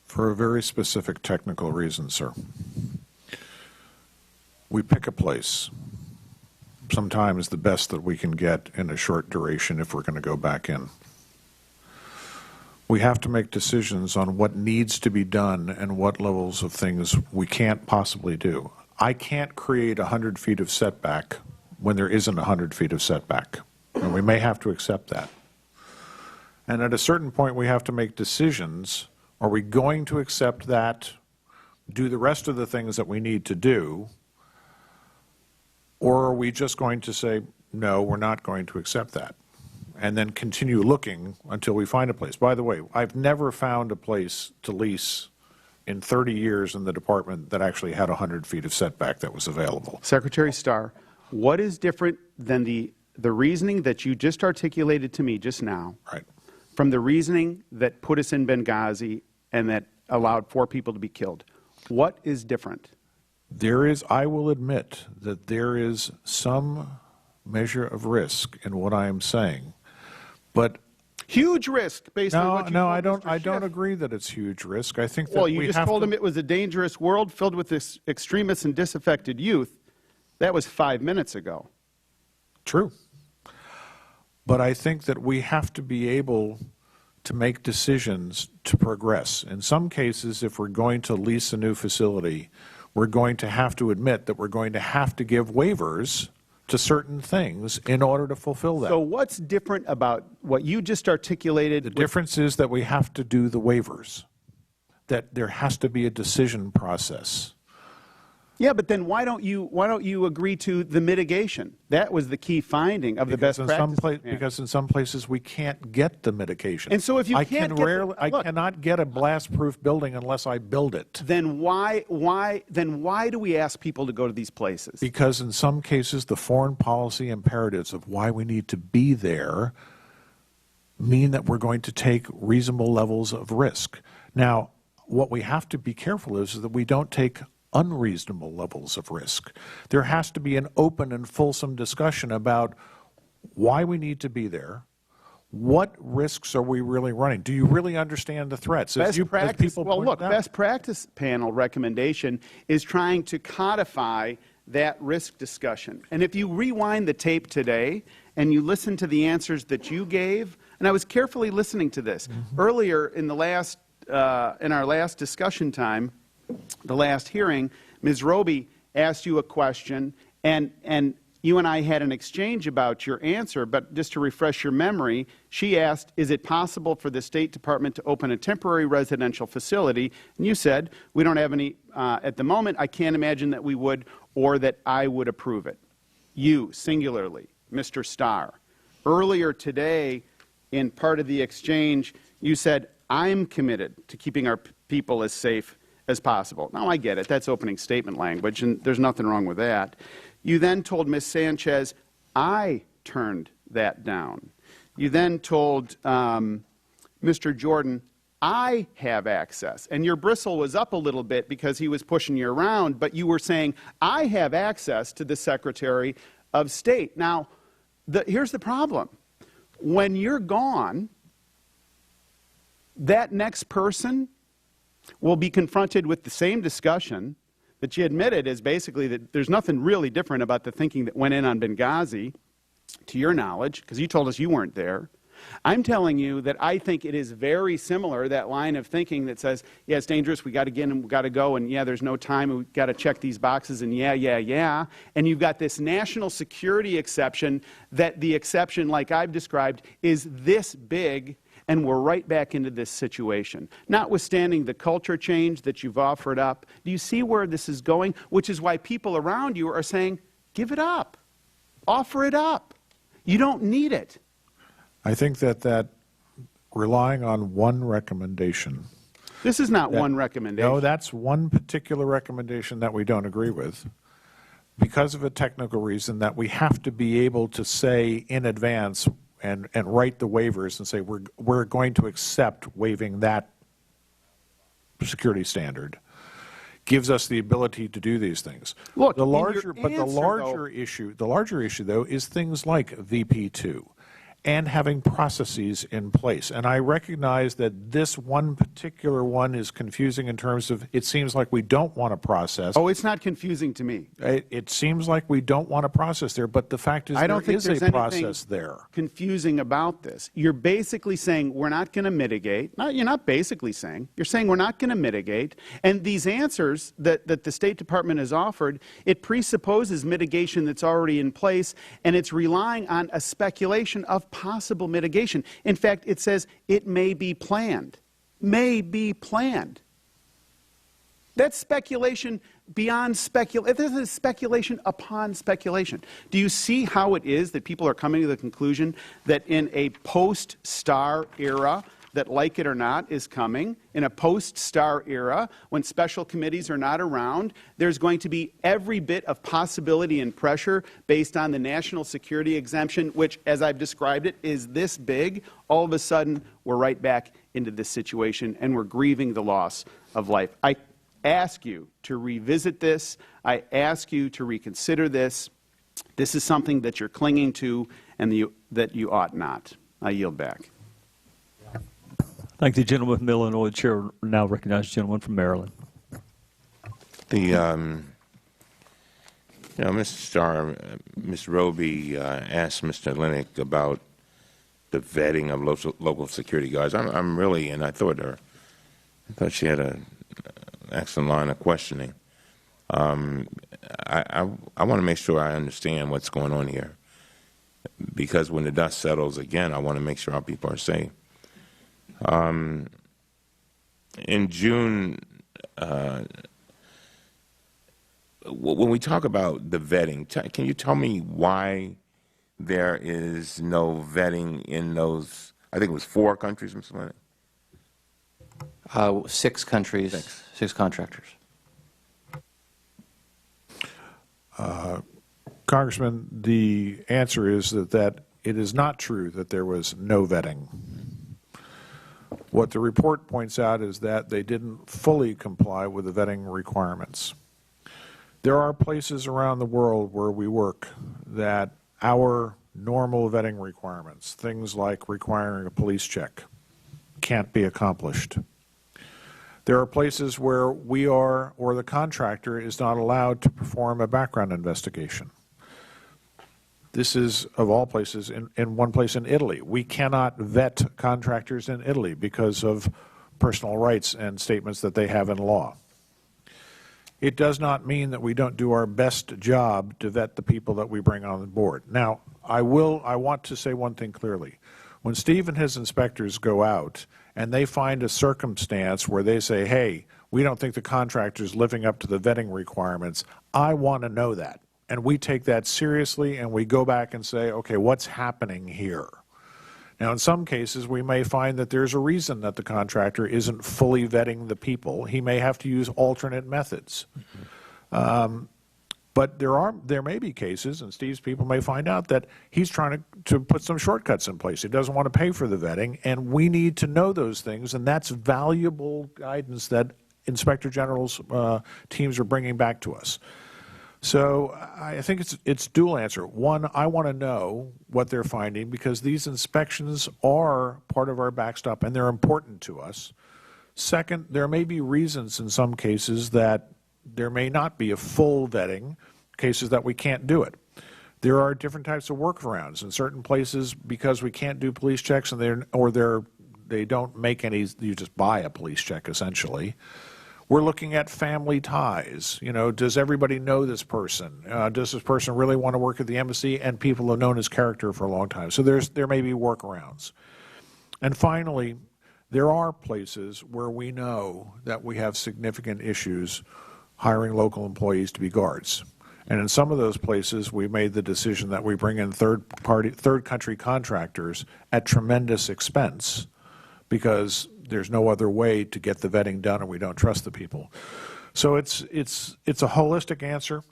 For a very specific technical reason, sir. We pick a place. Sometimes the best that we can get in a short duration if we're going to go back in. We have to make decisions on what needs to be done and what levels of things we can't possibly do. I can't create 100 feet of setback when there isn't 100 feet of setback, and we may have to accept that. And at a certain point, we have to make decisions. Are we going to accept that, do the rest of the things that we need to do, or are we just going to say, no, we're not going to accept that, and then continue looking until we find a place? By the way, I've never found a place to lease in 30 years in the department that actually had 100 feet of setback that was available. Secretary Starr, what is different than the reasoning that you just articulated to me just now, right, from the reasoning that put us in Benghazi and that allowed 4 people to be killed? What is different? There is, I will admit that there is some measure of risk in what I am saying, but huge risk based on what you told I don't agree that it's huge risk. I think that well, you just told him it was a dangerous world filled with this extremists and disaffected youth. That was 5 minutes ago. True. But I think that we have to be able to make decisions to progress. In some cases, if we're going to lease a new facility, we're going to have to admit that we're going to have to give waivers to certain things in order to fulfill that. So what's different about what you just articulated? The difference is that we have to do the waivers, that there has to be a decision process. Yeah, but then why don't you agree to the mitigation? That was the key finding of the best practice. Because in some places we can't get the mitigation. And so if you I cannot get a blast-proof building unless I build it. Then why do we ask people to go to these places? Because in some cases the foreign policy imperatives of why we need to be there mean that we're going to take reasonable levels of risk. Now, what we have to be careful is that we don't take unreasonable levels of risk. There has to be an open and fulsome discussion about why we need to be there. What risks are we really running? Do you really understand the threats? Best practice panel recommendation is trying to codify that risk discussion. And if you rewind the tape today and you listen to the answers that you gave, and I was carefully listening to this, earlier in our last discussion time, the last hearing, Ms. Roby asked you a question, and you and I had an exchange about your answer, but just to refresh your memory, she asked, is it possible for the State Department to open a temporary residential facility? And you said, we don't have any at the moment. I can't imagine that we would, or that I would approve it. You, singularly, Mr. Starr, earlier today, in part of the exchange, you said, I'm committed to keeping our people as safe as possible. Now, I get it. That's opening statement language, and there's nothing wrong with that. You then told Ms. Sanchez, I turned that down. You then told Mr. Jordan, I have access. And your bristle was up a little bit because he was pushing you around, but you were saying, I have access to the Secretary of State. Now, here's the problem. When you're gone, that next person will be confronted with the same discussion that you admitted is basically that there's nothing really different about the thinking that went in on Benghazi, to your knowledge, because you told us you weren't there. I'm telling you that I think it is very similar, that line of thinking that says, yeah, it's dangerous, we got to get in and we got to go, and yeah, there's no time, and we've got to check these boxes, and yeah. And you've got this national security exception, that the exception, like I've described, is this big, and we're right back into this situation. Notwithstanding the culture change that you've offered up, do you see where this is going? Which is why people around you are saying, give it up. Offer it up. You don't need it. I think that relying on one recommendation. This is not one recommendation. No, that's one particular recommendation that we don't agree with, because of a technical reason that we have to be able to say in advance and write the waivers and say we're going to accept waiving that security standard. Gives us the ability to do these things. Look, the larger issue though is things like VP2 and having processes in place. And I recognize that this one particular one is confusing in terms of it seems like we don't want to process. Oh, it's not confusing to me. It seems like we don't want to process there, but the fact is there is a process there. Confusing about this. You're basically saying we're not going to mitigate. No, you're not basically saying. You're saying we're not going to mitigate. And these answers that the State Department has offered, it presupposes mitigation that's already in place, and it's relying on a speculation of possible mitigation. In fact, it says it may be planned. May be planned. That's speculation beyond speculation. This is speculation upon speculation. Do you see how it is that people are coming to the conclusion that in a post-Starr era, that like it or not is coming, in a post-Starr era, when special committees are not around, there's going to be every bit of possibility and pressure based on the national security exemption, which, as I've described it, is this big. All of a sudden, we're right back into this situation, and we're grieving the loss of life. I ask you to revisit this. I ask you to reconsider this. This is something that you're clinging to and that you ought not. I yield back. Thank the gentleman from Illinois. The chair will now recognize the gentleman from Maryland. Mr. Starr, Ms. Roby asked Mr. Linick about the vetting of local security guards. I'm really, and I thought she had an excellent line of questioning. I want to make sure I understand what's going on here, because when the dust settles again, I want to make sure our people are safe. In June, when we talk about the vetting, can you tell me why there is no vetting in those, I think it was 4 countries, Mr. Linick? 6 countries, 6 contractors. Congressman, the answer is that it is not true that there was no vetting. What the report points out is that they didn't fully comply with the vetting requirements. There are places around the world where we work that our normal vetting requirements, things like requiring a police check, can't be accomplished. There are places where we are, or the contractor is not allowed to perform a background investigation. This is, of all places, in one place in Italy. We cannot vet contractors in Italy because of personal rights and statements that they have in law. It does not mean that we don't do our best job to vet the people that we bring on board. Now, I want to say one thing clearly. When Steve and his inspectors go out and they find a circumstance where they say, hey, we don't think the contractor is living up to the vetting requirements, I want to know that. And we take that seriously, and we go back and say, okay, what's happening here? Now, in some cases, we may find that there's a reason that the contractor isn't fully vetting the people. He may have to use alternate methods. But there may be cases, and Steve's people may find out, that he's trying to put some shortcuts in place. He doesn't want to pay for the vetting, and we need to know those things, and that's valuable guidance that Inspector General's teams are bringing back to us. So I think it's dual answer. One, I want to know what they're finding, because these inspections are part of our backstop and they're important to us. Second, there may be reasons in some cases that there may not be a full vetting, cases that we can't do it. There are different types of workarounds in certain places because we can't do police checks and they don't make any, you just buy a police check essentially. We're looking at family ties. You know, does everybody know this person? Does this person really want to work at the embassy? And people have known his character for a long time. So there may be workarounds. And finally, there are places where we know that we have significant issues hiring local employees to be guards. And in some of those places, we made the decision that we bring in third country contractors at tremendous expense because there's no other way to get the vetting done and we don't trust the people. So it's a holistic answer.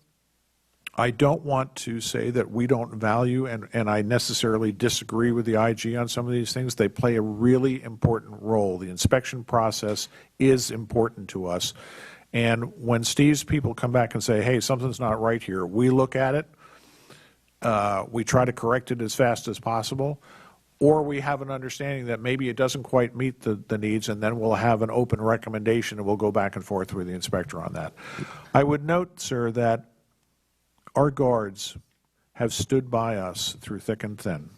I don't want to say that we don't value, and I necessarily disagree with the IG on some of these things. They play a really important role. The inspection process is important to us. And when Steve's people come back and say, hey, something's not right here, we look at it, we try to correct it as fast as possible, or we have an understanding that maybe it doesn't quite meet the needs, and then we'll have an open recommendation and we'll go back and forth with the inspector on that. I would note, sir, that our guards have stood by us through thick and thin.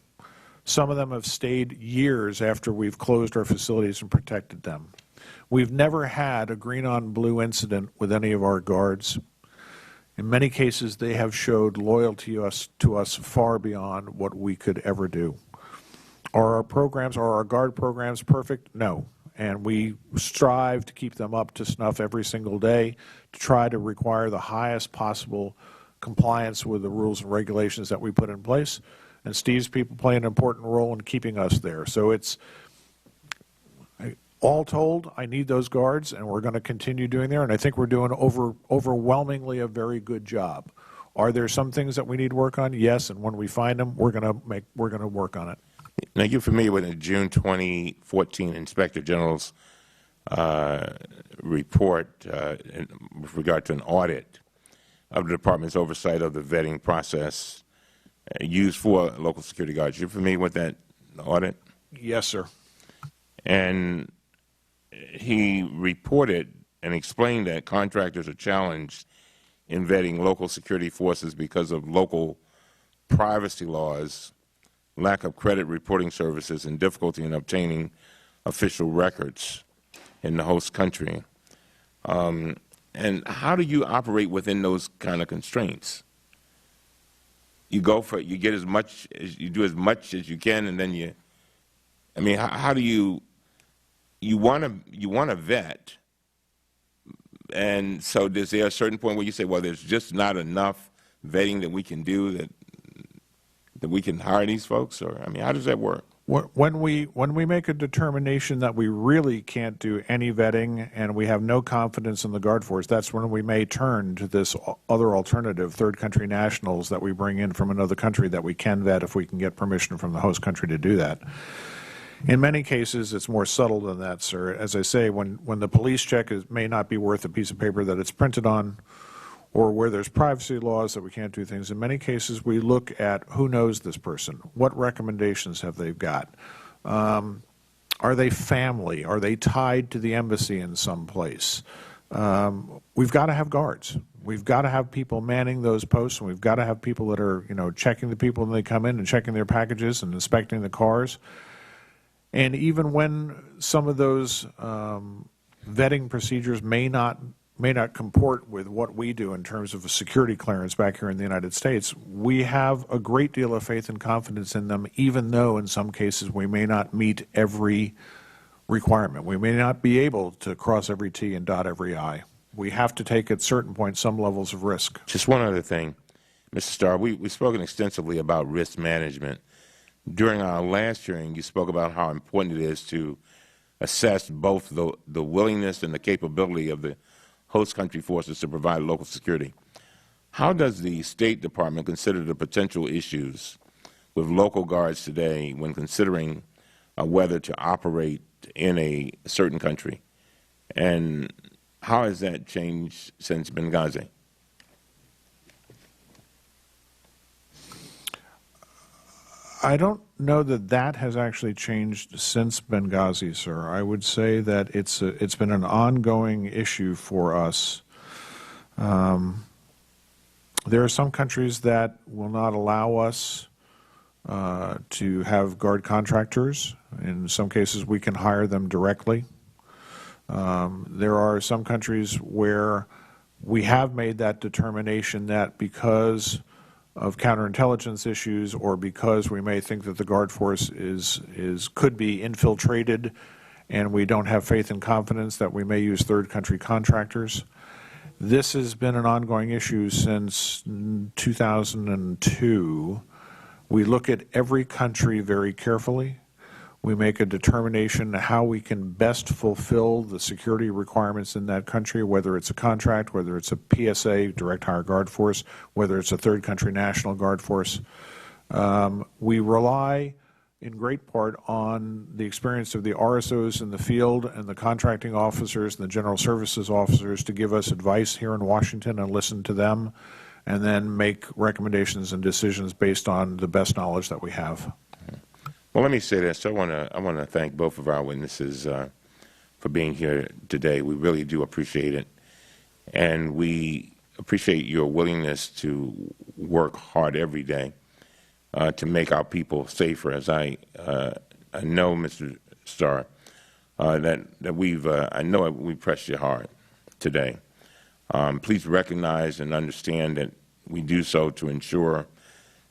Some of them have stayed years after we've closed our facilities and protected them. We've never had a green-on-blue incident with any of our guards. In many cases, they have showed loyalty to us far beyond what we could ever do. Are our guard programs perfect? No. And we strive to keep them up to snuff every single day to try to require the highest possible compliance with the rules and regulations that we put in place. And Steve's people play an important role in keeping us there. So it's, all told, I need those guards, and we're going to continue doing there. And I think we're doing overwhelmingly a very good job. Are there some things that we need to work on? Yes, and when we find them, we're going to work on it. Now, you're familiar with the June 2014 Inspector General's report with regard to an audit of the Department's oversight of the vetting process used for local security guards. You're familiar with that audit? Yes, sir. And he reported and explained that contractors are challenged in vetting local security forces because of local privacy laws, lack of credit reporting services, and difficulty in obtaining official records in the host country. And how do you operate within those kind of constraints? You go for it, you get as much as you do as much as you can, and then I mean, how do you want to vet, and so is there a certain point where you say, well, there's just not enough vetting that we can do that we can hire these folks? Or, I mean, how does that work? When we make a determination that we really can't do any vetting and we have no confidence in the guard force, that's when we may turn to this other alternative, third country nationals that we bring in from another country that we can vet if we can get permission from the host country to do that. In many cases, it's more subtle than that, sir. As I say, when the police check may not be worth a piece of paper that it's printed on, or where there's privacy laws that we can't do things, in many cases we look at who knows this person, what recommendations have they got, are they family, are they tied to the embassy in some place. We've got to have guards. We've got to have people manning those posts, and we've got to have people that are, checking the people when they come in and checking their packages and inspecting the cars. And even when some of those vetting procedures may not comport with what we do in terms of a security clearance back here in the United States, we have a great deal of faith and confidence in them, even though in some cases we may not meet every requirement. We may not be able to cross every T and dot every I. We have to take at certain points some levels of risk. Just one other thing, Mr. Starr, we've spoken extensively about risk management. During our last hearing, you spoke about how important it is to assess both the willingness and the capability of the host country forces to provide local security. How does the State Department consider the potential issues with local guards today when considering whether to operate in a certain country? And how has that changed since Benghazi? I don't know that that has actually changed since Benghazi, sir. I would say that it's been an ongoing issue for us. There are some countries that will not allow us to have guard contractors. In some cases, we can hire them directly. There are some countries where we have made that determination that because of counterintelligence issues or because we may think that the Guard force could be infiltrated and we don't have faith and confidence that we may use third country contractors. This has been an ongoing issue since 2002. We look at every country very carefully. We make a determination how we can best fulfill the security requirements in that country, whether it's a contract, whether it's a PSA, direct hire guard force, whether it's a third country national guard force. We rely in great part on the experience of the RSOs in the field and the contracting officers and the general services officers to give us advice here in Washington and listen to them and then make recommendations and decisions based on the best knowledge that we have. Well, let me say this. I want to thank both of our witnesses for being here today. We really do appreciate it, and we appreciate your willingness to work hard every day to make our people safer. As I know, Mr. Starr, that I know we pressed you hard today. Please recognize and understand that we do so to ensure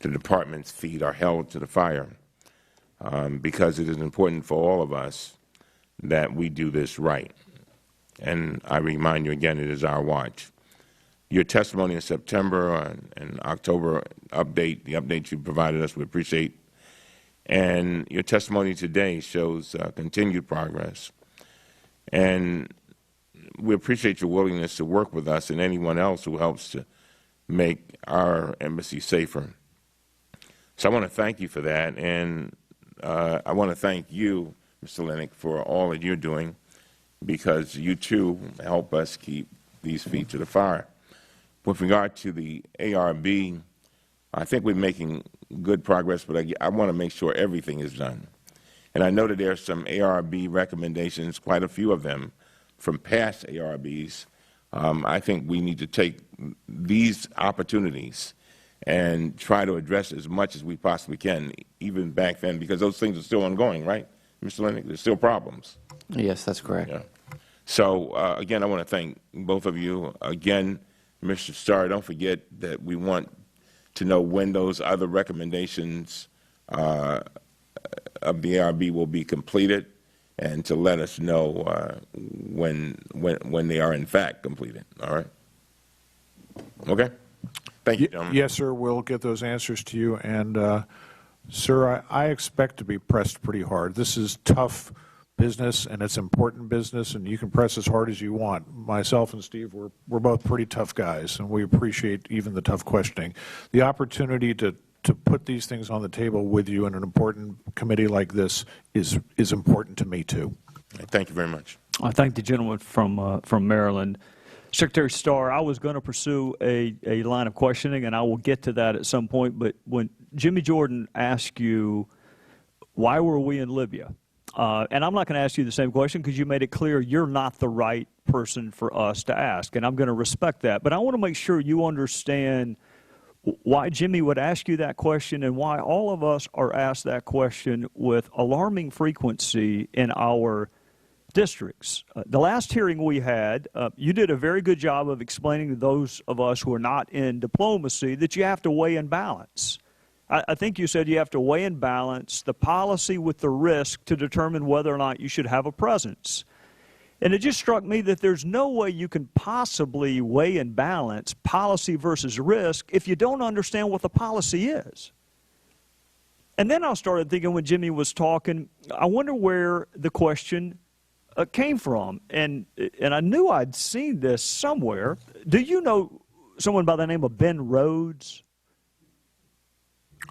the department's feet are held to the fire. Because it is important for all of us that we do this right. And I remind you again, it is our watch. Your testimony in September and October the update you provided us, we appreciate. And your testimony today shows continued progress. And we appreciate your willingness to work with us and anyone else who helps to make our embassy safer. So I want to thank you for that. And I want to thank you, Mr. Linick, for all that you're doing, because you, too, help us keep these feet to the fire. With regard to the ARB, I think we're making good progress, but I want to make sure everything is done. And I know that there are some ARB recommendations, quite a few of them, from past ARBs. I think we need to take these opportunities and try to address as much as we possibly can, even back then, because those things are still ongoing, right, Mr. Linick? There's still problems. Yes, that's correct. Yeah. So, again, I want to thank both of you. Again, Mr. Starr, don't forget that we want to know when those other recommendations of the ARB will be completed and to let us know when they are, in fact, completed. All right? Okay? Thank you, gentlemen. Yes, sir. We'll get those answers to you. And, sir, I expect to be pressed pretty hard. This is tough business, and it's important business, and you can press as hard as you want. Myself and Steve, we're both pretty tough guys, and we appreciate even the tough questioning. The opportunity to put these things on the table with you in an important committee like this is important to me, too. Thank you very much. I thank the gentleman from Maryland. Secretary Starr, I was going to pursue a line of questioning, and I will get to that at some point, but when Jimmy Jordan asked you, why were we in Libya? And I'm not going to ask you the same question because you made it clear you're not the right person for us to ask, and I'm going to respect that. But I want to make sure you understand why Jimmy would ask you that question and why all of us are asked that question with alarming frequency in our districts. The last hearing we had, you did a very good job of explaining to those of us who are not in diplomacy that you have to weigh and balance. I think you said you have to weigh and balance the policy with the risk to determine whether or not you should have a presence. And it just struck me that there's no way you can possibly weigh and balance policy versus risk if you don't understand what the policy is. And then I started thinking when Jimmy was talking, I wonder where the question came from, and I knew I'd seen this somewhere. Do you know someone by the name of Ben Rhodes?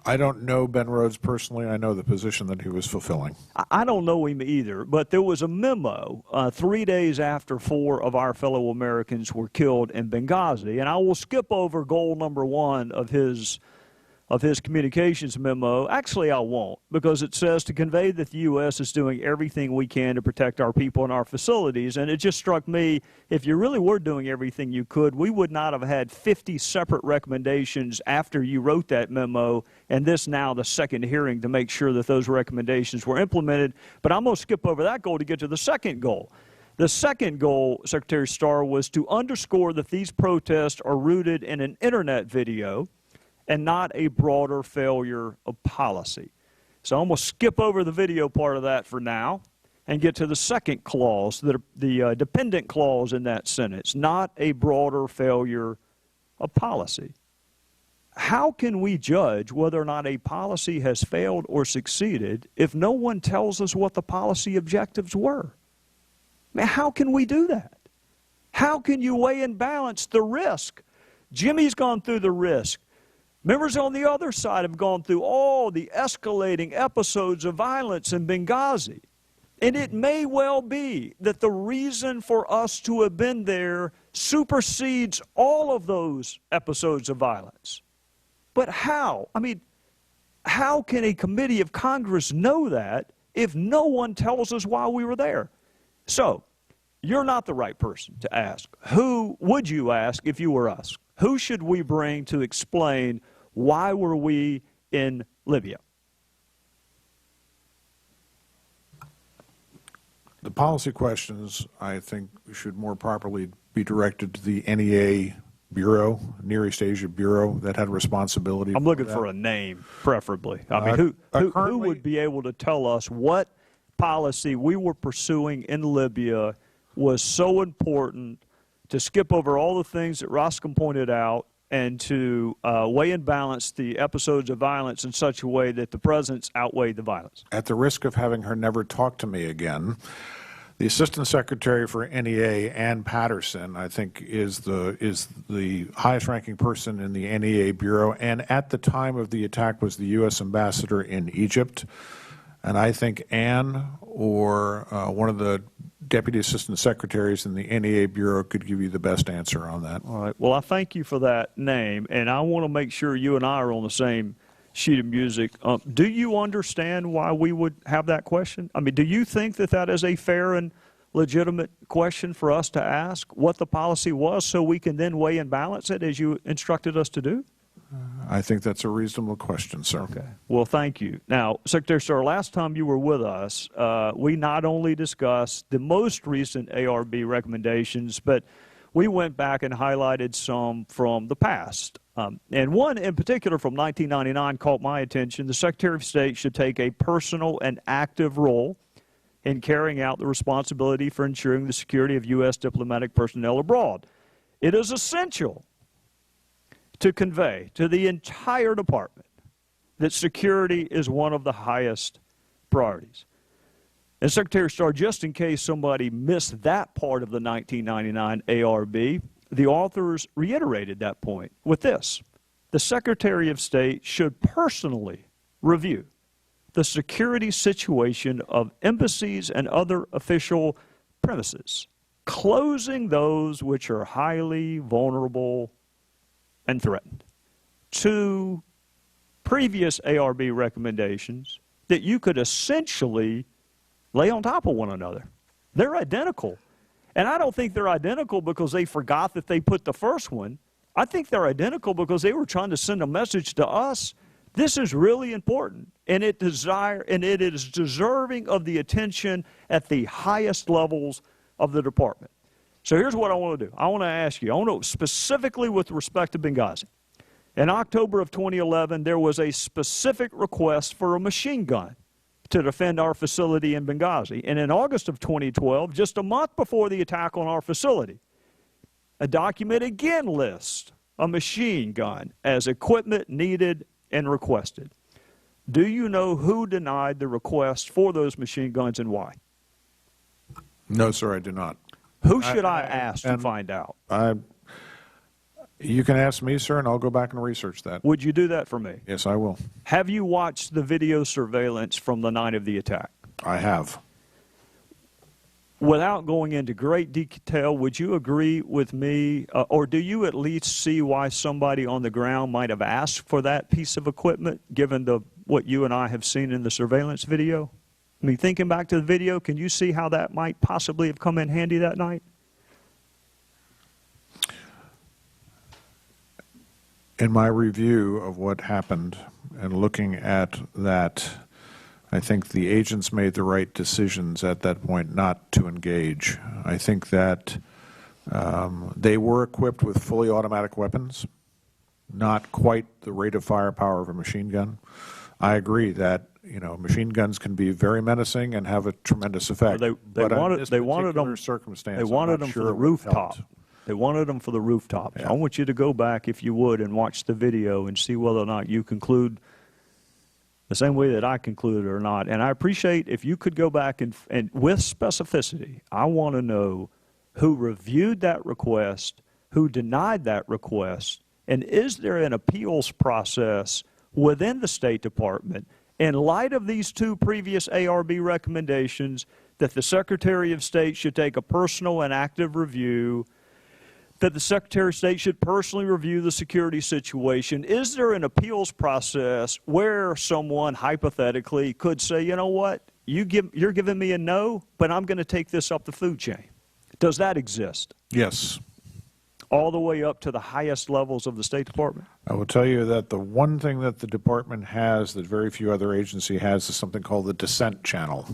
I don't know Ben Rhodes personally. I know the position that he was fulfilling. I don't know him either, but there was a memo 3 days after 4 of our fellow Americans were killed in Benghazi, and I will skip over goal number 1 of his of his communications memo. Actually, I won't, because it says to convey that the U.S. is doing everything we can to protect our people and our facilities. And it just struck me, if you really were doing everything you could, we would not have had 50 separate recommendations after you wrote that memo, and this now the second hearing to make sure that those recommendations were implemented. But I'm going to skip over that goal to get to the second goal. The second goal, Secretary Starr, was to underscore that these protests are rooted in an Internet video and not a broader failure of policy. So I'm going to skip over the video part of that for now and get to the second clause, the dependent clause in that sentence, not a broader failure of policy. How can we judge whether or not a policy has failed or succeeded if no one tells us what the policy objectives were? I mean, how can we do that? How can you weigh and balance the risk? Jimmy's gone through the risk. Members on the other side have gone through all the escalating episodes of violence in Benghazi. And it may well be that the reason for us to have been there supersedes all of those episodes of violence. But how? I mean, how can a committee of Congress know that if no one tells us why we were there? So, you're not the right person to ask. Who would you ask if you were us? Who should we bring to explain why were we in Libya? The policy questions, I think, should more properly be directed to the NEA Bureau, Near East Asia Bureau, that had responsibility. I'm looking for a name, preferably. I mean, who would be able to tell us what policy we were pursuing in Libya was so important to skip over all the things that Roscoe pointed out and to weigh and balance the episodes of violence in such a way that the presence outweighed the violence? At the risk of having her never talk to me again, the Assistant Secretary for NEA, Ann Patterson, I think is the highest-ranking person in the NEA Bureau, and at the time of the attack was the U.S. Ambassador in Egypt. And I think Ann or one of the Deputy Assistant Secretaries in the NEA Bureau could give you the best answer on that. All right. Well, I thank you for that name, and I want to make sure you and I are on the same sheet of music. Do you understand why we would have that question? I mean, do you think that that is a fair and legitimate question for us to ask, what the policy was, so we can then weigh and balance it as you instructed us to do? I think that's a reasonable question, sir. Okay. Well, thank you. Now, Secretary Starr, last time you were with us, we not only discussed the most recent ARB recommendations, but we went back and highlighted some from the past. And one in particular from 1999 caught my attention. The Secretary of State should take a personal and active role in carrying out the responsibility for ensuring the security of U.S. diplomatic personnel abroad. It is essential to convey to the entire department that security is one of the highest priorities. And Secretary Starr, just in case somebody missed that part of the 1999 ARB, the authors reiterated that point with this: the Secretary of State should personally review the security situation of embassies and other official premises, closing those which are highly vulnerable and threatened. Two previous ARB recommendations that you could essentially lay on top of one another. They're identical. And I don't think they're identical because they forgot that they put the first one. I think they're identical because they were trying to send a message to us. This is really important, and it is deserving of the attention at the highest levels of the department. So here's what I want to do. I want to ask you, I want to specifically with respect to Benghazi. In October of 2011, there was a specific request for a machine gun to defend our facility in Benghazi. And in August of 2012, just a month before the attack on our facility, a document again lists a machine gun as equipment needed and requested. Do you know who denied the request for those machine guns and why? No, sir, I do not. Who should I ask to find out? You can ask me, sir, and I'll go back and research that. Would you do that for me? Yes, I will. Have you watched the video surveillance from the night of the attack? I have. without going into great detail, would you agree with me, or do you at least see why somebody on the ground might have asked for that piece of equipment, given what you and I have seen in the surveillance video? I mean, thinking back to the video, can you see how that might possibly have come in handy that night? In my review of what happened and looking at that, I think the agents made the right decisions at that point not to engage. I think that they were equipped with fully automatic weapons, not quite the rate of firepower of a machine gun. I agree that machine guns can be very menacing and have a tremendous effect. Well, they wanted them for the rooftop. They wanted them for the rooftop. Yeah. I want you to go back, if you would, and watch the video and see whether or not you conclude the same way that I concluded or not. And I appreciate if you could go back and with specificity, I want to know who reviewed that request, who denied that request, and is there an appeals process within the State Department in light of these two previous ARB recommendations that the Secretary of State should take a personal and active review, that the Secretary of State should personally review the security situation? Is there an appeals process where someone hypothetically could say, you know what, you're giving me a no, but I'm going to take this up the food chain? Does that exist? Yes. All the way up to the highest levels of the State Department? I will tell you that the one thing that the Department has that very few other agency has is something called the dissent channel.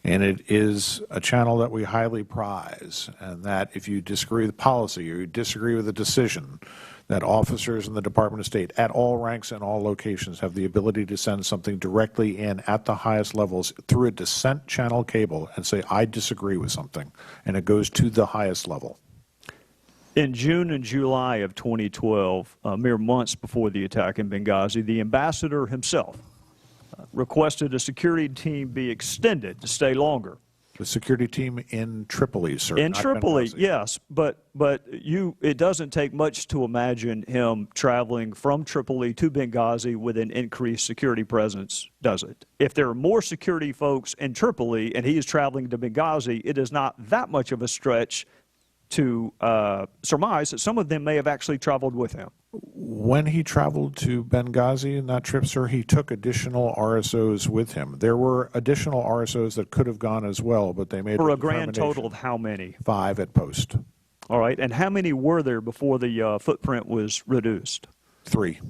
And it is a channel that we highly prize, and that if you disagree with policy or you disagree with a decision, that officers in the Department of State at all ranks and all locations have the ability to send something directly in at the highest levels through a dissent channel cable and say, I disagree with something, and it goes to the highest level. In June and July of 2012, mere months before the attack in Benghazi, the ambassador himself requested a security team be extended to stay longer. The security team in Tripoli, sir. In Tripoli, yes, but it doesn't take much to imagine him traveling from Tripoli to Benghazi with an increased security presence, does it? If there are more security folks in Tripoli and he is traveling to Benghazi, it is not that much of a stretch to surmise that some of them may have actually traveled with him. When he traveled to Benghazi in that trip, sir, he took additional RSOs with him. There were additional RSOs that could have gone as well, but they made for a grand total of how many? 5 at post. All right, and how many were there before the footprint was reduced? 3.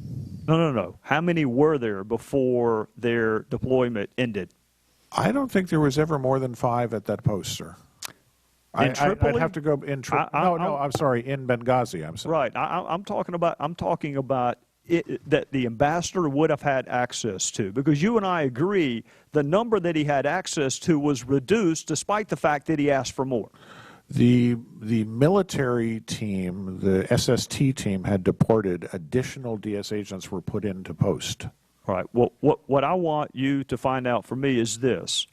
No. How many were there before their deployment ended? I don't think there was ever more than 5 at that post, sir. In Tripoli? I'd have to go in Tripoli. I'm sorry, in Benghazi. I'm sorry. Right. I'm talking about that the ambassador would have had access to, because you and I agree the number that he had access to was reduced despite the fact that he asked for more. The military team, the SST team, had deported. Additional DS agents were put into post. All right. Well, what I want you to find out for me is this,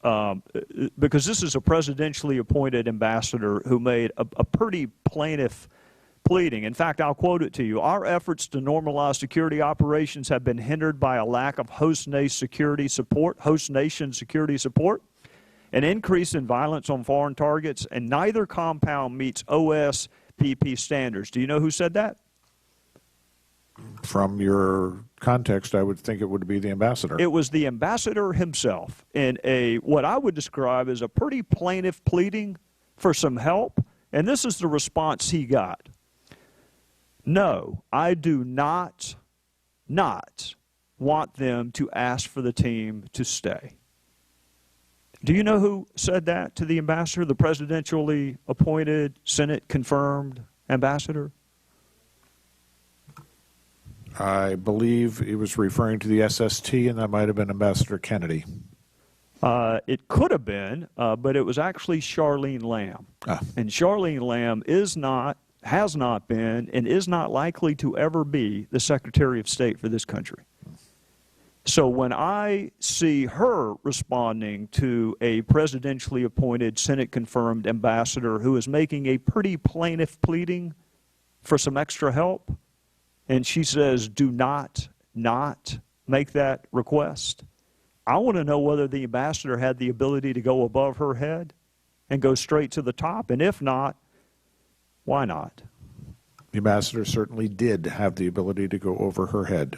because this is a presidentially appointed ambassador who made a pretty plaintive pleading. In fact, I'll quote it to you. Our efforts to normalize security operations have been hindered by a lack of host nation security support, an increase in violence on foreign targets, and neither compound meets OSPP standards. Do you know who said that? From your context, I would think it would be the ambassador. It was the ambassador himself in what I would describe as a pretty plaintive pleading for some help, and this is the response he got. No, I do not want them to ask for the team to stay. Do you know who said that to the ambassador, the presidentially appointed, Senate-confirmed ambassador? I believe he was referring to the SST, and that might have been Ambassador Kennedy. It could have been, but it was actually Charlene Lamb. And Charlene Lamb has not been, and is not likely to ever be the Secretary of State for this country. So when I see her responding to a presidentially appointed, Senate-confirmed ambassador who is making a pretty plaintive pleading for some extra help, and she says, do not make that request, I want to know whether the ambassador had the ability to go above her head and go straight to the top? And if not, why not? The ambassador certainly did have the ability to go over her head.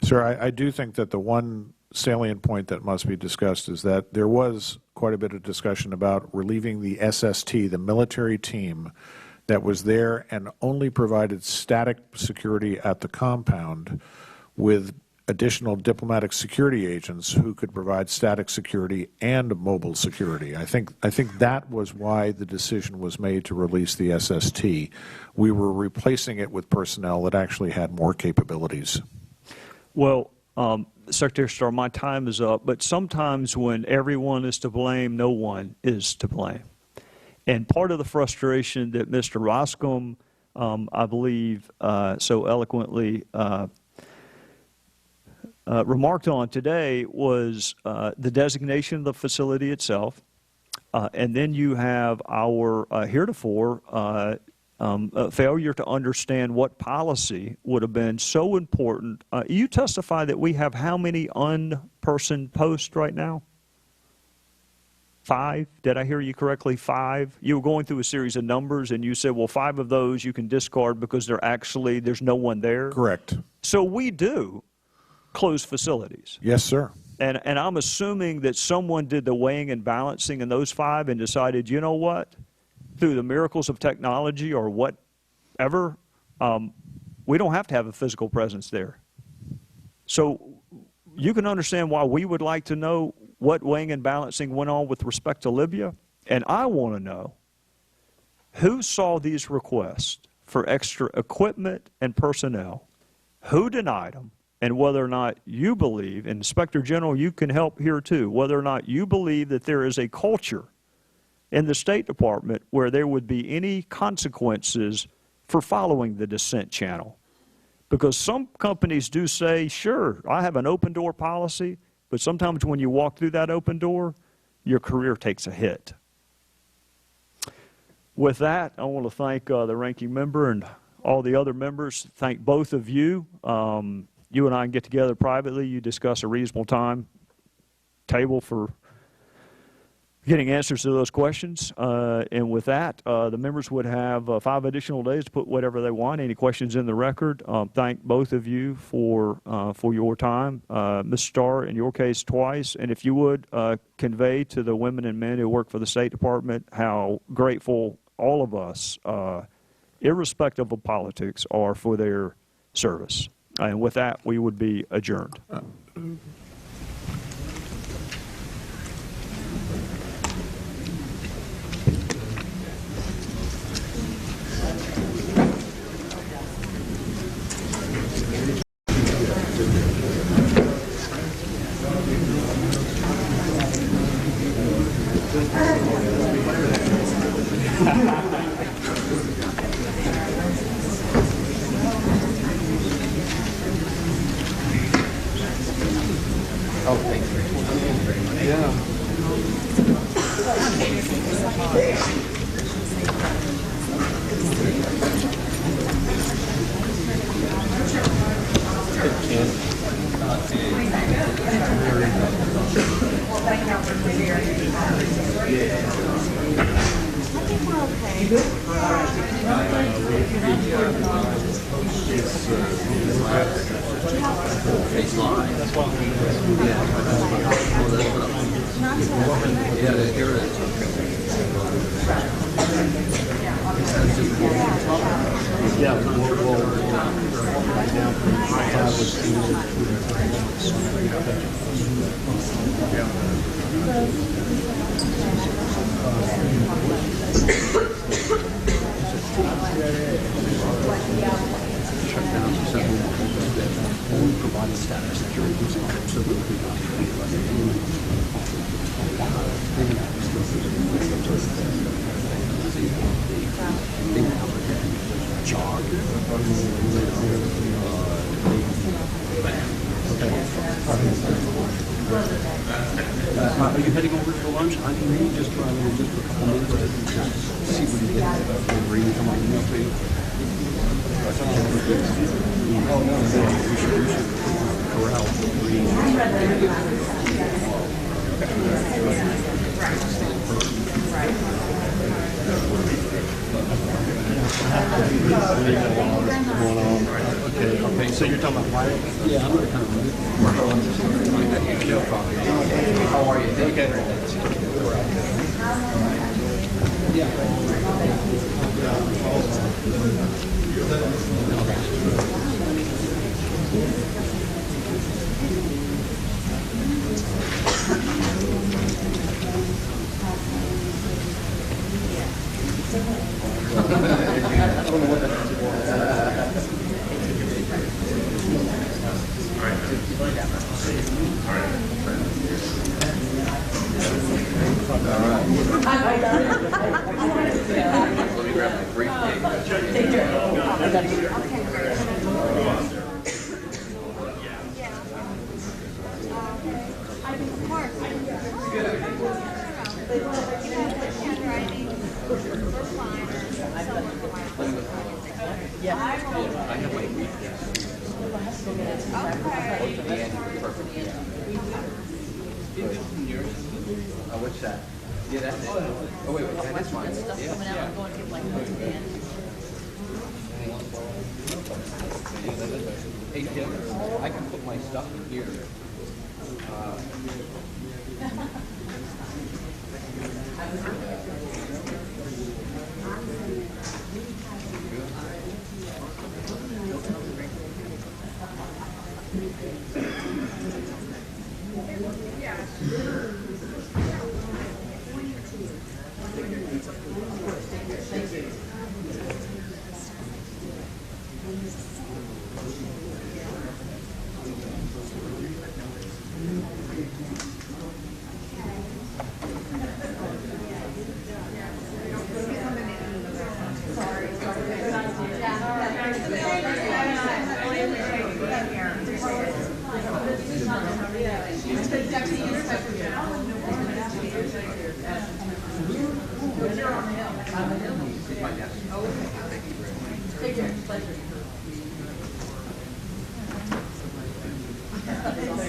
Sir, I do think that the one salient point that must be discussed is that there was quite a bit of discussion about relieving the SST, the military team that was there and only provided static security at the compound, with additional diplomatic security agents who could provide static security and mobile security. I think that was why the decision was made to release the SST. We were replacing it with personnel that actually had more capabilities. Well, Secretary Starr, my time is up, but sometimes when everyone is to blame, no one is to blame. And part of the frustration that Mr. Roscom, I believe, so eloquently remarked on today was the designation of the facility itself, and then you have our heretofore failure to understand what policy would have been so important. You testify that we have how many unpersoned posts right now? 5? Did I hear you correctly? 5? You were going through a series of numbers, and you said, well, 5 of those you can discard because there's no one there? Correct. So we do close facilities. Yes, sir. And I'm assuming that someone did the weighing and balancing in those 5 and decided, you know what, through the miracles of technology or whatever, we don't have to have a physical presence there. So you can understand why we would like to know what weighing and balancing went on with respect to Libya. And I want to know who saw these requests for extra equipment and personnel, who denied them, and whether or not you believe, and Inspector General, you can help here too, whether or not you believe that there is a culture in the State Department where there would be any consequences for following the dissent channel. Because some companies do say, sure, I have an open door policy, but sometimes when you walk through that open door, your career takes a hit. With that, I want to thank the ranking member and all the other members. Thank both of you. You and I can get together privately. You discuss a reasonable time table for getting answers to those questions. And with that, the members would have 5 additional days to put whatever they want. Any questions in the record? Thank both of you for your time. Ms. Starr, in your case, twice. And if you would convey to the women and men who work for the State Department how grateful all of us, irrespective of politics, are for their service. And with that, we would be adjourned. Are you heading over for lunch? I can maybe just for a couple minutes to see what you get. Bring come on email to you. Oh no, we should corral green. Okay, so you're talking about fire? Yeah, I'm going to come. How are you? Okay. What's that? Yeah, that's it. Oh, wait, that's mine. Yeah. Hey, Tim, I can put my stuff in here.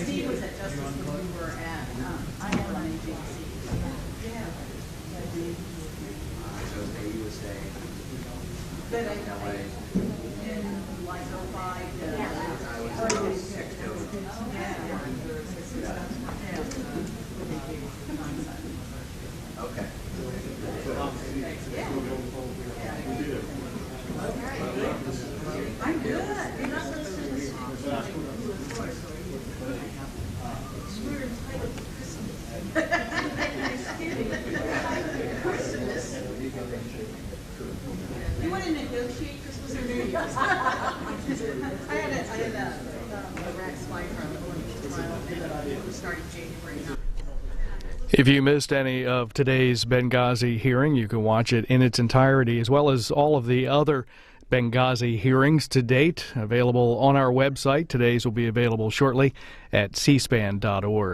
Steve was at Justice when we were at ILYNN. But in like 05, Okay. I'm good. You're not listening to this. We're entitled to Christmas. You want to negotiate Christmas or New Year's? I had a Rex fly from Olympic starting January 9th. If you missed any of today's Benghazi hearing, you can watch it in its entirety, as well as all of the other Benghazi hearings to date, available on our website. Today's will be available shortly at cspan.org.